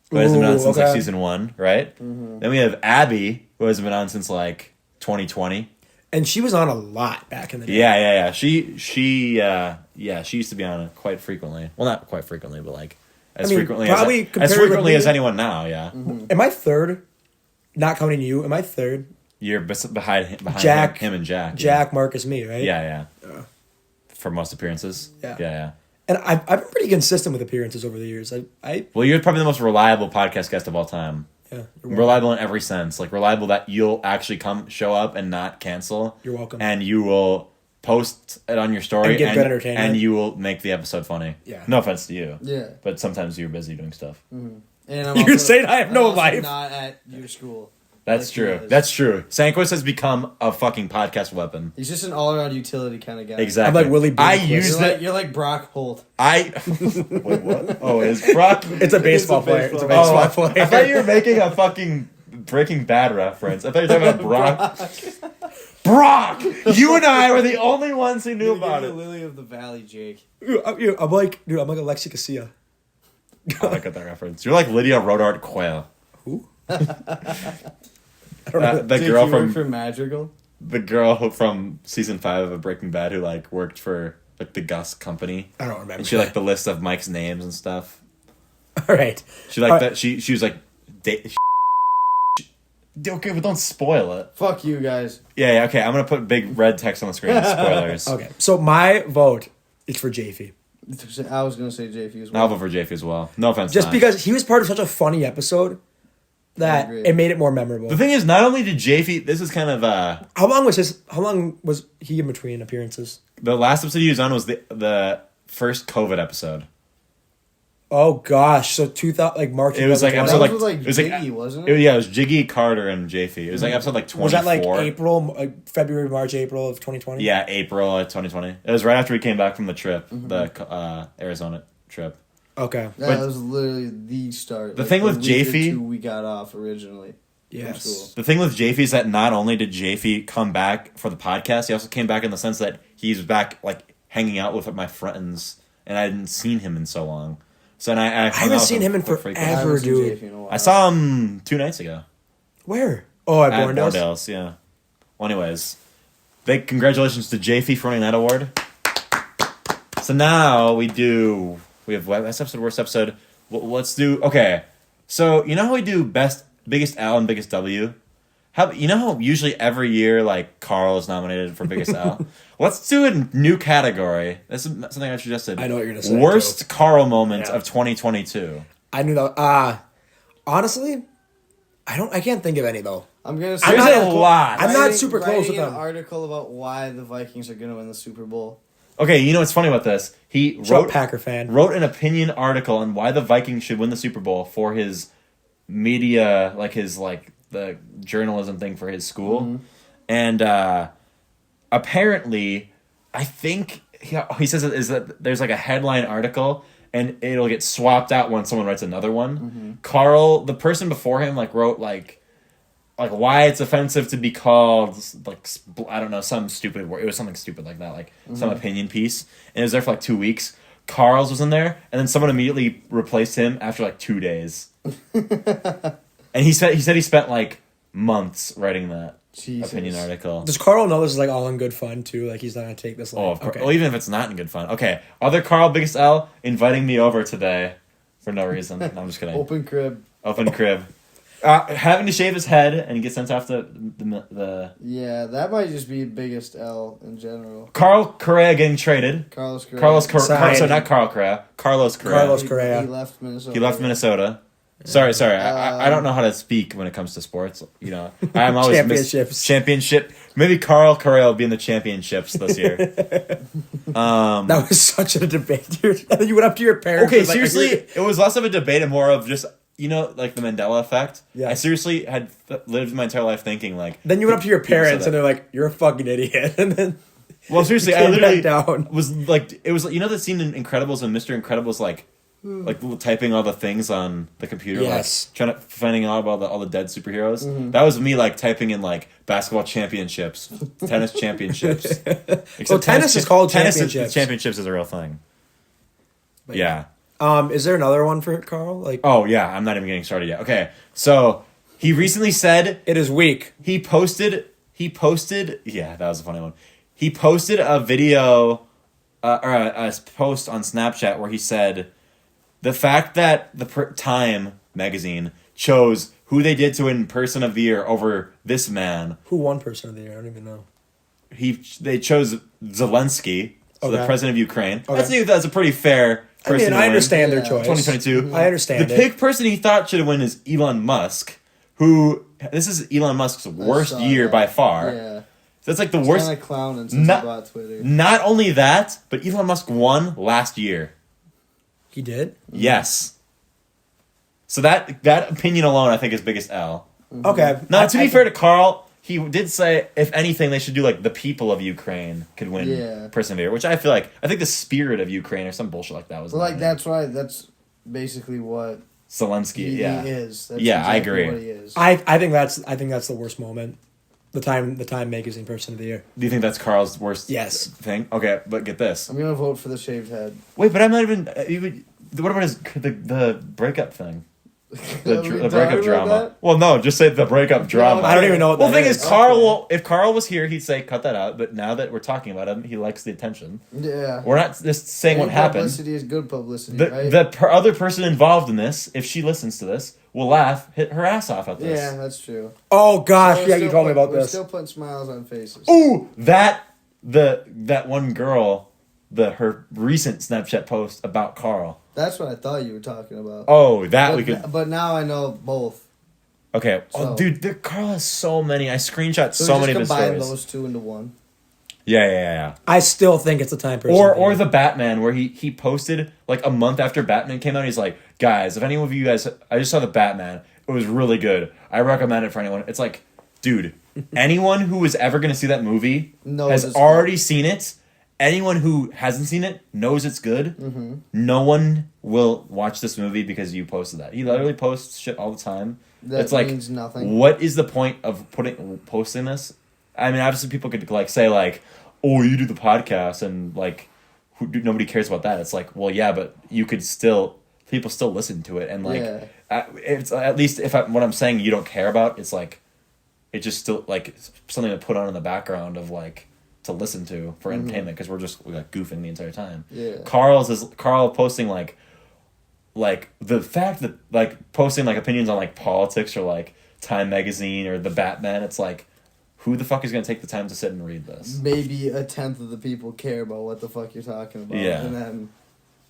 Speaker 1: who hasn't been on since like
Speaker 2: okay.
Speaker 1: season 1, right? Mm-hmm. Then we have Abby, who hasn't been on since like 2020.
Speaker 2: And she was on a lot back in the day.
Speaker 1: Yeah. She used to be on it quite frequently. Well, not quite frequently, but like as frequently as anyone now. Yeah.
Speaker 2: Mm-hmm. Am I third? Not counting you. Am I third?
Speaker 1: You're behind
Speaker 2: Jack,
Speaker 1: him and Jack.
Speaker 2: Jack, Marcus, me, right?
Speaker 1: Yeah. For most appearances. Yeah.
Speaker 2: And I've been pretty consistent with appearances over the years.
Speaker 1: Well, you're probably the most reliable podcast guest of all time.
Speaker 2: Yeah.
Speaker 1: Reliable in every sense. Like, reliable that you'll actually show up and not cancel.
Speaker 2: You're welcome.
Speaker 1: And you will post it on your story.
Speaker 2: And give good entertainment.
Speaker 1: And you will make the episode funny.
Speaker 2: Yeah.
Speaker 1: No offense to you.
Speaker 3: Yeah.
Speaker 1: But sometimes you're busy doing stuff.
Speaker 3: Mm-hmm. And
Speaker 2: You're saying I have no life.
Speaker 3: Not at your school.
Speaker 1: That's true. That's true. Sandquist has become a fucking podcast weapon.
Speaker 3: He's just an all-around utility kind of guy.
Speaker 1: Exactly.
Speaker 2: I'm like Willie Bloomquist.
Speaker 3: You're like Brock Holt.
Speaker 1: Wait, what? Oh, is Brock?
Speaker 2: It's a baseball player. It's a baseball player.
Speaker 1: I thought you were making a fucking Breaking Bad reference. I thought you were talking about Brock. Brock! You and I were the only ones who knew about it.
Speaker 3: Lily of the Valley, Jake.
Speaker 2: I'm like Alexi Casilla.
Speaker 1: Oh, I got that reference. You're like Lydia Rodart Quayle.
Speaker 2: Who?
Speaker 1: The
Speaker 3: Jake,
Speaker 1: girl
Speaker 3: you work for Madrigal?
Speaker 1: The girl from season 5 of Breaking Bad who like worked for like the Gus company.
Speaker 2: I don't remember.
Speaker 1: And she like the list of Mike's names and stuff.
Speaker 2: All right.
Speaker 1: She like that. She was like. Okay, but don't spoil it.
Speaker 3: Fuck you guys.
Speaker 1: Yeah, okay. I'm gonna put big red text on the screen. Spoilers.
Speaker 2: Okay, so my vote is for JF.
Speaker 3: I was gonna say JF as well.
Speaker 1: I'll vote for JF as well. No offense.
Speaker 2: Just because he was part of such a funny episode that it made it more memorable.
Speaker 1: The thing is, not only did JF, this is kind of
Speaker 2: How long was he in between appearances?
Speaker 1: the last episode he was on was the first COVID episode.
Speaker 2: Oh gosh, so 2000 like March.
Speaker 1: It was like episode
Speaker 3: That was like Jiggy, wasn't it?
Speaker 1: Yeah, it was Jiggy, Carter, and JF. It was like episode like 24.
Speaker 2: Was that like April, February, March, April of 2020?
Speaker 1: Yeah, April of 2020. It was right after we came back from the trip, the Arizona trip.
Speaker 2: Okay.
Speaker 3: Yeah, that was literally the start.
Speaker 1: The thing with JF,
Speaker 3: we got off originally.
Speaker 2: Yes.
Speaker 1: The thing with JF is that not only did JF come back for the podcast, he also came back in the sense that he's back like hanging out with my friends, and I hadn't seen him in so long. So and I
Speaker 2: haven't seen him in forever, dude.
Speaker 1: I saw him 2 nights ago.
Speaker 2: Where? Oh, at Borndale's?
Speaker 1: Borndale's, yeah. Well, anyways, big congratulations to JF for winning that award. So now we have best episode, worst episode. Let's do, okay. So you know how we do biggest L and biggest W? You know how usually every year like Karl is nominated for biggest L? Let's do a new category. This is something I suggested.
Speaker 2: I know what you're gonna say.
Speaker 1: Worst Karl moment of 2022.
Speaker 2: I knew that. Honestly, I can't think of any though.
Speaker 3: I'm gonna say
Speaker 1: There's a lot.
Speaker 2: I'm not super close with
Speaker 3: an
Speaker 2: them.
Speaker 3: article about why the Vikings are gonna win the Super Bowl.
Speaker 1: Okay, you know what's funny about this? He
Speaker 2: Packer fan.
Speaker 1: wrote an opinion article on why the Vikings should win the Super Bowl for his media, the journalism thing for his school.
Speaker 3: Mm-hmm.
Speaker 1: And apparently, I think he says is that there's like a headline article and it'll get swapped out when someone writes another one.
Speaker 3: Mm-hmm.
Speaker 1: Karl, the person before him, wrote like why it's offensive to be called I don't know, some stupid word. It was something stupid like that, some opinion piece. And it was there for 2 weeks. Karl's was in there, and then someone immediately replaced him after 2 days. And he said he spent months writing that opinion article.
Speaker 2: Does Karl know this is all in good fun too? He's not gonna take this.
Speaker 1: Oh, of course.
Speaker 2: Okay.
Speaker 1: Well, even if it's not in good fun. Okay, other Karl biggest L inviting me over today for no reason. No, I'm just kidding.
Speaker 3: Open crib.
Speaker 1: Having to shave his head and get sent off the
Speaker 3: Yeah, that might just be biggest L in general.
Speaker 1: Carl Correa getting traded.
Speaker 3: Carlos Correa.
Speaker 1: So not Carl Correa. Carlos Correa.
Speaker 2: Carlos Correa.
Speaker 3: He left Minnesota.
Speaker 1: He left Minnesota. Sorry. I don't know how to speak when it comes to sports. I'm always championship. Maybe Carl Correa will be in the championships this year.
Speaker 2: That was such a debate, dude. And then you went up to your parents.
Speaker 1: Okay, seriously, it was less of a debate and more of just the Mandela effect.
Speaker 2: Yeah.
Speaker 1: I seriously had lived my entire life thinking
Speaker 2: Then you went up to your parents and they're like, "You're a fucking idiot," and then.
Speaker 1: Well, seriously, I literally
Speaker 2: down.
Speaker 1: was it was the scene in Incredibles when Mr. Incredible's typing all the things on the computer,
Speaker 2: yes,
Speaker 1: finding out about all the dead superheroes.
Speaker 3: Mm-hmm.
Speaker 1: That was me typing in basketball championships, tennis championships.
Speaker 2: Except tennis is called championships.
Speaker 1: Championships is a real thing. But yeah.
Speaker 2: Is there another one for Karl?
Speaker 1: Oh yeah, I'm not even getting started yet. Okay, so he recently said
Speaker 2: it is weak.
Speaker 1: He posted. Yeah, that was a funny one. He posted a video, or a post on Snapchat where he said, the fact that the Time magazine chose who they did to win Person of the Year over this man.
Speaker 2: Who won Person of the Year? I don't even know.
Speaker 1: They chose Zelensky, so the
Speaker 2: Okay.
Speaker 1: president of Ukraine.
Speaker 2: Okay.
Speaker 1: I think that's a pretty fair person to
Speaker 2: I
Speaker 1: win.
Speaker 2: understand their
Speaker 3: Yeah.
Speaker 2: choice.
Speaker 1: 2022.
Speaker 2: I understand
Speaker 1: The
Speaker 2: it.
Speaker 1: big person he thought should have won is Elon Musk, who this is Elon Musk's worst
Speaker 3: saw
Speaker 1: year
Speaker 3: that.
Speaker 1: by far.
Speaker 3: Yeah.
Speaker 1: That's like the
Speaker 3: He's
Speaker 1: worst.
Speaker 3: kind of clowning since
Speaker 1: Not-
Speaker 3: he bought Twitter.
Speaker 1: Not only that, but Elon Musk won last year.
Speaker 2: He did?
Speaker 1: Yes. So that opinion alone, I think, is biggest L.
Speaker 2: Okay.
Speaker 1: Now, to be fair to Karl, he did say, if anything, they should do like the people of Ukraine could win
Speaker 3: Yeah.
Speaker 1: Person of the Year, which I think the spirit of Ukraine or some bullshit like that was.
Speaker 3: Well, like,
Speaker 1: nominated.
Speaker 3: that's right. That's basically what
Speaker 1: Zelensky.
Speaker 3: he
Speaker 1: Yeah.
Speaker 3: is. That's
Speaker 1: Yeah, I
Speaker 3: exactly
Speaker 1: agree.
Speaker 3: what he is.
Speaker 2: I think that's the worst moment. The Time Magazine Person of the Year.
Speaker 1: Do you think that's Karl's worst
Speaker 2: Yes.
Speaker 1: thing? Okay, but get this.
Speaker 3: I'm going to vote for the shaved head.
Speaker 1: Wait, but I'm not even. What about the breakup thing? The
Speaker 3: Are we
Speaker 1: breakup
Speaker 3: talking about
Speaker 1: drama.
Speaker 3: that?
Speaker 1: Well, no, just say the breakup drama.
Speaker 2: I don't even know what
Speaker 1: Well, the
Speaker 2: that
Speaker 1: thing is,
Speaker 2: is.
Speaker 1: if Karl was here, he'd say cut that out. But now that we're talking about him, he likes the attention.
Speaker 3: Yeah.
Speaker 1: We're not just saying what
Speaker 3: Any
Speaker 1: happened.
Speaker 3: Publicity is good publicity,
Speaker 1: The
Speaker 3: right?
Speaker 1: other person involved in this, if she listens to this, will laugh, hit her ass off at this.
Speaker 3: Yeah, that's true.
Speaker 2: Oh gosh,
Speaker 3: We're
Speaker 2: yeah, you
Speaker 3: still
Speaker 2: told me
Speaker 3: put-
Speaker 2: about
Speaker 3: we're
Speaker 2: this.
Speaker 3: still putting smiles on faces.
Speaker 1: Ooh, that one girl, her recent Snapchat post about Karl.
Speaker 3: That's what I thought you were talking about.
Speaker 1: Oh, that
Speaker 3: but,
Speaker 1: we could.
Speaker 3: But now I know both.
Speaker 1: Okay.
Speaker 3: So-
Speaker 1: Oh, dude, Karl has so many. I screenshot
Speaker 3: So,
Speaker 1: so
Speaker 3: we
Speaker 1: many of
Speaker 3: just
Speaker 1: his
Speaker 3: combine
Speaker 1: stories.
Speaker 3: those two into one.
Speaker 1: Yeah.
Speaker 2: I still think it's a Time Person.
Speaker 1: Or
Speaker 2: of the
Speaker 1: the Batman, where he posted like a month after Batman came out. He's like, guys, if any of you guys, I just saw the Batman. It was really good. I recommend it for anyone. It's like, dude, anyone who is ever going to see that movie
Speaker 3: Knows
Speaker 1: has
Speaker 3: it's
Speaker 1: already seen it. Anyone who hasn't seen it knows it's good.
Speaker 3: Mm-hmm.
Speaker 1: No one will watch this movie because you posted that. He literally posts shit all the time.
Speaker 3: That
Speaker 1: it's like,
Speaker 3: means nothing.
Speaker 1: what is the point of posting this? I mean, obviously people could like say like, oh, you do the podcast and like, nobody cares about that. It's like, well, yeah, but you could still, people still listen to it. And like,
Speaker 3: Yeah.
Speaker 1: it's at least what I'm saying you don't care about, it's like, it just still like something to put on in the background of like, to listen to for entertainment because we're like goofing the entire time.
Speaker 3: Yeah.
Speaker 1: Karl posting like the fact that like posting like opinions on like politics or like Time Magazine or the Batman, it's like, who the fuck is gonna take the time to sit and read this?
Speaker 3: Maybe a tenth of the people care about what the fuck you're talking about.
Speaker 1: Yeah.
Speaker 3: And then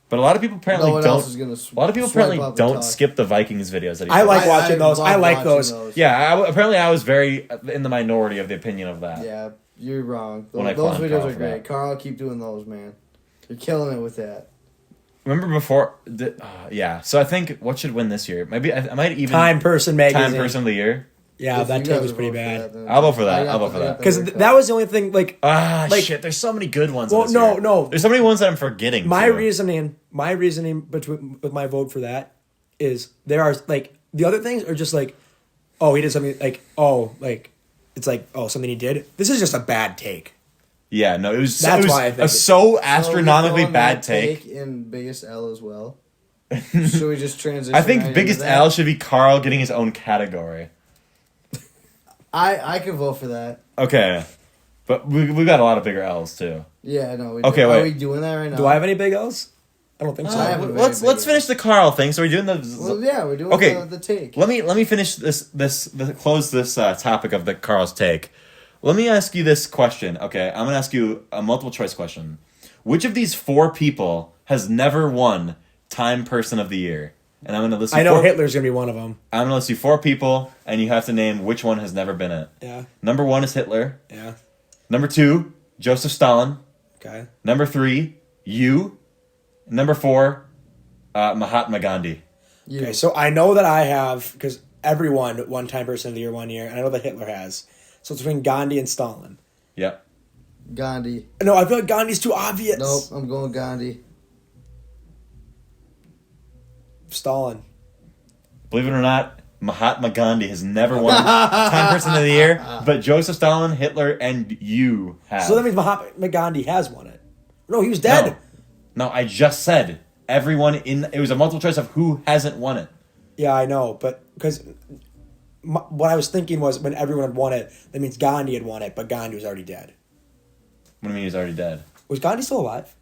Speaker 1: But a lot of people apparently
Speaker 3: no one
Speaker 1: don't.
Speaker 3: else is gonna
Speaker 1: A lot of people
Speaker 3: swipe
Speaker 1: apparently
Speaker 3: up and
Speaker 1: don't
Speaker 3: talk.
Speaker 1: skip the Vikings videos that he
Speaker 2: I
Speaker 1: posts.
Speaker 2: like watching those.
Speaker 3: love
Speaker 2: I like
Speaker 3: watching
Speaker 2: those.
Speaker 1: Yeah, apparently I was very in the minority of the opinion of that.
Speaker 3: Yeah, you're wrong.
Speaker 1: When I
Speaker 3: Those
Speaker 1: clowned
Speaker 3: videos
Speaker 1: Karl
Speaker 3: are
Speaker 1: for
Speaker 3: great.
Speaker 1: that.
Speaker 3: Carl, keep doing those, man. You're killing it with that.
Speaker 1: Remember before? Yeah. So I think what should win this year? Maybe I might even
Speaker 2: Time Person Magazine.
Speaker 1: Time Person of the Year.
Speaker 2: Yeah,
Speaker 3: If
Speaker 2: that
Speaker 3: you
Speaker 2: take
Speaker 3: guys
Speaker 2: was
Speaker 3: vote
Speaker 2: pretty
Speaker 3: for
Speaker 2: bad.
Speaker 3: that, then
Speaker 1: I'll vote for that.
Speaker 3: I got
Speaker 1: I'll vote for
Speaker 3: the- I
Speaker 1: that.
Speaker 3: got the
Speaker 2: Because
Speaker 3: haircut.
Speaker 2: that was the only thing. Like Like-
Speaker 1: Shit! There's so many good ones.
Speaker 2: Well,
Speaker 1: this
Speaker 2: no,
Speaker 1: year.
Speaker 2: no.
Speaker 1: There's so many ones that I'm forgetting.
Speaker 2: my
Speaker 1: too.
Speaker 2: reasoning with my vote for that is there are like the other things are just like, oh, he did something it's like, oh, something he did. This is just a bad take.
Speaker 1: Yeah, no, it was.
Speaker 2: That's
Speaker 1: it was
Speaker 2: why I think
Speaker 1: a
Speaker 2: it's-
Speaker 1: so
Speaker 3: So
Speaker 1: astronomically
Speaker 3: we're going
Speaker 1: bad
Speaker 3: that
Speaker 1: take.
Speaker 3: in biggest L as well. Should we just transition?
Speaker 1: I think
Speaker 3: right
Speaker 1: biggest
Speaker 3: into that?
Speaker 1: L should be Karl getting his own category.
Speaker 3: I could vote for that.
Speaker 1: Okay, but we got a lot of bigger L's too.
Speaker 3: Yeah, no.
Speaker 1: Okay,
Speaker 3: Are
Speaker 1: wait.
Speaker 3: we doing that right now?
Speaker 2: Do I have any big L's? I don't think so.
Speaker 3: I have a very
Speaker 1: let's
Speaker 3: big L.
Speaker 1: finish the Karl thing. So we're doing the.
Speaker 3: Well, yeah, we're doing
Speaker 1: Okay.
Speaker 3: the take.
Speaker 1: Let me finish close this topic of the Karl's take. Let me ask you this question. Okay, I'm gonna ask you a multiple choice question. Which of these 4 people has never won Time Person of the Year? And I'm gonna list. You
Speaker 2: I know
Speaker 1: 4,
Speaker 2: Hitler's gonna be one of them.
Speaker 1: I'm gonna list you 4 people, and you have to name which one has never been it.
Speaker 2: Yeah,
Speaker 1: Number 1 is Hitler.
Speaker 2: yeah.
Speaker 1: Number 2, Joseph Stalin.
Speaker 2: Okay.
Speaker 1: Number 3, you. Number 4, Mahatma Gandhi.
Speaker 3: You.
Speaker 2: Okay, so I know that I have because everyone won Time Person of the Year one year, and I know that Hitler has. So it's between Gandhi and Stalin.
Speaker 1: Yep.
Speaker 3: Gandhi.
Speaker 2: No, I feel like Gandhi's too obvious.
Speaker 3: Nope, I'm going Gandhi.
Speaker 2: Stalin.
Speaker 1: Believe it or not, Mahatma Gandhi has never won Time Person of the Year, but Joseph Stalin, Hitler, and you have.
Speaker 2: So that means Mahatma Gandhi has won it. No, he was dead.
Speaker 1: No, I just said everyone it was a multiple choice of who hasn't won it.
Speaker 2: Yeah, I know, but because what I was thinking was when everyone had won it, that means Gandhi had won it, but Gandhi was already dead.
Speaker 1: What do you mean he's already dead?
Speaker 2: Was Gandhi still alive?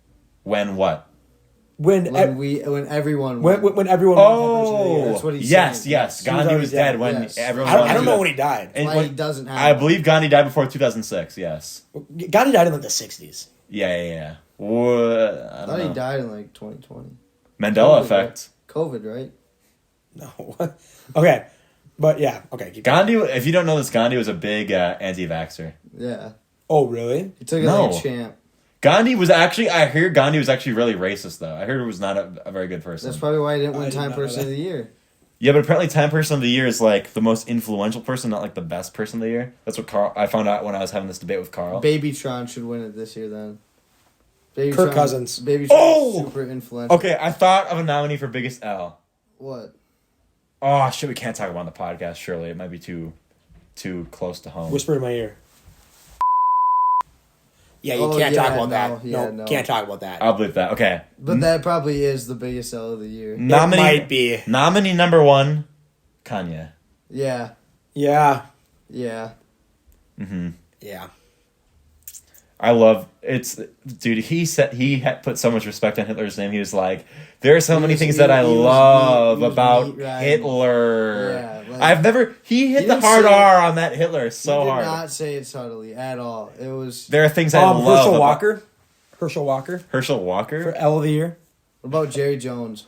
Speaker 1: When what?
Speaker 2: when
Speaker 3: everyone
Speaker 2: when everyone won Person of the Year.
Speaker 3: That's what he's
Speaker 1: yes,
Speaker 3: saying.
Speaker 1: yes.
Speaker 2: He was
Speaker 1: Gandhi
Speaker 2: already
Speaker 1: was
Speaker 2: dead,
Speaker 1: dead when
Speaker 3: yes.
Speaker 1: everyone.
Speaker 2: I don't know when he died.
Speaker 1: And
Speaker 3: Why he doesn't have.
Speaker 1: I believe Gandhi died before 2006. Yes.
Speaker 2: Gandhi died in like the 60s.
Speaker 1: Yeah. What? I
Speaker 3: I
Speaker 1: don't
Speaker 3: thought he
Speaker 1: know.
Speaker 3: died in like 2020.
Speaker 1: Mandela
Speaker 3: COVID,
Speaker 1: effect.
Speaker 3: COVID, right?
Speaker 2: No. Okay. But yeah. Okay. Keep going.
Speaker 1: Gandhi. If you don't know this, Gandhi was a big anti-vaxxer.
Speaker 3: Yeah.
Speaker 2: Oh, really?
Speaker 3: He took it
Speaker 1: No.
Speaker 3: like a champ.
Speaker 1: Gandhi was actually. I hear Gandhi was actually really racist, though. I heard he was not a very good person.
Speaker 3: That's probably why he didn't
Speaker 2: I
Speaker 3: win
Speaker 2: did
Speaker 3: Time
Speaker 2: not know
Speaker 3: Person of
Speaker 2: that.
Speaker 3: the Year.
Speaker 1: Yeah, but apparently Time Person of the Year is like the most influential person, not like the best person of the year. That's what Karl. I found out when I was having this debate with Karl.
Speaker 3: Babytron should win it this year then.
Speaker 2: Kirk Cousins.
Speaker 3: Babytron
Speaker 1: Oh!
Speaker 3: super influential.
Speaker 1: Okay, I thought of a nominee for biggest L.
Speaker 3: What?
Speaker 1: Oh shit, we can't talk about it on the podcast. Surely it might be too close to home.
Speaker 2: Whisper in my ear. Yeah, you
Speaker 3: Oh,
Speaker 2: can't
Speaker 3: yeah,
Speaker 2: talk about
Speaker 3: no,
Speaker 2: that.
Speaker 3: yeah,
Speaker 2: no,
Speaker 3: no.
Speaker 2: can't talk about that.
Speaker 1: I'll believe that. Okay,
Speaker 3: But that probably is the biggest L of the year.
Speaker 2: It
Speaker 1: nominee
Speaker 2: might be.
Speaker 1: nominee number one, Kanye.
Speaker 3: Yeah.
Speaker 2: Yeah.
Speaker 3: Yeah.
Speaker 2: Yeah.
Speaker 1: I love it's dude. He said he had put so much respect on Hitler's name. He was like, there are so many things that I love about Hitler.
Speaker 3: Yeah, like,
Speaker 1: I've never. He hit the
Speaker 3: didn't
Speaker 1: hard
Speaker 3: say-
Speaker 1: R on that Hitler so
Speaker 3: he did
Speaker 1: hard.
Speaker 3: not say it subtly at all. It was.
Speaker 1: There are things I love.
Speaker 2: Herschel
Speaker 1: about-
Speaker 2: Walker. Herschel Walker
Speaker 1: Herschel
Speaker 2: for
Speaker 1: Walker.
Speaker 2: L of the Year.
Speaker 3: What about Jerry Jones?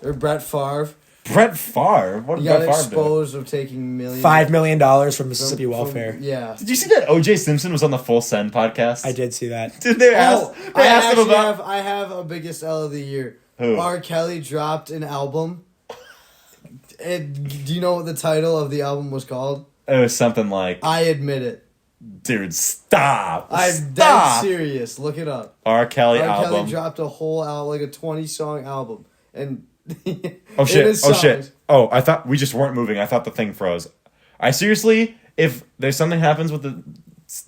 Speaker 3: Or Brett Favre?
Speaker 1: Brett Favre. What
Speaker 3: He
Speaker 1: did
Speaker 3: got
Speaker 1: Brett Favre do?
Speaker 3: exposed of taking millions.
Speaker 2: $5 million from Mississippi
Speaker 3: from-
Speaker 2: Welfare.
Speaker 3: Yeah.
Speaker 1: Did you see that O.J. Simpson was on the Full Send podcast?
Speaker 2: I did see that.
Speaker 1: Did they ask?
Speaker 3: Oh,
Speaker 1: They
Speaker 3: I
Speaker 1: asked him
Speaker 3: actually
Speaker 1: about.
Speaker 3: I have a biggest L of the year.
Speaker 1: Who?
Speaker 3: R. Kelly dropped an album. Do you know what the title of the album was called?
Speaker 1: It was something like,
Speaker 3: I Admit It.
Speaker 1: dude, stop.
Speaker 3: I'm dead
Speaker 1: Stop.
Speaker 3: serious. Look it up.
Speaker 1: R. Kelly
Speaker 3: R.
Speaker 1: album.
Speaker 3: Kelly dropped a whole album, like a 20-song album. And
Speaker 1: Oh shit!
Speaker 3: his
Speaker 1: Oh shit!
Speaker 3: songs.
Speaker 1: Oh, I thought we just weren't moving. I thought the thing froze. I seriously, if there's something happens with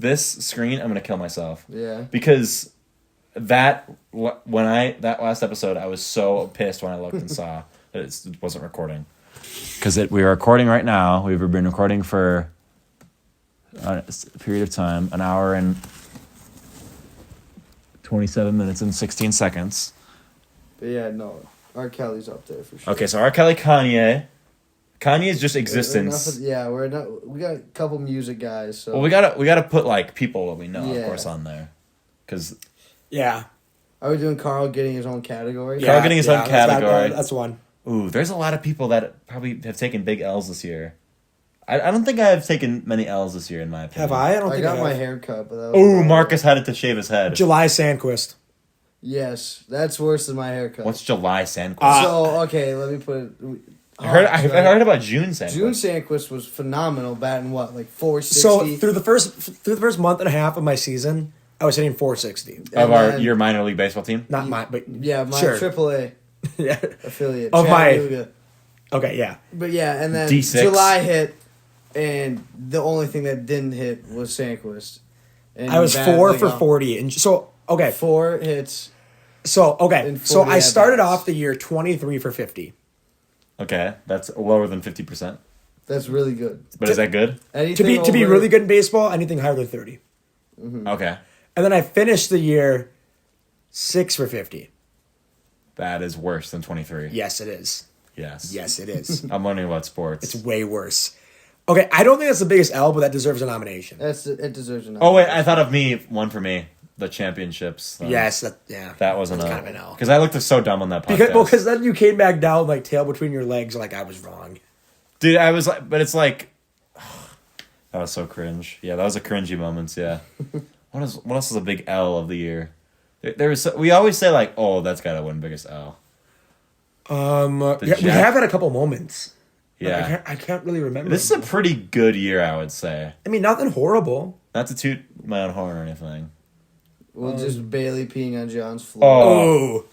Speaker 1: this screen, I'm gonna kill myself.
Speaker 3: Yeah.
Speaker 1: Because that last episode, I was so pissed when I looked and saw that it wasn't recording. Because we are recording right now. We've been recording for a period of time, an hour and 27 minutes and 16 seconds.
Speaker 3: But yeah, no. R. Kelly's up there for sure.
Speaker 1: Okay, so R. Kelly, Kanye. Kanye's just existence.
Speaker 3: We got a couple music guys. So
Speaker 1: Well, we gotta put like people that we know, of
Speaker 3: Yeah.
Speaker 1: course, on there, because
Speaker 2: Yeah.
Speaker 3: Are we doing Karl getting his own category?
Speaker 1: Yeah. Carl getting his own
Speaker 2: that's
Speaker 1: category.
Speaker 2: That's one.
Speaker 1: ooh, there's a lot of people that probably have taken big L's this year. I don't think I have taken many L's this year, in my opinion.
Speaker 2: Have I? I don't
Speaker 3: I
Speaker 2: think
Speaker 3: got
Speaker 2: I
Speaker 3: my
Speaker 2: have.
Speaker 3: haircut, but that was
Speaker 1: Ooh, Marcus had it to shave his head.
Speaker 2: July Sandquist.
Speaker 3: Yes, that's worse than my haircut.
Speaker 1: What's July Sandquist?
Speaker 3: So okay, let me put it.
Speaker 1: I heard about June Sandquist.
Speaker 3: June Sandquist was phenomenal, batting what, like 460.
Speaker 2: So through the first month and a half of my season, I was hitting 460.
Speaker 1: of your minor league baseball team.
Speaker 2: Not mine, but
Speaker 3: yeah, my
Speaker 2: sure.
Speaker 3: AAA
Speaker 2: Yeah.
Speaker 3: affiliate
Speaker 2: Of my-
Speaker 3: Chattanooga.
Speaker 2: Okay, yeah.
Speaker 3: But yeah, and then
Speaker 1: D6.
Speaker 3: July hit, and the only thing that didn't hit was Sandquist. And
Speaker 2: I was
Speaker 3: he
Speaker 2: 4
Speaker 3: batted,
Speaker 2: for
Speaker 3: like,
Speaker 2: 40, and so okay,
Speaker 3: 4 hits.
Speaker 2: so okay,
Speaker 3: and
Speaker 2: so
Speaker 3: 40
Speaker 2: I started
Speaker 3: at-bats.
Speaker 2: off the year 23 for 50.
Speaker 1: Okay, that's lower than 50%.
Speaker 3: That's really good.
Speaker 1: But is that good?
Speaker 3: Anything
Speaker 2: To be
Speaker 3: over-
Speaker 2: really good in baseball, anything higher than 30.
Speaker 1: Okay,
Speaker 2: And then I finished the year 6 for 50.
Speaker 1: that is worse than 23.
Speaker 2: Yes, it is.
Speaker 1: Yes.
Speaker 2: Yes, it is.
Speaker 1: I'm learning about sports.
Speaker 2: It's way worse. Okay, I don't think that's the biggest L, but that deserves a nomination.
Speaker 3: It deserves an.
Speaker 1: Oh wait, I thought of one for me. The championships.
Speaker 2: Yes,
Speaker 1: that
Speaker 2: that
Speaker 1: wasn't
Speaker 2: that's
Speaker 1: a
Speaker 2: kind of an L.
Speaker 1: because I looked so dumb on that podcast.
Speaker 2: Because then you came back down like tail between your legs, like I was wrong.
Speaker 1: Dude, I was like, but it's like that was so cringe. Yeah, that was a cringy moment. Yeah. What else is a big L of the year? There was we always say like, oh, that's gotta win biggest L.
Speaker 2: Yeah, we
Speaker 1: Jack-
Speaker 2: have had a couple moments.
Speaker 1: Yeah.
Speaker 2: I can't really remember.
Speaker 1: This is a pretty good year, I would say.
Speaker 2: I mean, nothing horrible.
Speaker 1: Not to toot my own horn or anything.
Speaker 3: Well, just Bailey peeing on John's floor.
Speaker 2: Oh,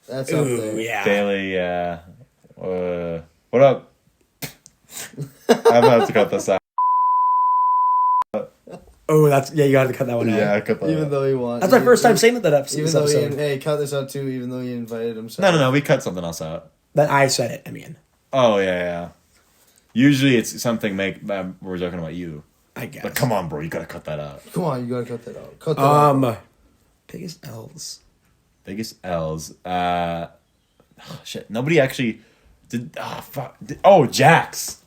Speaker 3: That's up
Speaker 2: ooh,
Speaker 3: there.
Speaker 2: yeah.
Speaker 1: Bailey, yeah. What up? I'm gonna have to cut this out.
Speaker 2: Oh, that's you got to cut that one out.
Speaker 1: Yeah, cut that
Speaker 3: Even
Speaker 1: out.
Speaker 3: though he won.
Speaker 2: That's my first time saying that episode.
Speaker 3: Even
Speaker 2: This
Speaker 3: though he,
Speaker 2: episode.
Speaker 3: hey, cut this out too. Even though he invited himself.
Speaker 1: No, we cut something else out.
Speaker 2: That I said it. I mean,
Speaker 1: Oh yeah. Usually it's something we're joking about you.
Speaker 2: I guess.
Speaker 1: But come on, bro, you gotta cut that out.
Speaker 3: Come on, you gotta cut that out. Cut that out.
Speaker 2: Biggest L's.
Speaker 1: Biggest L's. Shit. Nobody actually did. Fuck. Jax.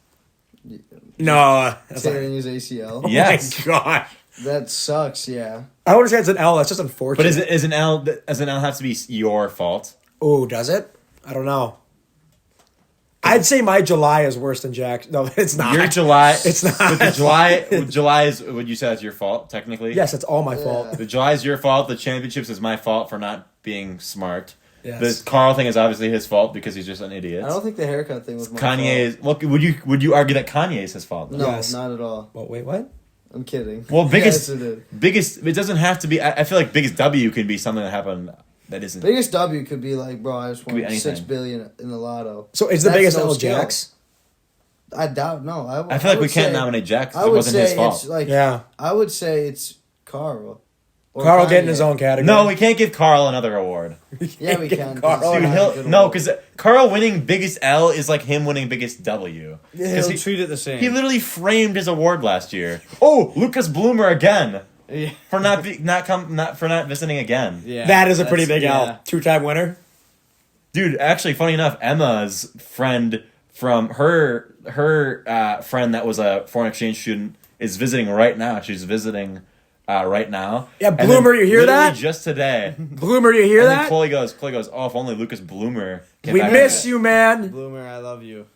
Speaker 2: No. That's like,
Speaker 3: Tearing his ACL.
Speaker 2: oh
Speaker 1: Yes.
Speaker 2: my god.
Speaker 3: That sucks. Yeah.
Speaker 2: I would say it's an L. That's just unfortunate.
Speaker 1: But does an L have to be your fault?
Speaker 2: Oh, does it? I don't know. I'd say my July is worse than Jack's. No, it's not.
Speaker 1: Your July.
Speaker 2: It's not.
Speaker 1: But the July is. Would you say that's your fault technically?
Speaker 2: Yes, it's all my fault.
Speaker 1: The July is your fault. The championships is my fault for not being smart.
Speaker 2: Yes.
Speaker 1: The Karl thing is obviously his fault because he's just an idiot.
Speaker 3: I don't think the haircut thing was my
Speaker 1: Kanye
Speaker 3: fault.
Speaker 1: is. Well, would you argue that Kanye is his fault? Though?
Speaker 3: No,
Speaker 2: Yes.
Speaker 3: not at all.
Speaker 2: Well, wait, what?
Speaker 3: I'm kidding.
Speaker 1: Well,
Speaker 3: Yes, it did.
Speaker 1: biggest. It doesn't have to be. I feel like biggest W can be something that happened that isn't.
Speaker 3: Biggest W could be like, bro, I just
Speaker 1: Could be
Speaker 3: won
Speaker 1: anything.
Speaker 3: $6 billion in the lotto.
Speaker 2: So is the
Speaker 3: That's
Speaker 2: biggest
Speaker 3: no
Speaker 2: L
Speaker 3: skill.
Speaker 2: Jack's?
Speaker 3: I doubt. No,
Speaker 1: I feel like we
Speaker 3: would
Speaker 1: can't
Speaker 3: say-
Speaker 1: nominate Jack. 'Cause
Speaker 3: I
Speaker 1: it
Speaker 3: would
Speaker 1: wasn't
Speaker 3: say
Speaker 1: his fault.
Speaker 3: it's like.
Speaker 2: Yeah.
Speaker 3: I would say it's Karl. Or
Speaker 2: Karl getting
Speaker 3: Kanye.
Speaker 2: his own category.
Speaker 1: No, we can't give Karl another award.
Speaker 3: Yeah, we can.
Speaker 2: Karl
Speaker 1: Dude,
Speaker 2: Oh,
Speaker 1: no, because Karl winning biggest L is like him winning biggest W.
Speaker 5: He'll
Speaker 1: he-
Speaker 5: treat it the same.
Speaker 1: He literally framed his award last year. Oh, Lukas Bloomer again
Speaker 5: yeah.
Speaker 1: for not visiting again.
Speaker 5: Yeah,
Speaker 2: That is a pretty
Speaker 5: that's-
Speaker 2: big L.
Speaker 5: yeah.
Speaker 2: 2-time winner.
Speaker 1: Dude, actually, funny enough, Emma's friend from her friend that was a foreign exchange student is visiting right now. She's visiting right now.
Speaker 2: Yeah,
Speaker 1: And
Speaker 2: Bloomer,
Speaker 1: then
Speaker 2: you hear
Speaker 1: literally
Speaker 2: that?
Speaker 1: Just today.
Speaker 2: Bloomer, you hear
Speaker 1: And then
Speaker 2: that?
Speaker 1: Chloe goes, oh, if only Lukas Bloomer came
Speaker 2: We
Speaker 1: back.
Speaker 2: miss you, man.
Speaker 5: Bloomer, I love you.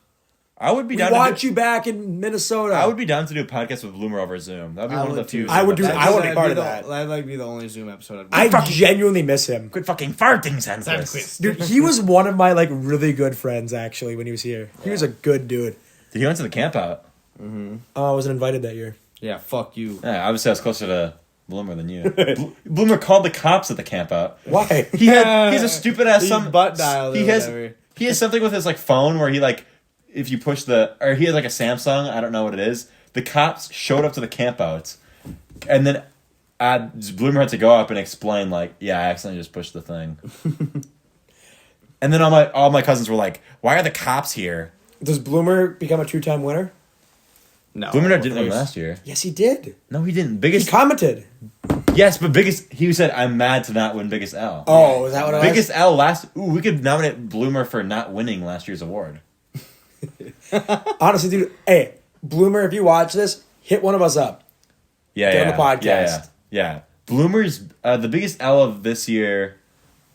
Speaker 1: I would be
Speaker 2: We
Speaker 1: down
Speaker 2: want
Speaker 1: to do,
Speaker 2: you back in Minnesota.
Speaker 1: I would be down to do a podcast with Bloomer over Zoom. That would be
Speaker 3: I
Speaker 1: one of the
Speaker 3: would
Speaker 1: few.
Speaker 3: too.
Speaker 2: I would do-
Speaker 1: Zoom
Speaker 2: I would be
Speaker 1: episodes.
Speaker 2: part of
Speaker 5: the,
Speaker 2: that.
Speaker 5: That'd like be the only Zoom episode I'd
Speaker 2: I genuinely miss him.
Speaker 1: Quit fucking farting, Sandquist.
Speaker 2: Dude, he was one of my like really good friends actually when he was here. He was a good dude.
Speaker 1: He went to the camp out.
Speaker 2: Oh, I wasn't invited that year.
Speaker 5: Yeah, fuck you.
Speaker 1: Yeah, obviously I was closer to Bloomer than you. Bloomer called the cops at the camp out.
Speaker 2: Why?
Speaker 1: He's a stupid ass
Speaker 5: He butt dialed or
Speaker 1: He has
Speaker 5: whatever.
Speaker 1: he has something with his like phone where he like if you push he has like a Samsung, I don't know what it is. The cops showed up to the camp out, and then Bloomer had to go up and explain like, yeah, I accidentally just pushed the thing. And then all my cousins were like, why are the cops here?
Speaker 2: Does Bloomer become a 2-time winner?
Speaker 5: No.
Speaker 1: Bloomer didn't win last year.
Speaker 2: Yes, he did.
Speaker 1: No, he didn't.
Speaker 2: He
Speaker 1: Biggest
Speaker 2: commented.
Speaker 1: yes, but biggest. He said, "I'm mad to not win biggest L."
Speaker 2: Oh, is that what it was?
Speaker 1: Biggest L last. Ooh, we could nominate Bloomer for not winning last year's award.
Speaker 2: Honestly, dude. Hey, Bloomer, if you watch this, hit one of us up.
Speaker 1: Yeah,
Speaker 2: Get on
Speaker 1: yeah,
Speaker 2: the podcast.
Speaker 1: Yeah. Bloomer's the biggest L of this year.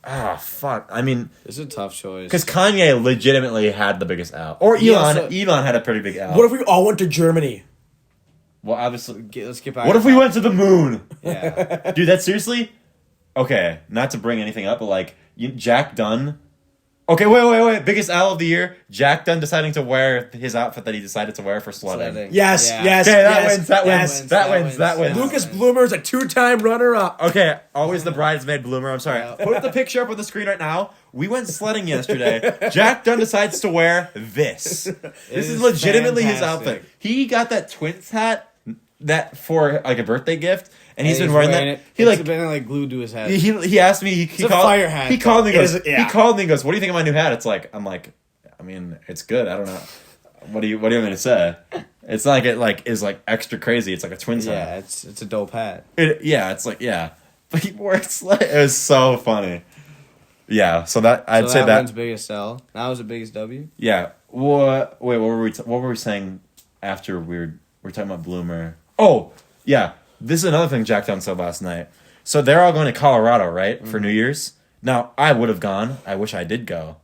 Speaker 1: Ah, fuck. I mean,
Speaker 5: It's a tough choice.
Speaker 1: because Kanye legitimately had the biggest L, or
Speaker 5: He
Speaker 1: Elon.
Speaker 5: also-
Speaker 1: Elon had a pretty big L.
Speaker 2: What if we all went to Germany?
Speaker 1: well, obviously.
Speaker 5: Let's get back.
Speaker 1: What if we went to the moon,
Speaker 5: Yeah.
Speaker 1: dude? That's seriously. Okay, not to bring anything up, but like Jack Dunn. Okay, wait. Biggest L of the year. Jack Dunn deciding to wear his outfit that he decided to wear for sledding.
Speaker 5: Sledding.
Speaker 2: Yes,
Speaker 5: Yeah.
Speaker 2: yes,
Speaker 1: Okay, that
Speaker 2: yes,
Speaker 1: wins. That
Speaker 2: yes.
Speaker 1: wins. That wins. That wins.
Speaker 2: Lucas Bloomer is a 2-time runner-up.
Speaker 1: Okay, always the bridesmaid Bloomer. I'm sorry. Put the picture up on the screen right now. We went sledding yesterday. Jack Dunn decides to wear this. This is legitimately his
Speaker 5: fantastic.
Speaker 1: outfit. He got that Twins hat that for like a birthday gift, and he's been wearing that.
Speaker 5: It.
Speaker 1: He
Speaker 5: It's
Speaker 1: like
Speaker 5: been like glued to his head.
Speaker 1: he asked me. He
Speaker 5: a
Speaker 1: called.
Speaker 5: fire hat,
Speaker 1: He called me.
Speaker 2: though.
Speaker 1: Goes,
Speaker 2: It is- yeah.
Speaker 1: He called me. and Goes, what do you think of my new hat? I'm like, I mean, it's good. I don't know. What do you want me to say? It's not like it like is like extra crazy. It's like a Twins hat.
Speaker 5: yeah, it's a dope hat.
Speaker 1: It's like, yeah. But he wore it like, it was so funny. Yeah, so that, I'd
Speaker 5: So
Speaker 1: say that,
Speaker 5: one's biggest L. That was the biggest W.
Speaker 1: yeah. What were we saying after we were talking about Bloomer? Oh, yeah. This is another thing Jack Dunn said last night. So they're all going to Colorado, right, for New Year's? Now, I would have gone. I wish I did go.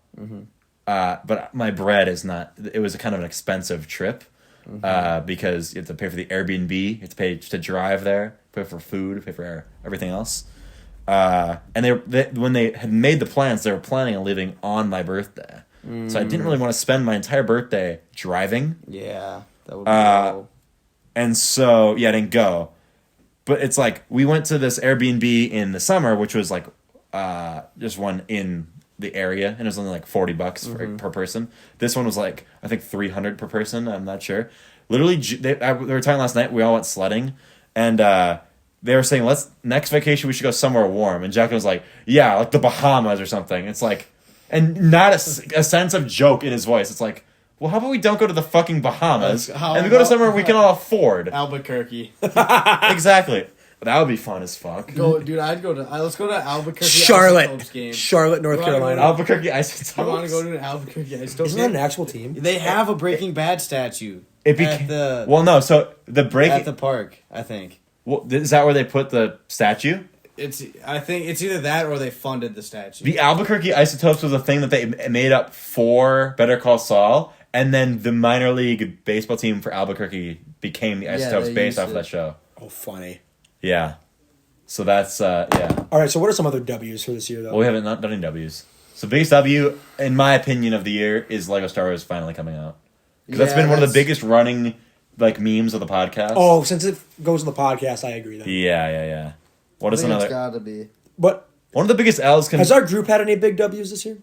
Speaker 1: But my bread is not, it was a kind of an expensive trip. Because you have to pay for the Airbnb, you have to pay to drive there, pay for food, pay for everything else. And when they had made the plans, they were planning on leaving on my birthday. So I didn't really want to spend my entire birthday driving.
Speaker 5: Yeah, that would be low.
Speaker 1: And so, yeah, I didn't go. But it's like, we went to this Airbnb in the summer, which was like just one in the area, and it was only like $40 per person. This one was like, I think $300 per person. I'm not sure. Literally, they were talking last night. We all went sledding, and they were saying, next vacation we should go somewhere warm. And Jack was like, yeah, like the Bahamas or something. It's like, and not a sense of joke in his voice. It's like, well, how about we don't go to the fucking Bahamas
Speaker 5: How
Speaker 1: and we go to
Speaker 5: about-
Speaker 1: somewhere we can all afford?
Speaker 5: Albuquerque.
Speaker 1: Exactly. That would be fun as fuck.
Speaker 3: Go, dude. I'd go to. Let's go to Albuquerque.
Speaker 2: Charlotte,
Speaker 3: Isotopes game.
Speaker 2: Charlotte, North
Speaker 3: We're gonna
Speaker 2: Carolina.
Speaker 1: Albuquerque
Speaker 3: I want to
Speaker 1: Isotopes.
Speaker 3: go to an Albuquerque Isotopes
Speaker 2: Isn't that
Speaker 3: game.
Speaker 2: an actual team?
Speaker 5: They have a Breaking Bad statue
Speaker 1: It
Speaker 5: at
Speaker 1: became
Speaker 5: the
Speaker 1: well, no. So the break.
Speaker 5: at the park. I think
Speaker 1: Is that where they put the statue?
Speaker 5: I think it's either that or they funded the statue.
Speaker 1: The Albuquerque Isotopes was a thing that they made up for Better Call Saul, and then the minor league baseball team for Albuquerque became the Isotopes
Speaker 3: they
Speaker 1: based
Speaker 3: used
Speaker 1: off of
Speaker 3: it.
Speaker 1: that show.
Speaker 2: Oh, funny.
Speaker 1: Yeah. So that's yeah.
Speaker 2: All right, so what are some other W's for this year, though?
Speaker 1: Well, we haven't not done any W's. So biggest W, in my opinion, of the year is Lego Star Wars finally coming out. Because that's been one of the biggest running like memes of the podcast.
Speaker 2: Oh, since it goes on the podcast, I agree then.
Speaker 1: Yeah. What is
Speaker 3: I think
Speaker 1: another?
Speaker 3: It's gotta be.
Speaker 2: But
Speaker 1: One of the biggest L's can.
Speaker 2: has our group had any big W's this year?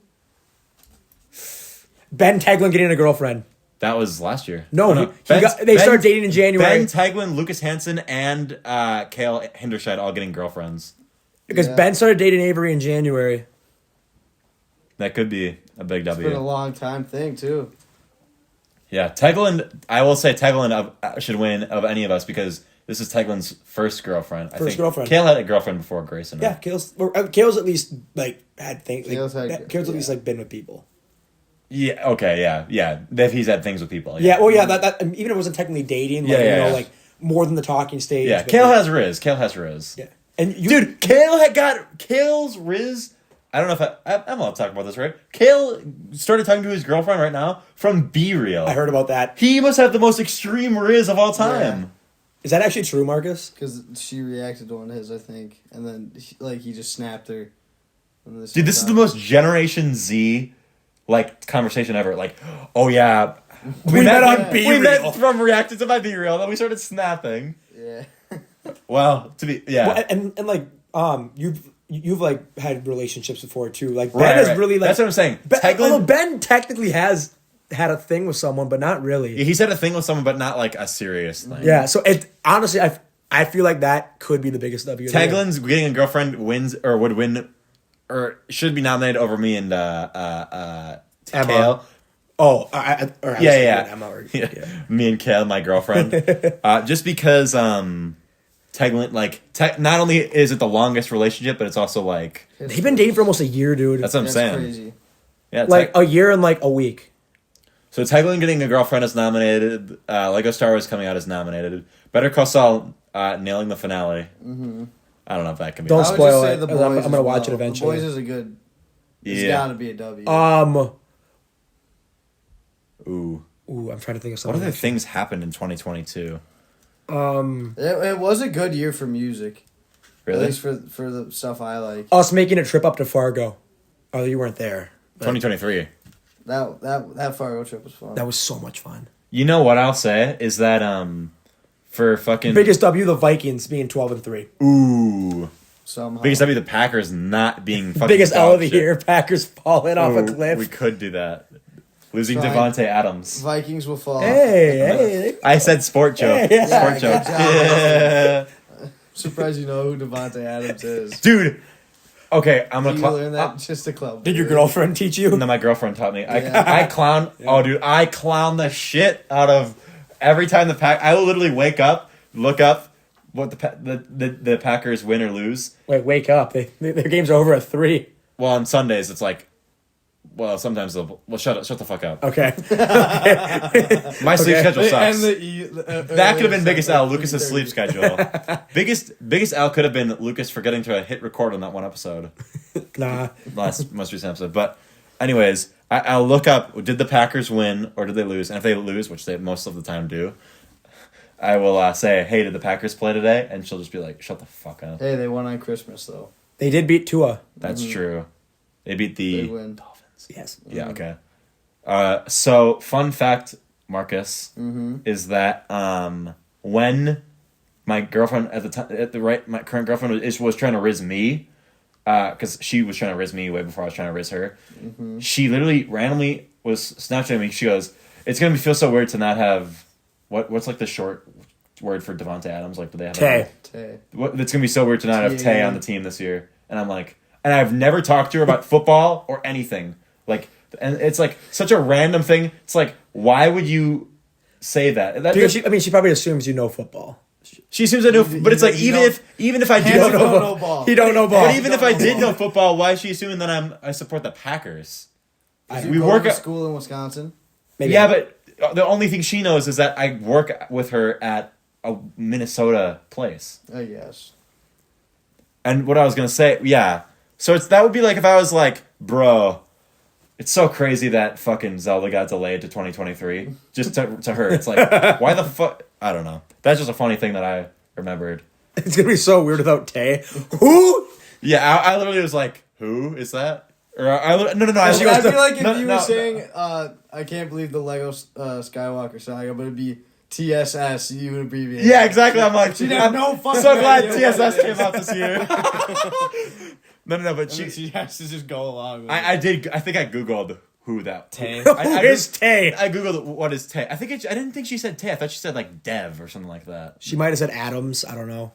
Speaker 2: Ben Teigland getting a girlfriend.
Speaker 1: That was last year.
Speaker 2: No,
Speaker 1: Oh,
Speaker 2: they started dating in January.
Speaker 1: Ben Teigland, Lucas Hansen, and Kale Hinderscheid all getting girlfriends.
Speaker 2: Because
Speaker 3: Yeah.
Speaker 2: Ben started dating Avery in January.
Speaker 1: That could be a big
Speaker 3: It's
Speaker 1: W.
Speaker 3: been a long time thing too.
Speaker 1: Yeah, Teigland. I will say Teigland should win of any of us because this is Teigland's first girlfriend. I
Speaker 2: First
Speaker 1: think.
Speaker 2: girlfriend.
Speaker 1: Kale had a girlfriend before Grayson.
Speaker 2: Yeah, Kale's at least like had things. Like,
Speaker 3: Kale's
Speaker 2: Kale's at least
Speaker 3: yeah.
Speaker 2: like been with people.
Speaker 1: Yeah. Okay. Yeah. If he's had things with people.
Speaker 2: Yeah, well, yeah, that even if it wasn't technically dating, like,
Speaker 1: Yeah.
Speaker 2: like more than the talking stage.
Speaker 1: Yeah.
Speaker 2: but,
Speaker 1: Kale
Speaker 2: like,
Speaker 1: has Riz. Kale has Riz.
Speaker 2: Yeah, and you,
Speaker 1: Dude, Kale had got Kale's Riz. I don't know if I'm allowed to talk about this, right? Kale started talking to his girlfriend right now from Be Real.
Speaker 2: I heard about that.
Speaker 1: He must have the most extreme Riz of all time.
Speaker 2: Is that actually true, Marcus?
Speaker 3: Because she reacted to one of his, I think, and then he just snapped her. And
Speaker 1: Dude, this is the most Generation Z like conversation ever. Like, oh yeah,
Speaker 2: We met on Be
Speaker 1: We
Speaker 2: Real.
Speaker 1: met from reacting to my Be Real, then we started snapping.
Speaker 3: Yeah.
Speaker 1: Well,
Speaker 2: Well, and like you've like had relationships before too. Like Ben
Speaker 1: Right,
Speaker 2: is
Speaker 1: right.
Speaker 2: really like
Speaker 1: That's what I'm saying.
Speaker 2: Ben,
Speaker 1: Teigland-
Speaker 2: although Ben technically has had a thing with someone, but not really.
Speaker 1: He's had a thing with someone, but not like a serious thing.
Speaker 2: Yeah, so it honestly, I feel like that could be the biggest W. of the year.
Speaker 1: Teigland's getting a girlfriend would win, or should be nominated over me and
Speaker 2: Emma.
Speaker 1: Kale.
Speaker 2: Oh,
Speaker 1: Yeah.
Speaker 2: Emma or,
Speaker 1: Yeah. Me and Kale, my girlfriend. Just because Teigland, like, not only is it the longest relationship, but it's also like,
Speaker 2: They've been dating for almost a year, dude.
Speaker 1: that's what I'm
Speaker 3: That's
Speaker 1: saying.
Speaker 3: crazy.
Speaker 1: Yeah,
Speaker 2: like a year and like a week.
Speaker 1: so Teigland getting a girlfriend is nominated. Lego Star Wars coming out is nominated. Better Call Saul nailing the finale. Mm-hmm. I don't know if that can be.
Speaker 2: Don't
Speaker 3: I would
Speaker 2: spoil
Speaker 3: just say
Speaker 2: it,
Speaker 3: The
Speaker 2: 'cause
Speaker 3: Boys
Speaker 2: I'm
Speaker 3: as
Speaker 2: gonna watch it
Speaker 3: well.
Speaker 2: eventually.
Speaker 3: The Boys is a good. It's
Speaker 1: Yeah.
Speaker 3: gotta be a W.
Speaker 1: Ooh.
Speaker 2: Ooh, I'm trying to think of
Speaker 1: What
Speaker 2: something.
Speaker 1: other things happened in 2022?
Speaker 3: It was a good year for music. At
Speaker 1: Really?
Speaker 3: least for the stuff I like.
Speaker 2: Us making a trip up to Fargo. Oh, you weren't there. But
Speaker 1: 2023.
Speaker 3: That Fargo trip was fun.
Speaker 2: that was so much fun.
Speaker 1: You know what I'll say is that for fucking
Speaker 2: Biggest W, the Vikings being 12-3.
Speaker 1: ooh.
Speaker 3: Somehow.
Speaker 1: Biggest W, the Packers not being fucking
Speaker 2: Biggest L
Speaker 1: dog
Speaker 2: of the
Speaker 1: shit.
Speaker 2: year. Packers falling off a
Speaker 1: Ooh,
Speaker 2: cliff.
Speaker 1: We could do that. Losing
Speaker 3: Try.
Speaker 1: Devontae Adams.
Speaker 3: Vikings will fall.
Speaker 2: Hey.
Speaker 1: I said sport joke.
Speaker 2: Yeah.
Speaker 1: Sport joke.
Speaker 3: Yeah,
Speaker 1: Yeah.
Speaker 3: Surprised you know who Devontae Adams is.
Speaker 1: Dude. Okay, I'm
Speaker 3: You
Speaker 1: gonna
Speaker 3: learn that just a club.
Speaker 2: Did your girlfriend teach you?
Speaker 1: No, my girlfriend taught me.
Speaker 3: Yeah.
Speaker 1: I clown. Oh, dude, I clown the shit out of every time the pack. I will literally wake up, look up what the Packers win or lose.
Speaker 2: Wait, wake up. Their game's over at 3.
Speaker 1: Well, on Sundays it's like, well, sometimes they'll. Well, shut the fuck up.
Speaker 2: Okay.
Speaker 1: My sleep schedule sucks.
Speaker 3: That
Speaker 1: That could have been biggest L. Lucas's sleep schedule. Biggest L could have been Lucas forgetting to hit record on that one episode,
Speaker 2: Nah.
Speaker 1: most recent episode. But, anyways, I'll look up. Did the Packers win or did they lose? And if they lose, which they most of the time do, I will say, "Hey, did the Packers play today?" And she'll just be like, "Shut the fuck up."
Speaker 3: Hey, they won on Christmas though.
Speaker 2: They did beat Tua.
Speaker 1: That's true. They beat
Speaker 3: They
Speaker 1: the
Speaker 3: win.
Speaker 1: Dolphins.
Speaker 2: Yes.
Speaker 1: Yeah. Okay. So fun fact, Marcus,
Speaker 3: Mm-hmm.
Speaker 1: is that when my girlfriend at the time, my current girlfriend was trying to riz me, because she was trying to riz me way before I was trying to riz her.
Speaker 3: Mm-hmm.
Speaker 1: She literally randomly was Snapchatting me. She goes, "It's gonna feel so weird to not have what's like the short word for Devontae Adams? Like, do they have
Speaker 2: Tay.
Speaker 3: Tay.
Speaker 1: It's gonna be so weird to not have Tay
Speaker 3: Yeah.
Speaker 1: on the team this year." And I'm like, and I've never talked to her about football or anything. Like, and it's like such a random thing. It's like, why would you say that?
Speaker 2: Because she probably assumes you know football.
Speaker 1: She assumes I know, but it's like even if I do
Speaker 3: Hands
Speaker 1: know
Speaker 3: don't
Speaker 1: football,
Speaker 3: know ball.
Speaker 2: He don't know ball.
Speaker 1: but even if I did know football, why is she assuming that I support the Packers?
Speaker 3: We work at school in Wisconsin.
Speaker 2: Maybe.
Speaker 1: Yeah, but the only thing she knows is that I work with her at a Minnesota place.
Speaker 3: I guess.
Speaker 1: And what I was gonna say, yeah. So that would be like if I was like, bro, it's so crazy that fucking Zelda got delayed to 2023. Just to her, it's like, why the fuck? I don't know. That's just a funny thing that I remembered.
Speaker 2: It's gonna be so weird without Tay. Who?
Speaker 1: Yeah, I literally was like, who is that? Or no.
Speaker 3: I feel like if
Speaker 1: no,
Speaker 3: you
Speaker 1: no,
Speaker 3: were saying, I can't believe the Lego Skywalker saga, but it'd be TSS, you would abbreviate.
Speaker 1: Yeah, exactly. I'm like,
Speaker 3: She'd have no fucking
Speaker 1: so glad
Speaker 3: idea what
Speaker 1: TSS
Speaker 3: it
Speaker 1: came
Speaker 3: is.
Speaker 1: out this year. no, but
Speaker 5: She has to just go along with
Speaker 1: I did. I think I googled who that.
Speaker 5: Tay.
Speaker 2: Who is Tay?
Speaker 1: I googled what is Tay. I didn't think she said Tay. I thought she said like Dev or something like that.
Speaker 2: She might have said Adams. I don't know.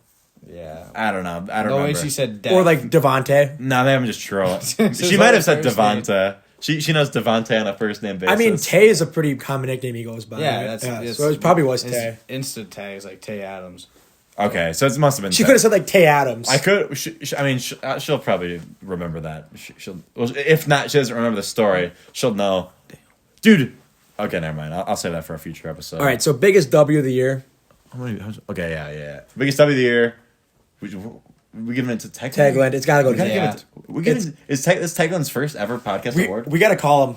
Speaker 5: Yeah.
Speaker 1: I don't know. I don't
Speaker 5: No way
Speaker 1: remember.
Speaker 5: she said Dev.
Speaker 2: Or like Devontae.
Speaker 1: No, they haven't just trolling.
Speaker 5: It's
Speaker 1: She
Speaker 5: his
Speaker 1: might
Speaker 5: only
Speaker 1: have said
Speaker 5: first name.
Speaker 1: Devonta. She knows Devonta on a first name basis.
Speaker 2: I mean, Tay is a pretty common nickname he goes by.
Speaker 5: Yeah,
Speaker 2: right?
Speaker 5: that's
Speaker 2: so it probably was
Speaker 5: his
Speaker 2: Tay.
Speaker 5: Instant tags like Tay Adams.
Speaker 1: Okay, so it must have been.
Speaker 2: She
Speaker 1: Tay.
Speaker 2: could have said like Tay Adams.
Speaker 1: I could. I mean, she'll probably remember that. She'll. Well, if not, she doesn't remember the story. She'll know. Dude. Okay, never mind. I'll say that for a future episode.
Speaker 2: All right, so biggest W of the year.
Speaker 1: Okay, yeah. Biggest W of the year. We giving it to Teigland?
Speaker 2: Teigland. It's gotta go to
Speaker 1: Gotta give
Speaker 2: Teigland.
Speaker 1: it. We giving is Teigland's first ever podcast award.
Speaker 2: We gotta call him.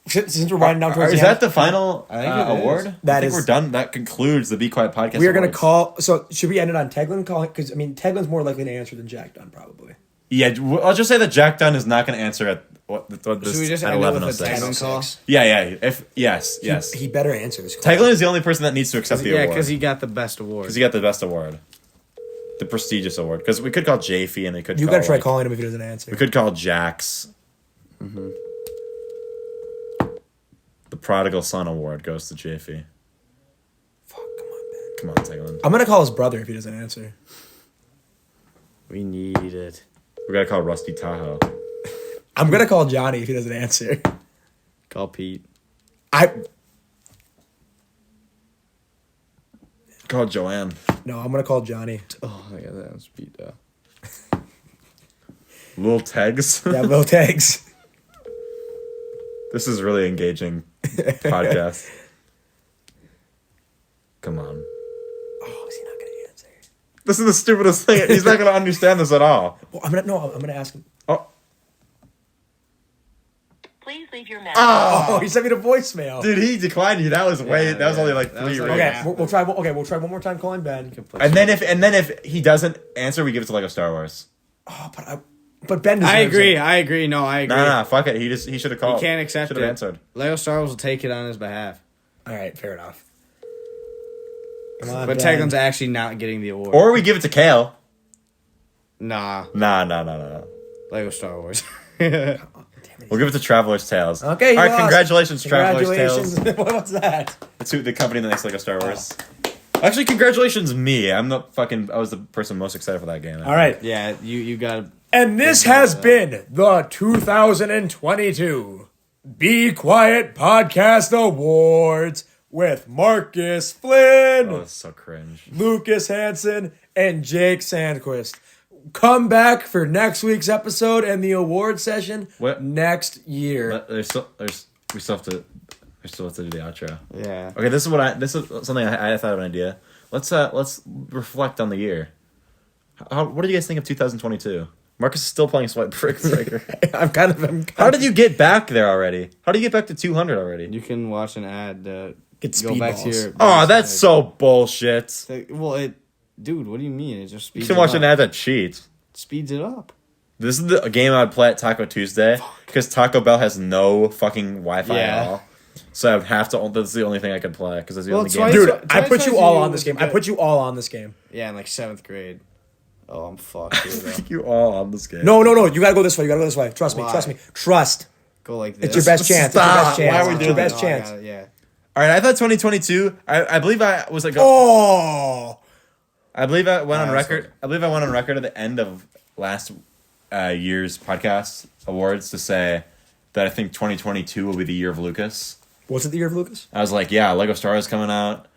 Speaker 2: Since we're winding down towards
Speaker 1: Is
Speaker 2: the
Speaker 1: that
Speaker 2: end,
Speaker 1: the final
Speaker 5: I think it is.
Speaker 1: award?
Speaker 2: That
Speaker 1: I think
Speaker 2: is-
Speaker 1: we're done. That concludes the Be Quiet podcast.
Speaker 2: we are gonna
Speaker 1: awards.
Speaker 2: call. So should we end it on Teigland calling? Because I mean, Teigland's more likely to answer than Jack Dunn probably.
Speaker 1: Yeah, I'll just say that Jack Dunn is not going to answer at what this
Speaker 5: Should we just
Speaker 1: at
Speaker 5: end it with a
Speaker 1: 11:06.
Speaker 5: Teigland call?
Speaker 1: Yeah. If yes.
Speaker 2: He better answer this call.
Speaker 1: Teigland is the only person that needs to accept the
Speaker 5: Yeah,
Speaker 1: award
Speaker 5: because he got the best award.
Speaker 1: because he got the best award, the prestigious award. Because we could call Jaffe and we could.
Speaker 2: You
Speaker 1: call,
Speaker 2: gotta try
Speaker 1: like,
Speaker 2: calling him if he doesn't answer.
Speaker 1: We could call Jax.
Speaker 2: Mm-hmm.
Speaker 1: The Prodigal Son Award goes to Jaffe.
Speaker 2: Fuck, come on, man.
Speaker 1: Come on, Teigland.
Speaker 2: I'm gonna call his brother if he doesn't answer.
Speaker 5: We need it.
Speaker 1: We gotta call Rusty Tahoe.
Speaker 2: I'm gonna call Johnny if he doesn't answer.
Speaker 5: Call Pete.
Speaker 1: Call Joanne.
Speaker 2: No, I'm gonna call Johnny.
Speaker 5: Oh, I got that on speed dial.
Speaker 1: Lil Tegs.
Speaker 2: Yeah, Lil Tags.
Speaker 1: This is really engaging podcast. Come on.
Speaker 2: Oh, is he not gonna answer?
Speaker 1: This is the stupidest thing. He's not going to understand this at all.
Speaker 2: Well, I'm gonna ask him.
Speaker 1: Oh,
Speaker 6: Please leave your message.
Speaker 2: Oh, he sent me the voicemail.
Speaker 1: dude, he declined you. That was way.
Speaker 5: Yeah,
Speaker 1: that was only like
Speaker 5: that
Speaker 1: 3
Speaker 5: was like
Speaker 1: rings.
Speaker 2: Okay,
Speaker 5: half.
Speaker 2: we'll try. We'll try one more time calling Ben.
Speaker 1: And then if he doesn't answer, we give it to Lego Star Wars.
Speaker 2: Oh, but Ben deserves
Speaker 5: I agree.
Speaker 2: it.
Speaker 5: I agree. No, I agree.
Speaker 1: Nah, fuck it. He should have called.
Speaker 5: He can't accept
Speaker 1: Should
Speaker 5: it.
Speaker 1: have answered.
Speaker 5: Lego Star Wars will take it on his behalf.
Speaker 2: All right, fair enough. Come on,
Speaker 5: But
Speaker 2: Ben.
Speaker 5: Teigland's actually not getting the award.
Speaker 1: Or we give it to Kale.
Speaker 5: Nah,
Speaker 1: Nah.
Speaker 5: Lego Star Wars.
Speaker 1: We'll give it to Traveler's Tales.
Speaker 2: Okay, you
Speaker 1: All right,
Speaker 2: lost.
Speaker 1: congratulations, Traveler's Tales.
Speaker 2: Congratulations. What's that?
Speaker 1: It's the company that makes Lego Star Wars. Actually, congratulations, me. I was the person most excited for that game.
Speaker 2: All right.
Speaker 5: yeah, you got.
Speaker 2: And this has been the 2022 Be Quiet Podcast Awards with Marcus Flynn,
Speaker 1: Oh, it's so cringe.
Speaker 2: Lucas Hansen, and Jake Sandquist. Come back for next week's episode and the award session
Speaker 1: What?
Speaker 2: next year.
Speaker 1: We still have to do the outro.
Speaker 5: Yeah.
Speaker 1: Okay, this is something I thought of an idea. Let's reflect on the year. What do you guys think of 2022? Marcus is still playing Swipe Breaker. How did you get back there already? How did you get back to 200 already?
Speaker 5: You can watch an ad.
Speaker 2: Get
Speaker 5: Go back to
Speaker 2: speedballs.
Speaker 5: your.
Speaker 1: Oh, that's so bullshit.
Speaker 5: Dude, what do you mean? It just
Speaker 1: You
Speaker 5: speeds
Speaker 1: can
Speaker 5: it
Speaker 1: watch
Speaker 5: up.
Speaker 1: an ad that cheats.
Speaker 5: Speeds it up.
Speaker 1: This is the game I'd play at Taco Tuesday because Taco Bell has no fucking Wi-Fi
Speaker 5: Yeah.
Speaker 1: at all. So I'd have to. That's the only thing I could play because it's the
Speaker 5: Well,
Speaker 1: only
Speaker 5: it's
Speaker 1: game.
Speaker 5: why-
Speaker 2: Dude,
Speaker 5: Twice
Speaker 2: I put
Speaker 5: as
Speaker 2: you all
Speaker 5: you
Speaker 2: on this game. I
Speaker 5: get-
Speaker 2: put you all on this game.
Speaker 5: Yeah, in like 7th grade. Oh, I'm fucked. Here, though.
Speaker 1: You all on this game.
Speaker 2: No. You gotta go this way. Trust me.
Speaker 5: Why?
Speaker 2: Trust me. Trust.
Speaker 5: Go like this.
Speaker 2: It's your best chance.
Speaker 1: Stop.
Speaker 2: It's your best chance.
Speaker 1: Why are we
Speaker 2: It's
Speaker 1: doing
Speaker 2: your
Speaker 1: this?
Speaker 2: best chance.
Speaker 5: Yeah.
Speaker 1: All right, I thought 2022. I believe I was like.
Speaker 2: Oh.
Speaker 1: I believe I went on
Speaker 5: that's
Speaker 1: record. I believe I went on record at the end of last year's podcast awards to say that I think 2022 will be the year of Lucas.
Speaker 2: Was it the year of Lucas?
Speaker 1: I was like, yeah, Lego Star is coming out.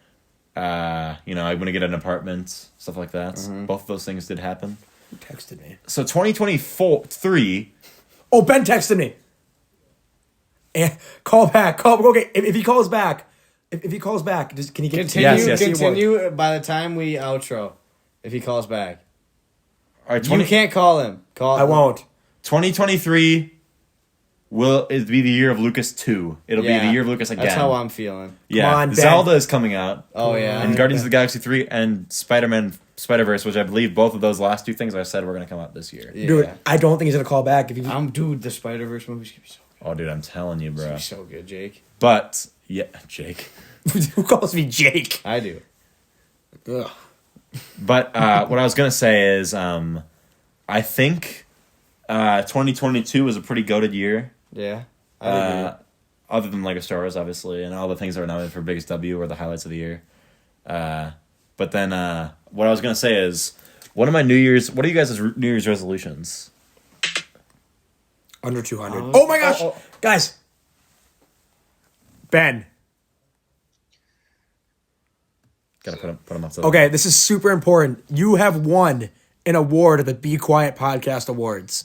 Speaker 1: I'm going to get an apartment, stuff like that.
Speaker 2: Mm-hmm.
Speaker 1: Both of those things did happen.
Speaker 2: Who texted me?
Speaker 1: So 2023.
Speaker 2: Oh, Ben texted me. And call back. Okay, if he calls back, can you get
Speaker 5: Continue.
Speaker 1: Yes.
Speaker 5: Continue by the time we outro. If he calls back,
Speaker 1: All right,
Speaker 5: you can't call him.
Speaker 2: I won't.
Speaker 1: 2023 will be the year of Lucas 2. It'll be the year of Lucas again.
Speaker 5: That's how I'm feeling.
Speaker 1: Yeah,
Speaker 2: Come on, Ben.
Speaker 1: Zelda is coming out.
Speaker 5: Oh yeah.
Speaker 1: And Guardians of the Galaxy 3 and Spider-Man Spider-Verse, which I believe both of those last two things I said were going to come out this year.
Speaker 5: Yeah.
Speaker 2: Dude, I don't think he's gonna call back.
Speaker 5: Dude, the Spider-Verse movie's gonna be so
Speaker 1: Oh, dude, I'm telling you,
Speaker 5: It's
Speaker 1: bro.
Speaker 5: gonna be so good, Jake.
Speaker 1: But, yeah, Jake.
Speaker 2: Who calls me Jake?
Speaker 5: I do.
Speaker 2: Ugh.
Speaker 1: But what I was going to say is I think 2022 was a pretty goated year.
Speaker 5: Yeah. I agree.
Speaker 1: Other than Lego Star Wars, obviously, and all the things that were nominated for Biggest W were the highlights of the year. But then what I was going to say is, what are you guys' New Year's resolutions?
Speaker 2: Under 200. Oh my gosh. Guys. Ben.
Speaker 1: Gotta put them up.
Speaker 2: Okay, this is super important. You have won an award at the Be Quiet Podcast Awards.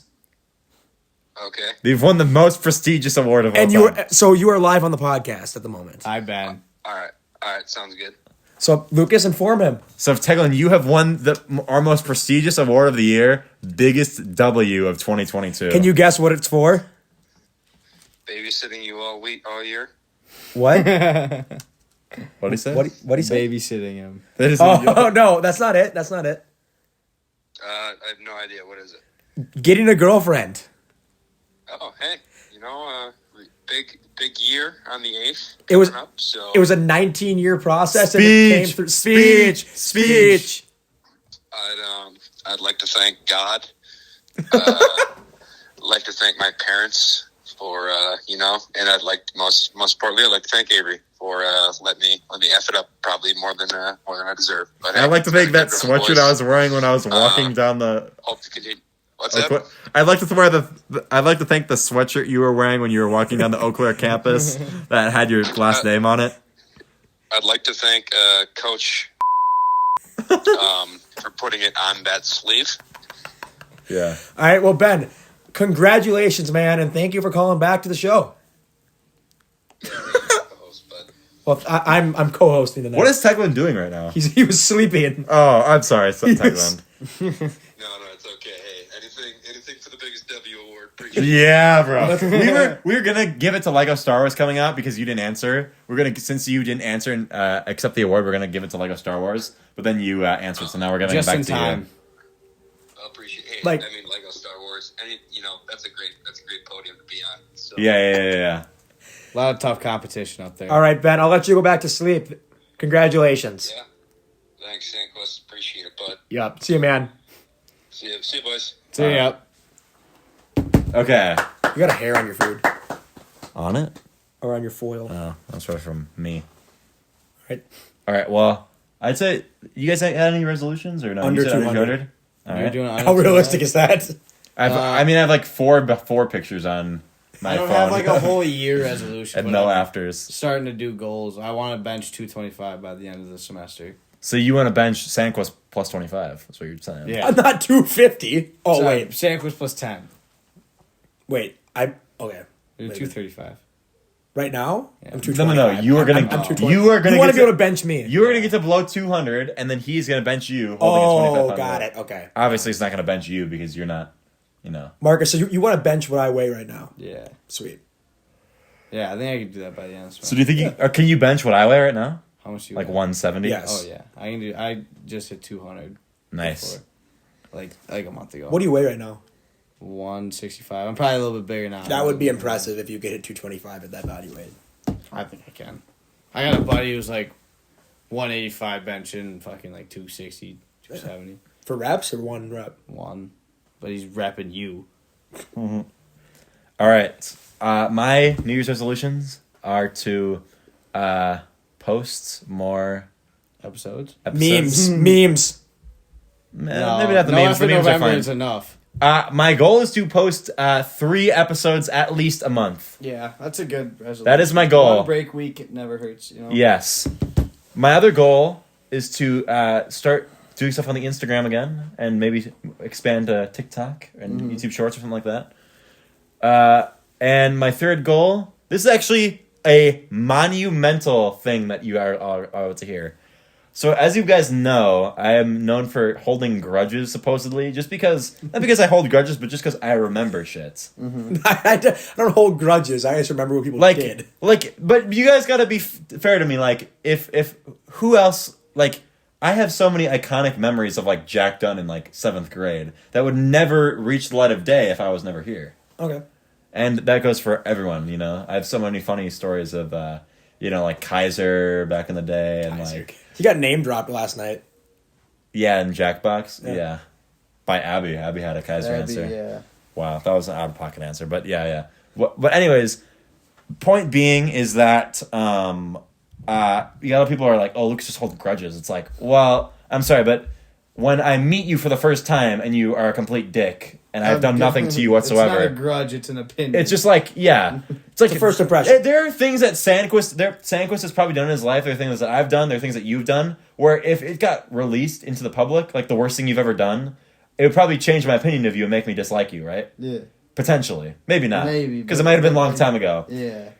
Speaker 4: Okay.
Speaker 1: They've won the most prestigious award of all
Speaker 2: And
Speaker 1: time.
Speaker 2: you are live on the podcast at the moment.
Speaker 5: Hi, Ben.
Speaker 4: All right. Sounds good.
Speaker 2: So Lucas, inform him.
Speaker 1: So, Teigland, you have won our most prestigious award of the year, Biggest W of 2022.
Speaker 2: Can you guess what it's for?
Speaker 4: Babysitting you all year.
Speaker 2: What?
Speaker 1: What did he say?
Speaker 2: What did he say?
Speaker 5: Babysitting him.
Speaker 1: That is
Speaker 2: Oh no, that's not it.
Speaker 4: I have no idea. What is it?
Speaker 2: Getting a girlfriend.
Speaker 4: Oh, hey. Big year on the 8th.
Speaker 2: It was-
Speaker 4: coming up, so
Speaker 2: It was a 19-year process, and it came
Speaker 1: Speech,
Speaker 2: through
Speaker 1: speech.
Speaker 4: I'd like to thank God. Like to thank my parents for and I'd like most importantly I'd like to thank Avery for let me F it up probably more than I deserve. But
Speaker 1: I'd like to thank that
Speaker 4: it's been a
Speaker 1: sweatshirt I was wearing when I was walking down the.
Speaker 4: hope to continue. What's that?
Speaker 1: I'd like to thank the sweatshirt you were wearing when you were walking down the Eau Claire campus that had your last name on it.
Speaker 4: I'd like to thank Coach for putting it on that sleeve.
Speaker 1: Yeah.
Speaker 2: All right, well, Ben, congratulations, man, and thank you for calling back to the show.
Speaker 4: But
Speaker 2: Well, I'm co-hosting tonight.
Speaker 1: What is Teigland doing right now?
Speaker 2: He was sleeping.
Speaker 1: Oh, I'm sorry, Teigland.
Speaker 4: no, it's okay. Hey, anything for the Biggest W award. Appreciate it.
Speaker 1: Yeah, bro. we were gonna give it to Lego Star Wars coming out because you didn't answer. Since you didn't answer and accept the award, we're gonna give it to Lego Star Wars. But then you answered, so now we're gonna
Speaker 5: Just
Speaker 1: get
Speaker 5: in
Speaker 1: back to you.
Speaker 5: time.
Speaker 4: I appreciate. Hey,
Speaker 2: Like-
Speaker 4: Lego Star Wars. That's a great podium to be on. So.
Speaker 1: Yeah.
Speaker 5: A lot of tough competition up there.
Speaker 2: All right, Ben, I'll let you go back to sleep. Congratulations.
Speaker 4: Yeah. Thanks, Sandquist. Appreciate it, bud.
Speaker 2: Yep. See you, man.
Speaker 4: See you, boys.
Speaker 5: So, yeah.
Speaker 1: Okay.
Speaker 2: You got a hair on your food
Speaker 1: On it?
Speaker 2: or on your foil.
Speaker 1: Oh, that's right from me.
Speaker 2: Right.
Speaker 1: All right. Well, I'd say you guys had any resolutions or no?
Speaker 2: Under
Speaker 1: You said
Speaker 2: 200.
Speaker 1: All
Speaker 5: You're
Speaker 1: right.
Speaker 5: doing
Speaker 2: How realistic is that?
Speaker 1: I have like four pictures on my
Speaker 5: I don't
Speaker 1: phone.
Speaker 5: have like a whole year resolution.
Speaker 1: and
Speaker 5: but
Speaker 1: no
Speaker 5: I'm
Speaker 1: afters.
Speaker 5: starting to do goals. I want to bench 225 by the end of the semester.
Speaker 1: So you want to bench Sandquist plus 25? That's what you're saying.
Speaker 5: Yeah.
Speaker 2: I'm not 250. Oh,
Speaker 5: So,
Speaker 2: wait.
Speaker 5: Sandquist plus 10.
Speaker 2: Wait. Okay.
Speaker 5: You're 235.
Speaker 2: Right now?
Speaker 5: Yeah.
Speaker 2: I'm
Speaker 1: No.
Speaker 2: 225.
Speaker 1: You are gonna.
Speaker 2: I'm 220.
Speaker 1: You are gonna.
Speaker 2: You want to
Speaker 1: get
Speaker 2: be able to bench me.
Speaker 1: You are gonna get to below 200, and then he's gonna bench you. Holding a 25
Speaker 2: got it. Okay.
Speaker 1: Obviously, he's not gonna bench you because you're not.
Speaker 2: Marcus, so you want to bench what I weigh right now?
Speaker 5: Yeah.
Speaker 2: Sweet.
Speaker 5: Yeah, I think I can do that by the end of the semester.
Speaker 1: So do you think? Or can you bench what I weigh right now?
Speaker 5: How much do you
Speaker 1: Like
Speaker 5: weigh?
Speaker 1: 170.
Speaker 2: Yes.
Speaker 5: Oh, yeah. I just hit 200.
Speaker 1: Nice.
Speaker 5: before, like a month ago.
Speaker 2: What do you weigh right now?
Speaker 5: 165. I'm probably a little bit bigger now.
Speaker 2: That would be impressive if you get hit 225 at that body weight.
Speaker 5: I think I can. I got a buddy who's like 185 benching, fucking like 260, 270.
Speaker 2: For reps or one rep?
Speaker 5: One. But he's repping you.
Speaker 1: All right. My New Year's resolutions are to post more
Speaker 5: Episodes?
Speaker 1: episodes.
Speaker 2: Memes.
Speaker 1: Maybe not the
Speaker 5: no,
Speaker 1: memes.
Speaker 5: after
Speaker 1: The memes are
Speaker 5: November
Speaker 1: fine.
Speaker 5: is enough.
Speaker 1: My goal is to post 3 episodes at least a month.
Speaker 3: Yeah, that's a good resolution.
Speaker 1: That is my goal.
Speaker 3: One break week, it never hurts,
Speaker 1: Yes. My other goal is to start doing stuff on the Instagram again, and maybe expand to TikTok and YouTube Shorts or something like that. And my third goal, this is actually a monumental thing that you are about to hear. So as you guys know, I am known for holding grudges, supposedly, not because I hold grudges, but just because I remember shit.
Speaker 2: I don't hold grudges. I just remember what people did.
Speaker 1: But you guys gotta be fair to me. Like, if who else, like, I have so many iconic memories of, like, Jack Dunn in, like, 7th grade that would never reach the light of day if I was never here.
Speaker 2: Okay.
Speaker 1: And that goes for everyone, you know? I have so many funny stories of, like, Kaiser back in the day, and, like...
Speaker 2: He got name dropped last night.
Speaker 1: Yeah, in Jackbox? Yeah. By Abby. Abby had a Kaiser answer.
Speaker 3: Yeah.
Speaker 1: Wow, that was an out-of-pocket answer. But yeah. But anyways, point being is that a lot of people are like, oh, Lukas just holding grudges. It's like, well, I'm sorry, but when I meet you for the first time and you are a complete dick and I've done nothing to you whatsoever.
Speaker 3: It's not a grudge, it's an opinion.
Speaker 1: It's just like, yeah. It's like
Speaker 2: the first impression.
Speaker 1: There are things that Sandquist has probably done in his life. There are things that I've done. There are things that you've done. Where if it got released into the public, like the worst thing you've ever done, it would probably change my opinion of you and make me dislike you, right?
Speaker 3: Yeah.
Speaker 1: Potentially. Maybe not.
Speaker 3: Maybe.
Speaker 1: Because it might have been a long time ago.
Speaker 3: Yeah.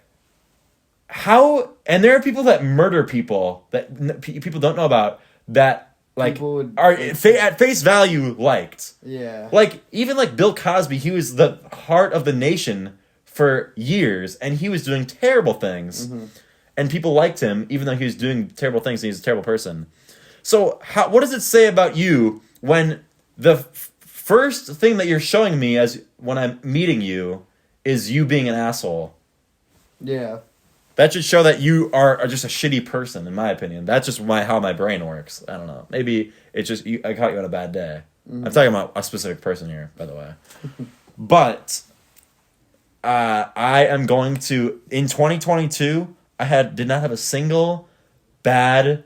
Speaker 1: And there are people that murder people that people don't know about that, like, are at face value liked.
Speaker 3: Yeah.
Speaker 1: Like, even like Bill Cosby, he was the heart of the nation for years, and he was doing terrible things. And people liked him, even though he was doing terrible things and he's a terrible person. So, what does it say about you when the first thing that you're showing me as when I'm meeting you is you being an asshole?
Speaker 3: Yeah.
Speaker 1: That should show that you are just a shitty person, in my opinion. That's just how my brain works. I don't know. Maybe it's just I caught you on a bad day. I'm talking about a specific person here, by the way. But I am going to, in 2022, did not have a single bad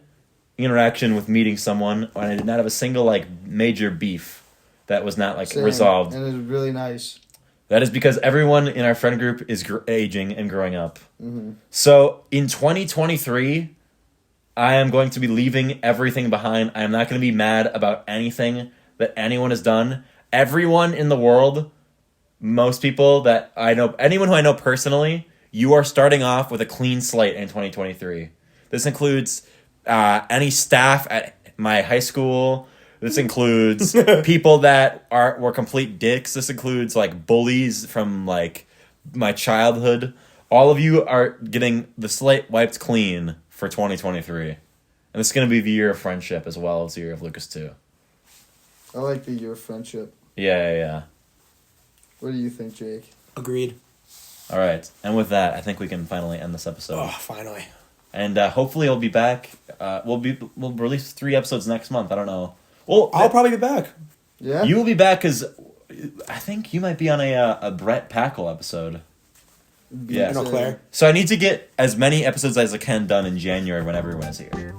Speaker 1: interaction with meeting someone, and I did not have a single, like, major beef that was not, like, resolved.
Speaker 3: And it was really nice.
Speaker 1: That is because everyone in our friend group is aging and growing up. So in 2023, I am going to be leaving everything behind. I am not going to be mad about anything that anyone has done. Everyone in the world, most people that I know, anyone who I know personally, you are starting off with a clean slate in 2023. This includes any staff at my high school. This includes people that were complete dicks. This includes, like, bullies from, like, my childhood. All of you are getting the slate wiped clean for 2023. And this is going to be the year of friendship as well as the year of Lukas too.
Speaker 3: I like the year of friendship.
Speaker 1: Yeah.
Speaker 3: What do you think, Jake?
Speaker 2: Agreed.
Speaker 1: All right. And with that, I think we can finally end this episode.
Speaker 2: Oh, finally.
Speaker 1: And hopefully I'll be back. We'll release 3 episodes next month. I don't know. Well,
Speaker 2: I'll probably be back.
Speaker 3: Yeah?
Speaker 1: You will be back because I think you might be on a Brett Packle episode. Yeah.
Speaker 2: In Eau Claire.
Speaker 1: So I need to get as many episodes as I can done in January when everyone is here.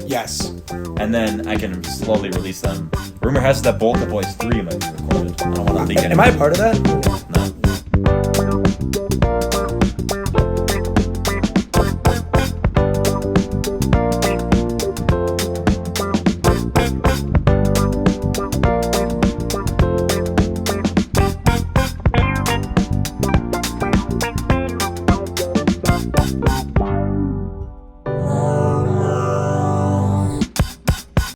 Speaker 2: Yes.
Speaker 1: And then I can slowly release them. Rumor has it that Bolt the Boys 3 might be recorded. I don't want to leak anything.
Speaker 2: Am I a part of that?